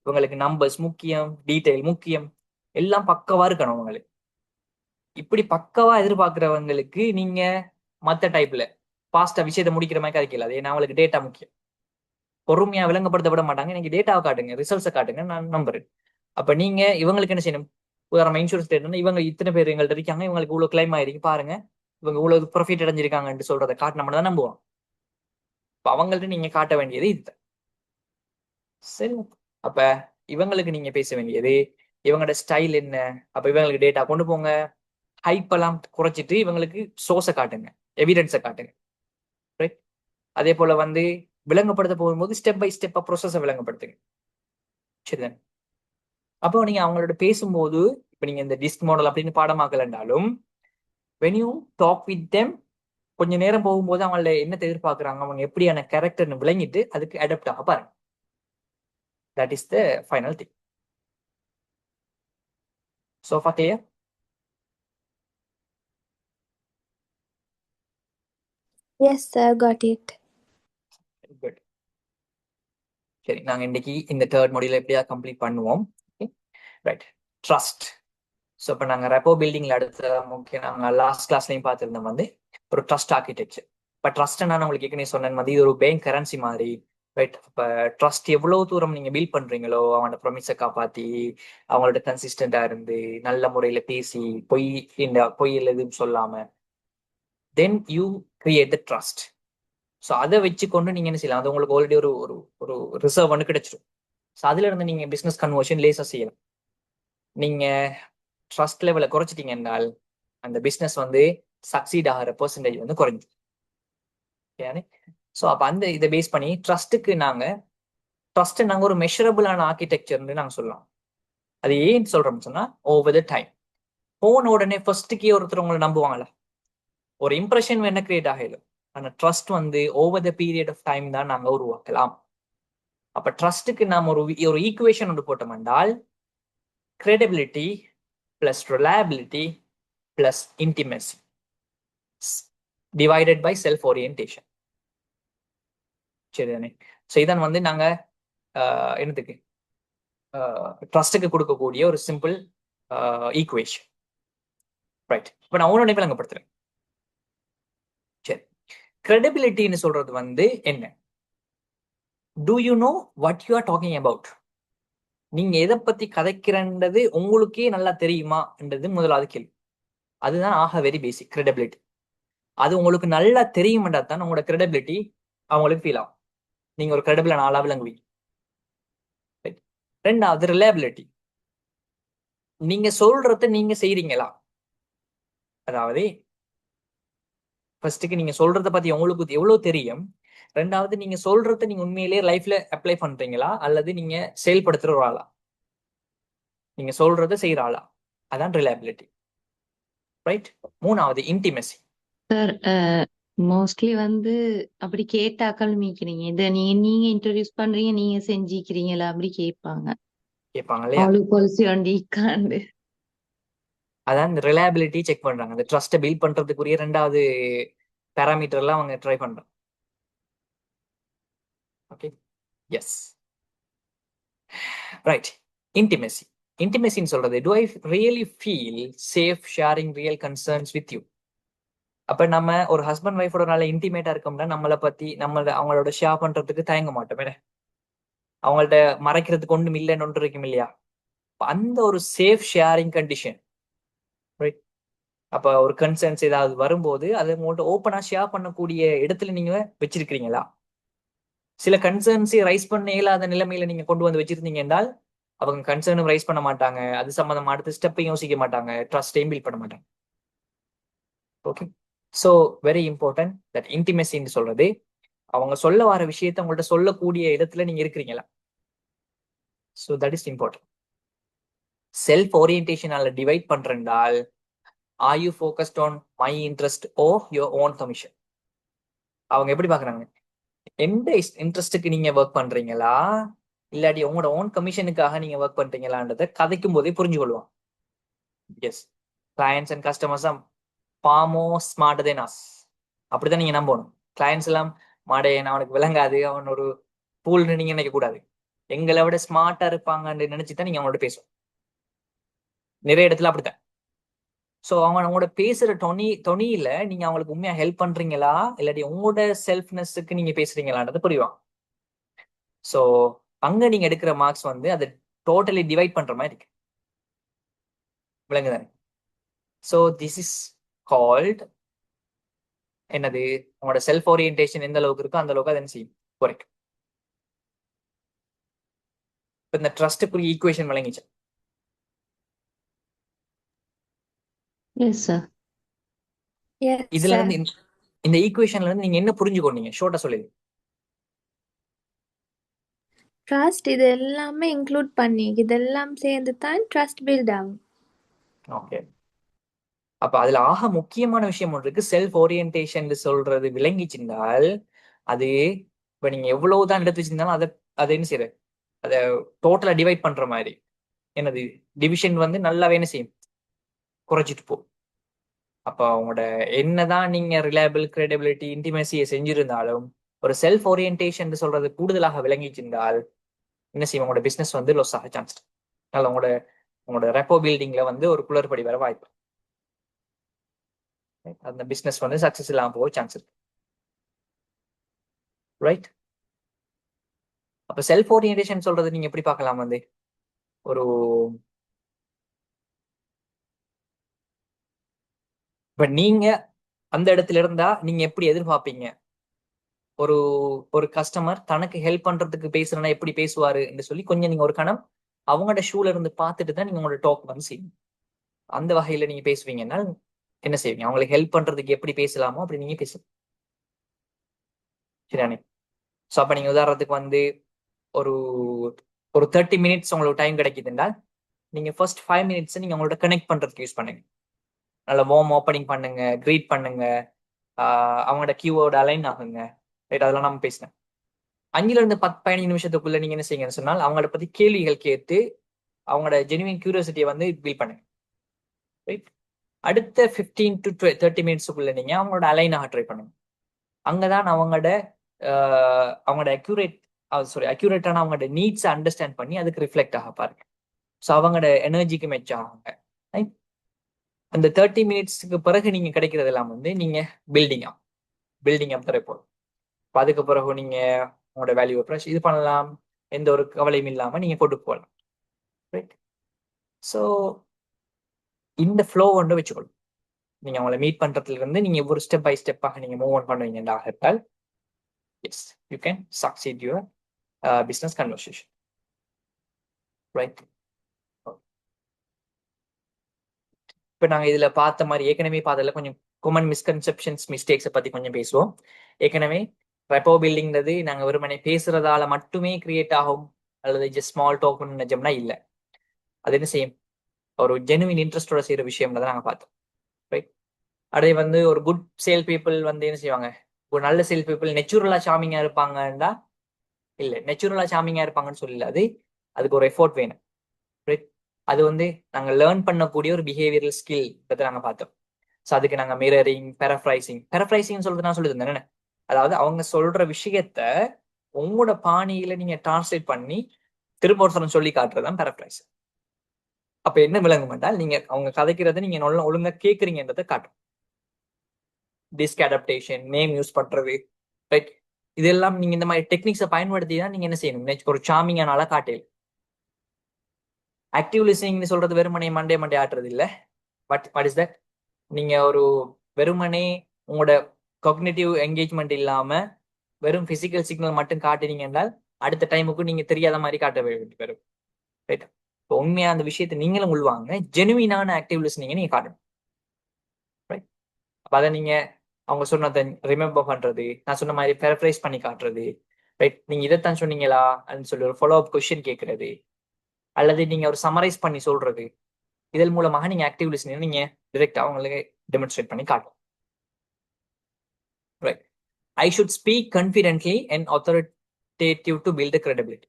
இவங்களுக்கு நம்பர்ஸ் முக்கியம், டீடைல் முக்கியம், எல்லாம் பக்கவா இருக்கணும். உங்களுக்கு இப்படி பக்கவா எதிர்பார்க்கிறவங்களுக்கு நீங்க மற்ற டைப்ல ஃபாஸ்டா விஷயத்தை முடிக்கிற மாதிரி கிடைக்கல. அது ஏன்னா அவங்களுக்கு டேட்டா முக்கியம். பொறுமையா விளங்கப்படுத்த விட மாட்டாங்க. நீங்க டேட்டாவை காட்டுங்க, ரிசல்ட்ஸை காட்டுங்க, நான் நம்புறேன். அப்ப நீங்க இவங்களுக்கு என்ன செய்யணும்? உதாரணமா இன்சூரன்ஸ் ஸ்டேட்மெண்ட், இவங்க இத்தனை பேர் எங்கள்கிட்ட இருக்காங்க, இவங்களுக்கு இவ்வளவு கிளைம் ஆயிருக்கு பாருங்க, இவங்க இவ்வளவு ப்ராஃபிட் அடைஞ்சிருக்காங்கன்னு சொல்றதை காட்டின மட்டும் தான் நம்புவாங்க. அவங்கள்ட்ட நீங்க காட்ட வேண்டியது இதுதான். சரி. அப்ப இவங்களுக்கு நீங்க பேச வேண்டியது இவங்களோட ஸ்டைல் என்ன. அப்ப இவங்களுக்கு டேட்டா கொண்டு போங்க, ஹைப் எல்லாம் குறைச்சிட்டு இவங்களுக்கு சோர்ஸை காட்டுங்க, எவிடன்ஸை காட்டுங்க. ரைட். அதே போல வந்து விளங்கப்படுத்த போகும்போது ஸ்டெப் பை ஸ்டெப்பா ப்ரோசஸை விளங்கப்படுத்துங்க. சரிதான்? அப்போ நீங்க அவங்களோட பேசும்போது இப்ப நீங்க இந்த டிஸ்க் மாடல் அப்படின்னு பாடமாக்கலன்றாலும் when you talk with them கொஞ்ச நேரம் போகும்போது அவங்கள என்ன எதிர்பார்க்கறாங்க, அவங்க எப்படியான கேரக்டர்னு விளங்கிட்டு அதுக்கு அடாப்ட் ஆக பாருங்க. That is the final thing. So far clear? Yes, sir, got it. Good. சரி, நாங்க இன்னைக்கு இந்த தேர்ட் மாடியூல எப்படியா கம்ப்ளீட் பண்ணுவோம். ரைட். ட்ரஸ்ட். ஸோ இப்போ நாங்கள் ரெப்போ பில்டிங்ல அடுத்த முக்கியம் நாங்கள் லாஸ்ட் கிளாஸ்லையும் பார்த்துருந்தோம் வந்து ஒரு ட்ரஸ்ட் ஆர்கிடெக்சர். இப்போ ட்ரஸ்ட் நான் உங்களுக்கு ஏற்கனவே சொன்னேன் வந்து இது ஒரு பேங்க் கரன்சி மாதிரி. ரைட். இப்போ ட்ரஸ்ட் எவ்வளவு தூரம் நீங்க பில்ட் பண்றீங்களோ, அவனோட ப்ரொமிஸை காப்பாத்தி, அவங்களோட கன்சிஸ்டண்டா இருந்து, நல்ல முறையில பேசி, பொய்யில் எதுவும் சொல்லாம, then you create the trust. So அதை வச்சு கொண்டு நீங்க என்ன செய்யலாம்? அது உங்களுக்கு ஆல்ரெடி ஒரு ஒரு ஒரு ரிசர்வ் ஒன்று கிடைச்சிடும். ஸோ அதுல இருந்து நீங்க பிசினஸ் கன்வர்ஷன் லேசா செய்யலாம். நீங்க ட்ரஸ்ட் லெவலை குறைச்சிட்டீங்க என்றால் அந்த பிசினஸ் வந்து சக்சீட் ஆகிற பெர்சன்டேஜ் வந்து குறைஞ்சிடும். ஸோ அப்போ அந்த இதை பேஸ் பண்ணி ட்ரஸ்ட்டுக்கு நாங்க ட்ரஸ்ட் நாங்க ஒரு மெஷரபிளான ஆர்கிடெக்சர்னு நாங்க சொல்லலாம். அது ஏன் சொல்றோம்னு சொன்னா ஓவர் த டைம். போன உடனே ஃபர்ஸ்ட்டுக்கே ஒருத்தர் உங்களை நம்புவாங்களா? ஒரு இம்ப்ரெஷன் என்ன கிரியேட் ஆகலும், ஆனா ட்ரஸ்ட் வந்து over the period of time தான் நாங்க உருவாக்கலாம். அப்ப ட்ரஸ்ட்டுக்கு நாம் ஒரு ஈக்குவேஷன் ஒன்று போட்டோம் என்றால் credibility plus reliability plus intimacy divided by self orientation. சரிதானே? ஸோ இதான் வந்து நாங்க என்னதுக்கு ட்ரஸ்ட்டுக்கு கொடுக்கக்கூடிய ஒரு சிம்பிள் ஈக்குவேஷன். ரைட். இப்போ நான் உன்னோட விளங்கப்படுத்துறேன். சரி, credibilityன்னு சொல்றது வந்து என்ன? Do you know what you are talking about? நீங்க எதை பத்தி கதைக்கிறன்றது உங்களுக்கே நல்லா தெரியுமான்றது முதலாவது கேள்வி. அதுதான் ஆக வெரி பேசிக் credibility. அது உங்களுக்கு நல்லா தெரியுமென்றா தான் உங்களோட credibility அவங்களுக்கு ஃபீல் ஆகும். நீங்க ஒரு credible ஆளா விளங்குவீங்க. ரெண்டாவது ரிலையபிலிட்டி. நீங்க சொல்றத நீங்க செய்றீங்களா? அதாவது ஃபர்ஸ்ட்டுக்கு நீங்க சொல்றத பத்தி உங்களுக்கு எவ்வளவு தெரியும், ரெண்டாவது நீங்க சொல்றத நீங்க உண்மையிலேயே லைஃப்ல அப்ளை பண்றீங்களா அல்லது நீங்க செயல்படுத்துற ஒரு ஆளா? நீங்க சொல்றத செய்யற ஆளா? அதான் ரிலையபிலிட்டி. ரைட். மூணாவது இன்டிமெசி. சார் மோஸ்ட்லி வந்து அப்படி கேட்டாக்கள் மீக்கிறீங்க இதை நீங்க இன்ட்ரோடியூஸ் பண்றீங்க, நீங்க செஞ்சிக்கிறீங்களா அப்படி கேட்பாங்க. கேட்பாங்க இல்லையா? அவளுக்கு பொலிசி வண்டிக்காண்டு. அதான் இந்த ரிலையபிலிட்டி செக் பண்றாங்க. இந்த ட்ரஸ்ட்டை பில்ட் பண்றதுக்குரிய ரெண்டாவது பேராமீட்டர் எல்லாம் அவங்க ட்ரை பண்றாங்க. Okay, yes, right. இன்டிமெசி. இன்டிமெசின்னு சொல்றது do I really feel safe sharing real concerns with you. அப்ப நம்ம ஒரு ஹஸ்பண்ட் ஒய்ஃபோட நல்ல இன்டிமேட்டா இருக்கோம்னா நம்மளை பத்தி அவங்களோட ஷேர் பண்றதுக்கு தயங்க மாட்டோம். அவங்கள்ட்ட மறைக்கிறதுக்கு ஒன்றும் இல்லைன்னு ஒன்று இருக்கும் இல்லையா? அந்த ஒரு சேஃப் ஷேரிங் கண்டிஷன். ரைட். அப்ப ஒரு கன்சர்ன்ஸ் ஏதாவது வரும்போது அதை உங்கள்கிட்ட ஓப்பனா ஷேர் பண்ணக்கூடிய இடத்துல நீங்க வச்சிருக்கிறீங்களா? சில கன்சர்ன்ஸை ரைஸ் பண்ண இயலாத நிலைமையில நீங்க கொண்டு வந்து வச்சிருந்தீங்க என்றால் அவங்க கன்சர்னும் ரைஸ் பண்ண மாட்டாங்க, அது சம்பந்தமா அடுத்த ஸ்டெப்பையும் யோசிக்க மாட்டாங்க, ட்ரஸ்டையும் பில்ட் பண்ண மாட்டாங்க. Okay, so very important that இன்டிமெசின்னு சொல்றது அவங்க சொல்ல வர விஷயத்த உங்கள்ட்ட சொல்லக்கூடிய இடத்துல நீங்க இருக்கிறீங்களா? So that is important. Self ஓரியன்டேஷனால டிவைட் பண்றால் are you focused on my interest or your own commission? அவங்க எப்படி பாக்குறாங்க? எந்த இன்ட்ரெஸ்ட்டுக்கு நீங்க ஒர்க் பண்றீங்களா இல்லாட்டி உங்களோட ஓன் கமிஷனுக்காக நீங்க ஒர்க் பண்றீங்களான்றதை கதைக்கும் போதே புரிஞ்சு கொள்வாங்க. எஸ், கிளையன்ஸ் அண்ட் கஸ்டமர்ஸ் தான் far more smarter than us. அப்படிதான் நீங்க நம்பணும். கிளையன்ஸ் எல்லாம் மாடேன் அவனுக்கு விளங்காது, அவன் ஒரு பூல்னு நீங்க நினைக்க கூடாது. எங்களை விட ஸ்மார்ட்டா இருப்பாங்கன்னு நினைச்சுதான் நீங்க அவங்களோட பேசுவோம். நிறைய இடத்துல அப்படித்தான். ஸோ அவங்களோட பேசுற தொனியில நீங்க அவங்களுக்கு உண்மையா ஹெல்ப் பண்றீங்களா இல்லாட்டி உங்களோட செல்ஃப்னஸுக்கு நீங்க பேசுறீங்களான்றது புரியும். ஸோ அங்க நீங்க எடுக்கிற மார்க்ஸ் வந்து அதை டோட்டலி டிவைட் பண்ற மாதிரி இருக்கு. விளங்குதானே? ஸோ திஸ் இஸ் கால்ட் என்னது? உங்களோட செல்ஃப் ஓரியன்டேஷன் எந்த அளவுக்கு இருக்கோ அந்த அளவுக்கு அதை என்ன செய்யும்? குறைக்கும். இப்போ இந்த ட்ரஸ்ட்டுக்குரிய ஈக்குவேஷன் விளங்கிச்சு. Yes sir. Yes, இதுல sir. இருந்து இந்த ஈக்குவேஷன்ல இருந்து நீங்க என்ன புரிஞ்சுக்கொண்டீங்க? ஷோர்ட்டா சொல்லுங்க. ட்ரஸ்ட் இது எல்லாமே இன்க்ளூட் பண்ணி இதெல்லாம் சேர்ந்து தான் ட்ரஸ்ட் பில்ட் ஆகும். ஓகே, அப்ப அதுல ஆக முக்கியமான விஷயம் ஒன்று இருக்கு. செல்ஃப் ஓரியன்டேஷன் சொல்றது விளங்கிச்சிருந்தால் அது இப்ப நீங்க எவ்வளவுதான் எடுத்து வச்சிருந்தாலும் அதை என்ன செய்யற அதை டோட்டலா டிவைட் பண்ற மாதிரி என்னது டிவிஷன் வந்து நல்லாவே என்ன செய்யும்? குறைச்சிட்டு போ. அப்ப அவங்களோட என்னதான் நீங்க ரிலையபிள், கிரெடிபிலிட்டி, இன்டிமேசியை செஞ்சிருந்தாலும் ஒரு செல்ஃப் ஓரியன்டேஷன் சொல்றது கூடுதலாக விளங்கிச்சிருந்தால் என்ன செய்யும்? உங்களோட பிசினஸ் வந்து லாஸ் ஆக சான்ஸ். அதனால உங்களோட ரெப்போ பில்டிங்ல வந்து ஒரு குளறுபடி வர வாய்ப்பு, அந்த பிசினஸ் வந்து சக்சஸ் இல்லாம போக சான்ஸ் இருக்கு. ரைட். அப்ப செல்ஃப் ஓரியன்டேஷன் சொல்றது நீங்க எப்படி பார்க்கலாம்? வந்து ஒரு இப்ப நீங்க அந்த இடத்துல இருந்தா நீங்க எப்படி எதிர்பார்ப்பீங்க? ஒரு ஒரு கஸ்டமர் தனக்கு ஹெல்ப் பண்றதுக்கு பேசுறேன்னா எப்படி பேசுவாரு என்று சொல்லி கொஞ்சம் நீங்க ஒரு கணம் அவங்களோட ஷூல இருந்து பார்த்துட்டு தான் நீங்க உங்களோட டாக் வந்து செய்யணும். அந்த வகையில நீங்க பேசுவீங்கன்னா என்ன செய்வீங்க? அவங்களுக்கு ஹெல்ப் பண்றதுக்கு எப்படி பேசலாமோ அப்படி நீங்க பேசுங்க. சரியானே? ஸோ அப்ப நீங்க உதாரணத்துக்கு வந்து ஒரு ஒரு 30 மினிட்ஸ் உங்களுக்கு டைம் கிடைக்குதுன்னா நீங்க ஃபர்ஸ்ட் 5 மினிட்ஸ் நீங்க உங்களோட கனெக்ட் பண்றதுக்கு யூஸ் பண்ணுங்க. நல்ல வார்ம் ஓப்பனிங் பண்ணுங்க, க்ரீட் பண்ணுங்க, அவங்களோட கீவேர்டு அலைன் ஆகுங்க. ரைட், அதெல்லாம் நம்ம பேசினேன். 5-15 நிமிஷத்துக்குள்ள நீங்க என்ன செய்யுங்கன்னு சொன்னால் அவங்கள பத்தி கேள்விகள் கேட்டு அவங்களோட ஜெனுவின் கியூரியாசிட்டியை வந்து பில்ட் பண்ணுங்க. ரைட், அடுத்த 15 to 30 மினிட்ஸுக்குள்ள நீங்க அவங்களோட அலைன் ஆக ட்ரை பண்ணுங்க. அங்கதான் அவங்களோட அக்யூரேட்டான அவங்களோட நீட்ஸை அண்டர்ஸ்டாண்ட் பண்ணி அதுக்கு ரிஃப்ளெக்ட் ஆக பாருங்க. ஸோ அவங்களோட எனர்ஜிக்கு மெச் ஆகுங்க. ரைட், அந்த 30 மினிட்ஸ்க்கு பிறகு நீங்க கிடைக்கிறது எல்லாம் வந்து நீங்க பில்டிங் அப் த ரிப்போர்ட். அதுக்கு பிறகு நீங்க உங்களோட வேல்யூ ப்ரெஷ் இது பண்ணலாம், எந்த ஒரு கவலையும் இல்லாம நீங்க கொண்டு போகலாம். ரைட், ஸோ இந்த ஃப்ளோ ஒன்று வச்சுக்கணும். நீங்க அவங்கள மீட் பண்றதுல இருந்து நீங்க ஒரு ஸ்டெப் பை ஸ்டெப்பாக நீங்க மூவ் ஆன் பண்ணுவீங்க ஆகிட்டால் yes you can succeed your business conversation. Right, இப்போ நாங்கள் இதுல பார்த்த மாதிரி ஏற்கனவே பார்த்ததுல கொஞ்சம் காமன் மிஸ்கன்செப்ஷன்ஸ் மிஸ்டேக்ஸை பத்தி கொஞ்சம் பேசுவோம். ஏற்கனவே ரெப்போ பில்டிங்கிறது நாங்கள் வெறுமனே பேசுறதால மட்டுமே கிரியேட் ஆகும் அல்லது ஜஸ்ட் ஸ்மால் டாக்னு நிஜம்னா இல்லை. அது என்ன செய்யும், ஒரு ஜெனுவின் இன்ட்ரெஸ்டோட செய்யற விஷயம்ல தான் நாங்கள் பார்த்தோம். ரைட், அதே வந்து ஒரு குட் சேல் பீப்புள் வந்து என்ன செய்வாங்க, ஒரு நல்ல சேல் பீப்புள் நெச்சுரலா சாமிங்கா இருப்பாங்கன்றா இல்லை, நெச்சுரலா சாமிங்கா இருப்பாங்கன்னு சொல்லல, அதுக்கு ஒரு எஃபோர்ட் வேணும். ரைட், அது வந்து நாங்கள் லேர்ன் பண்ணக்கூடிய ஒரு பிஹேவியரல் ஸ்கில் பற்றி நாங்கள் பார்த்தோம். ஸோ அதுக்கு நாங்கள் மிரரிங், பெரஃப்ரைசிங் சொல்றது நான் சொல்லியிருந்தேன் என்ன, அதாவது அவங்க சொல்ற விஷயத்த உங்களோட பாணியில நீங்க டிரான்ஸ்லேட் பண்ணி திரும்ப ஒருத்தரம் சொல்லி காட்டுறதுதான் பெரஃப்ரைஸ். அப்ப என்ன விளங்கும் என்றால் நீங்க அவங்க கதைக்கிறத நீங்க நல்லா ஒழுங்கா கேட்குறீங்கன்றதை காட்டும். டிஸ்க் அடாப்டேஷன், நேம் யூஸ் பண்றது, ரைட், இதெல்லாம் நீங்க இந்த மாதிரி டெக்னிக்ஸை பயன்படுத்தி தான் நீங்க என்ன செய்யணும், ஒரு சாமிங்கானால காட்டையில். ஆக்டிவ் லிசனிங்னு சொல்றது வெறுமனே மண்டே ஆட்டுறது இல்லை. பட் வாட் இஸ் தட், நீங்க ஒரு வெறுமனே உங்களோட காக்னிட்டிவ் என்கேஜ்மெண்ட் இல்லாம வெறும் பிசிக்கல் சிக்னல் மட்டும் காட்டினீங்க என்றால் அடுத்த டைமுக்கு நீங்க தெரியாத மாதிரி காட்ட வேண்டி வரும். ரைட், இப்போ உண்மையா அந்த விஷயத்தை நீங்களும் உள்வாங்க, ஜெனுவினான ஆக்டிவ் லிசனிங்கை நீங்க காட்டணும். ரைட், அப்ப அதை நீங்க அவங்க சொன்னதை ரிமெம்பர் பண்றது, நான் சொன்ன மாதிரி பெரஃப்ரைஸ் பண்ணி காட்டுறது, ரைட், நீங்க இதைத்தான் சொன்னீங்களா அப்படின்னு சொல்லி ஒரு ஃபாலோ அப் கொஸ்டின் கேட்கறது, அல்லது நீங்க ஒரு சமரைஸ் பண்ணி சொல்றது, இதன் மூலமாக நீங்க ஆக்டிவ் லிசனிங் நீங்க டிரெக்டா அவங்களுக்கு டெமான்ஸ்ட்ரேட் பண்ணி காட்டும். Right, I should speak confidently and authoritative to build credibility.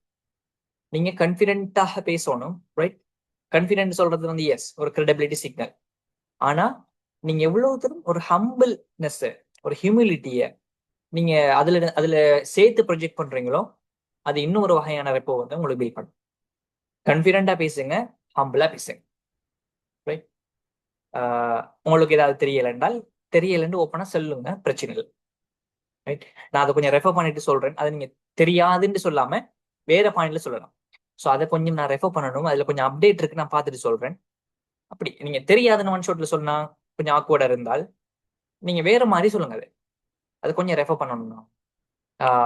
நீங்க கான்ஃபிடென்ட்டாக பேசணும். ரைட், கான்ஃபிடென்ட் சொல்றது வந்து எஸ் ஒரு credibility சிக்னல். ஆனா நீங்க எவ்வளவு தூரம் ஒரு ஹம்பிள்னஸ், ஒரு ஹியூமிலிட்டிய நீங்க அதுல சேர்த்து ப்ரொஜெக்ட் பண்றீங்களோ அது இன்னும் ஒரு வகையான ரெப்போ வந்து உங்களுக்கு பில்ட் பண்ணும். கான்ஃபிடென்ட்டா பேசுங்க, ஹம்பிளா பேசுங்க. ரைட், உங்களுக்கு ஏதாவது தெரியலன்னு ஓப்பனா சொல்லுங்க, பிரச்சனை இல்லை. ரைட், நான் அதை கொஞ்சம் ரெஃபர் பண்ணிட்டு சொல்றேன், அதை நீங்க தெரியாதுன்னு சொல்லாம வேற பாயிண்ட்ல சொல்லலாம். ஸோ அதை கொஞ்சம் நான் ரெஃபர் பண்ணணும், அதுல கொஞ்சம் அப்டேட் இருக்கு, நான் பார்த்துட்டு சொல்றேன். அப்படி நீங்க தெரியாதுன்னு ஒன் ஷாட்ல சொன்னா கொஞ்சம் ஆக்வர்டா இருந்தால் நீங்க வேற மாதிரி சொல்லுங்க. அது கொஞ்சம் ரெஃபர் பண்ணணும்னா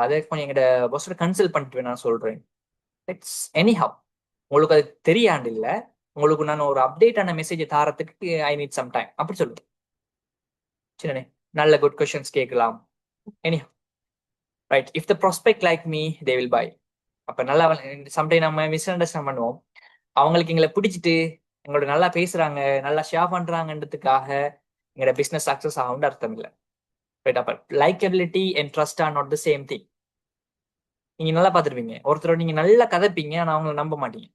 அதை கொஞ்சம் எங்கிட்ட பஸ்ஸோட கன்சல்ட் பண்ணிட்டு நான் சொல்றேன். இட்ஸ் எனிஹவ், உங்களுக்கு அது தெரியாண்டு இல்லை, உங்களுக்கு நான் ஒரு அப்டேட்டான மெசேஜை தாரத்துக்கு ஐ நீட் சம் டைம் அப்படி சொல்லுங்க. சரிண்ணே, நல்ல குட் கொஸ்டின்ஸ் கேட்கலாம். Anyhow, right, if the prospect like me they will buy. அப்ப நல்லா சம்டைம் நம்ம மிஸ் அண்டர்ஸ்டாண்ட் பண்ணுவோம். அவங்களுக்கு எங்களை பிடிச்சிட்டு எங்களோட நல்லா பேசுறாங்க, நல்லா ஷேர் பண்றாங்கன்றதுக்காக எங்களோட பிசினஸ் சக்சஸ் ஆகும்னு அர்த்தம் இல்லை. ரைட், அப்ப likeability and trust are not the same thing. நீங்க நல்லா பார்த்துருப்பீங்க, ஒருத்தரோட நீங்க நல்லா கதைப்பீங்க ஆனா அவங்கள நம்ப மாட்டீங்க.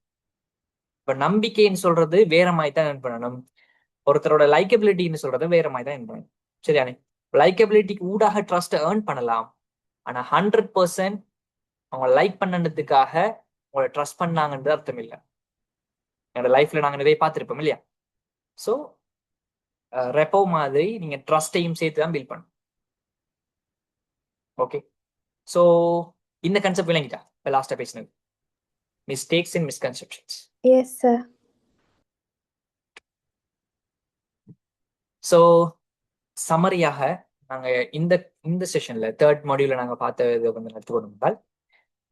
இப்ப நம்பிக்கைன்னு சொல்றது வேற மாதிரி தான் என் பண்ணணும், ஒருத்தரோட லைக்கபிலிட்டின்னு சொல்றது வேற மாதிரி தான் என் பண்ணணும். சரியானே, லைக்கபிலிட்டிக்கு ஊடாக ட்ரஸ்ட் ஏர்ன் பண்ணலாம், ஆனா 100% அவங்க லைக் பண்ணதுக்காக உங்களை ட்ரஸ்ட் பண்ணாங்கன்றது அர்த்தம் இல்லை. என்னோட லைஃப்ல நாங்க நிறைய பார்த்துருப்போம் இல்லையா. ஸோ ரெப்போ மாதிரி நீங்க ட்ரஸ்டையும் சேர்த்து தான் பில்ட் பண்ணணும். ஓகே, ஸோ இந்த கன்செப்ட் விளங்கிட்டா இப்போ லாஸ்டா பேசினது, mistakes and misconceptions. Yes, sir. So சமரியாக நாங்க இந்த செஷன்ல தேர்ட் மாடியூல்ல நாங்க பார்த்தது வந்து எடுத்துக்கொண்டால்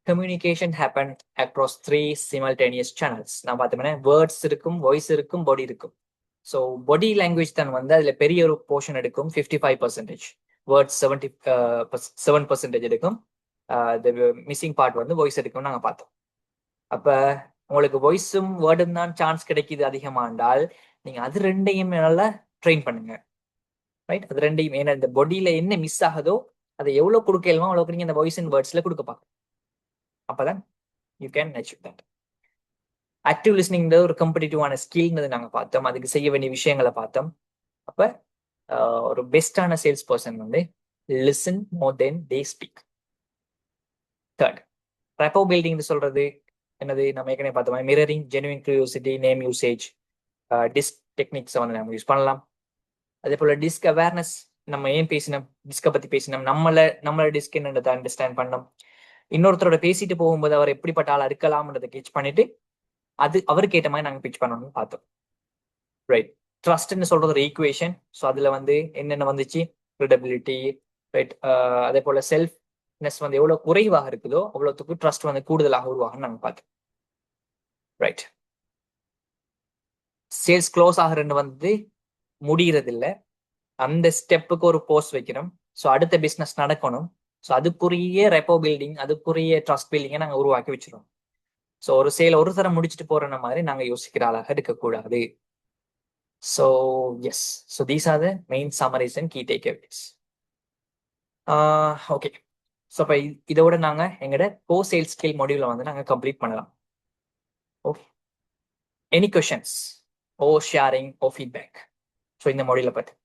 communication happen across 3 simultaneous channels. நான் பார்த்தோம்னா வேர்ட்ஸ் இருக்கும், வாய்ஸ் இருக்கும், பாடி இருக்கும். ஸோ பாடி லாங்குவேஜ் தான் வந்து அதுல பெரிய ஒரு போர்ஷன் எடுக்கும், 55%. வேர்ட்ஸ் 77% எடுக்கும், மிஸ்ஸிங் பார்ட் வந்து வாய்ஸ் எடுக்கணும்னு நாங்கள் பார்த்தோம். அப்ப உங்களுக்கு வாய்ஸும் வேர்டும் தான் சான்ஸ் கிடைக்குது அதிகமாண்டால் நீங்க அது ரெண்டையும் நல்லா ட்ரெயின் பண்ணுங்க. ரைட், அது ரெண்டையும். ஏன்னா இந்த பாடியில என்ன மிஸ் ஆகுதோ அதை எவ்வளவு கொடுக்கலுமோ அவ்வளவுக்கு நீங்க அந்த வாய்ஸ் அண்ட் வேர்ட்ஸ்ல கொடுக்க பார்க்கணும். அப்பதான் you can achieve that. Active listening ஒரு காம்படிட்டிவான ஸ்கில்ங்கிறது நாங்க பார்த்தோம். அதுக்கு செய்ய வேண்டிய விஷயங்களை பார்த்தோம். அப்ப ஒரு பெஸ்டான சேல்ஸ் பர்சன் வந்து listen more then they speak. Third, rapport building சொல்றது என்னது? நம்ம ஏற்கனவே பார்த்தோம். Mirroring, genuine curiosity, name usage, DISC டெக்னிக்ஸை வந்து நம்ம யூஸ் பண்ணலாம். அதே போல டிஸ்க் அவேர்னஸ், நம்ம ஏன் பேசினோம், டிஸ்கை பத்தி பேசினோம், நம்மள டிஸ்க் என்னன்றதை அண்டர்ஸ்டாண்ட் பண்ணோம். இன்னொருத்தரோட பேசிட்டு போகும்போது அவர் எப்படிப்பட்ட ஆளா இருக்கலாம்ன்றதை கெச் பண்ணிட்டு அது அவருக்கு ஏற்ற மாதிரி நாங்கள் பிச் பண்ணணும்னு பார்த்தோம். ரைட், ட்ரஸ்ட்னு சொல்றது ஒரு ஈக்குவேஷன். ஸோ அதுல வந்து என்னென்ன வந்துச்சு, கிரெடிபிலிட்டி, ரைட், அதே போல செல்ஃப்னஸ் வந்து எவ்வளவு குறைவாக இருக்குதோ அவ்வளவுக்கு ட்ரஸ்ட் வந்து கூடுதலாக உருவாகும் நாங்கள் பார்த்தோம். ரைட், சேல்ஸ் க்ளோஸ் ஆகுறன்னு வந்து முடிகிறது இல்லை, அந்த ஸ்டெப்புக்கு ஒரு போஸ்ட் வைக்கிறோம். ஸோ அடுத்த பிஸ்னஸ் நடக்கணும். ஸோ அதுக்குரிய ரெப்போ பில்டிங், அதுக்குரிய ட்ரஸ்ட் பில்டிங்கை நாங்கள் உருவாக்கி வச்சிருவோம். ஸோ ஒரு சேல் ஒரு தரம் முடிச்சுட்டு போற மாதிரி நாங்கள் யோசிக்கிற ஆளாக இருக்கக்கூடாது. So yes, so these are the main summaries and key takeaways. Okay, so இப்போ இதோட நாங்கள் எங்களோட கோ சேல்ஸ் ஸ்கில் மாடியூலை வந்து நாங்கள் கம்ப்ளீட் பண்ணலாம். ஓகே, எனி கொஷன்ஸ் ஓ ஷேரிங் ஓ ஃபீட்பேக் ஸோ இந்த மாடியூலை பற்றி?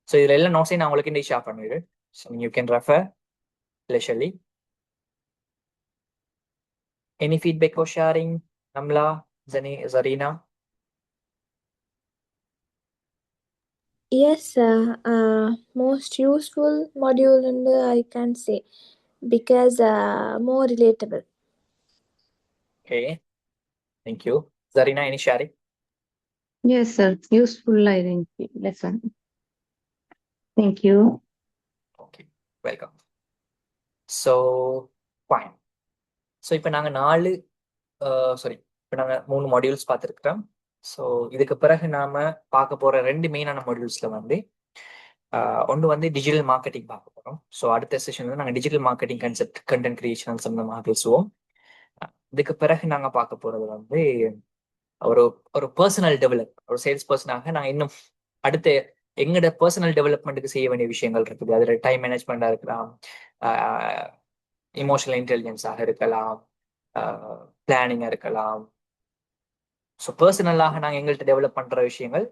ஸோ இதில் எல்லா நோட்ஸையும் நான் உங்களுக்கு இந்த ஷேர் பண்ணிடுறேன். So you can refer leisurely. Any feedback or sharing, Namla, Zarina? Yes, sir. Most useful module and I can say because more relatable. Okay, thank you. Zarina, any sharing? Yes, sir. Useful, I think, lesson. Thank you. Okay, welcome. So, fine. So இப்போ நாங்கள் 3 modules பார்த்துருக்கிறோம். So இதுக்கு பிறகு நாம பார்க்க போற 2 மெயினான மாடியூல்ஸ்ல வந்து ஒன்று வந்து டிஜிட்டல் மார்க்கெட்டிங் பார்க்க போறோம். ஸோ அடுத்த செஷன் வந்து நாங்கள் digital marketing concept, content creation சம்பந்தமாக பேசுவோம். இதுக்கு பிறகு நாங்க பார்க்க போறது வந்து ஒரு ஒரு பர்சனல் டெவலப், ஒரு சேல்ஸ் பர்சனாக நாங்கள் இன்னும் அடுத்த எங்களோட பர்சனல் டெவலப்மெண்ட்டுக்கு செய்ய வேண்டிய விஷயங்கள் இருக்குது. அதுல டைம் மேனேஜ்மெண்டா இருக்கலாம், இமோஷனல் இன்டெலிஜென்ஸாக இருக்கலாம், பிளானிங்கா இருக்கலாம். ஸோ பர்சனலாக நாங்கள் எங்கள்கிட்ட டெவலப் பண்ற விஷயங்கள்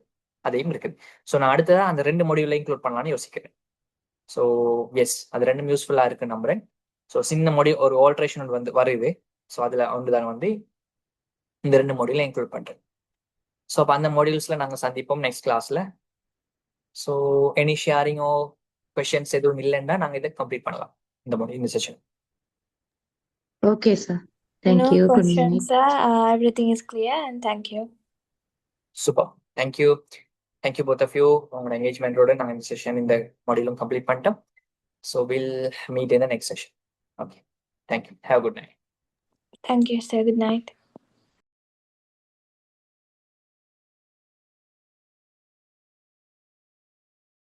அதையும் இருக்குது. ஸோ நான் அடுத்ததான் அந்த 2 மாடியூல்ல இன்க்ளூட் பண்ணலாம்னு யோசிக்கிறேன். ஸோ எஸ், அது 2 யூஸ்ஃபுல்லா இருக்கு நம்புறேன். ஸோ சின்ன மாடியூல் ஒரு ஆல்ட்ரேஷன் வந்து வருது. ஸோ அதுல ஒன்றுதான் வந்து இந்த 2 மாடியூல இன்க்ளூட் பண்றேன். ஸோ அப்போ அந்த மாடியூல்ஸ்ல நாங்கள் சந்திப்போம் நெக்ஸ்ட் கிளாஸ்ல. ஸோ எனி ஷேரிங்கோ கொஷன்ஸ் எதுவும் இல்லைன்னா நாங்கள் இதை கம்ப்ளீட் பண்ணலாம் இந்த மாடியூல், இந்த session. Okay, sir. Thank No you. Good questions, night. sir. Everything is clear and thank you. Super, thank you. Thank you both of you. உங்களோட என்கேஜ்மெண்டோட நாங்கள் இந்த செஷன், இந்த மாடியூலும் கம்ப்ளீட் பண்ணிட்டோம். So will meet in the next session. Okay, thank you. Have good night. Thank you, sir. Good night.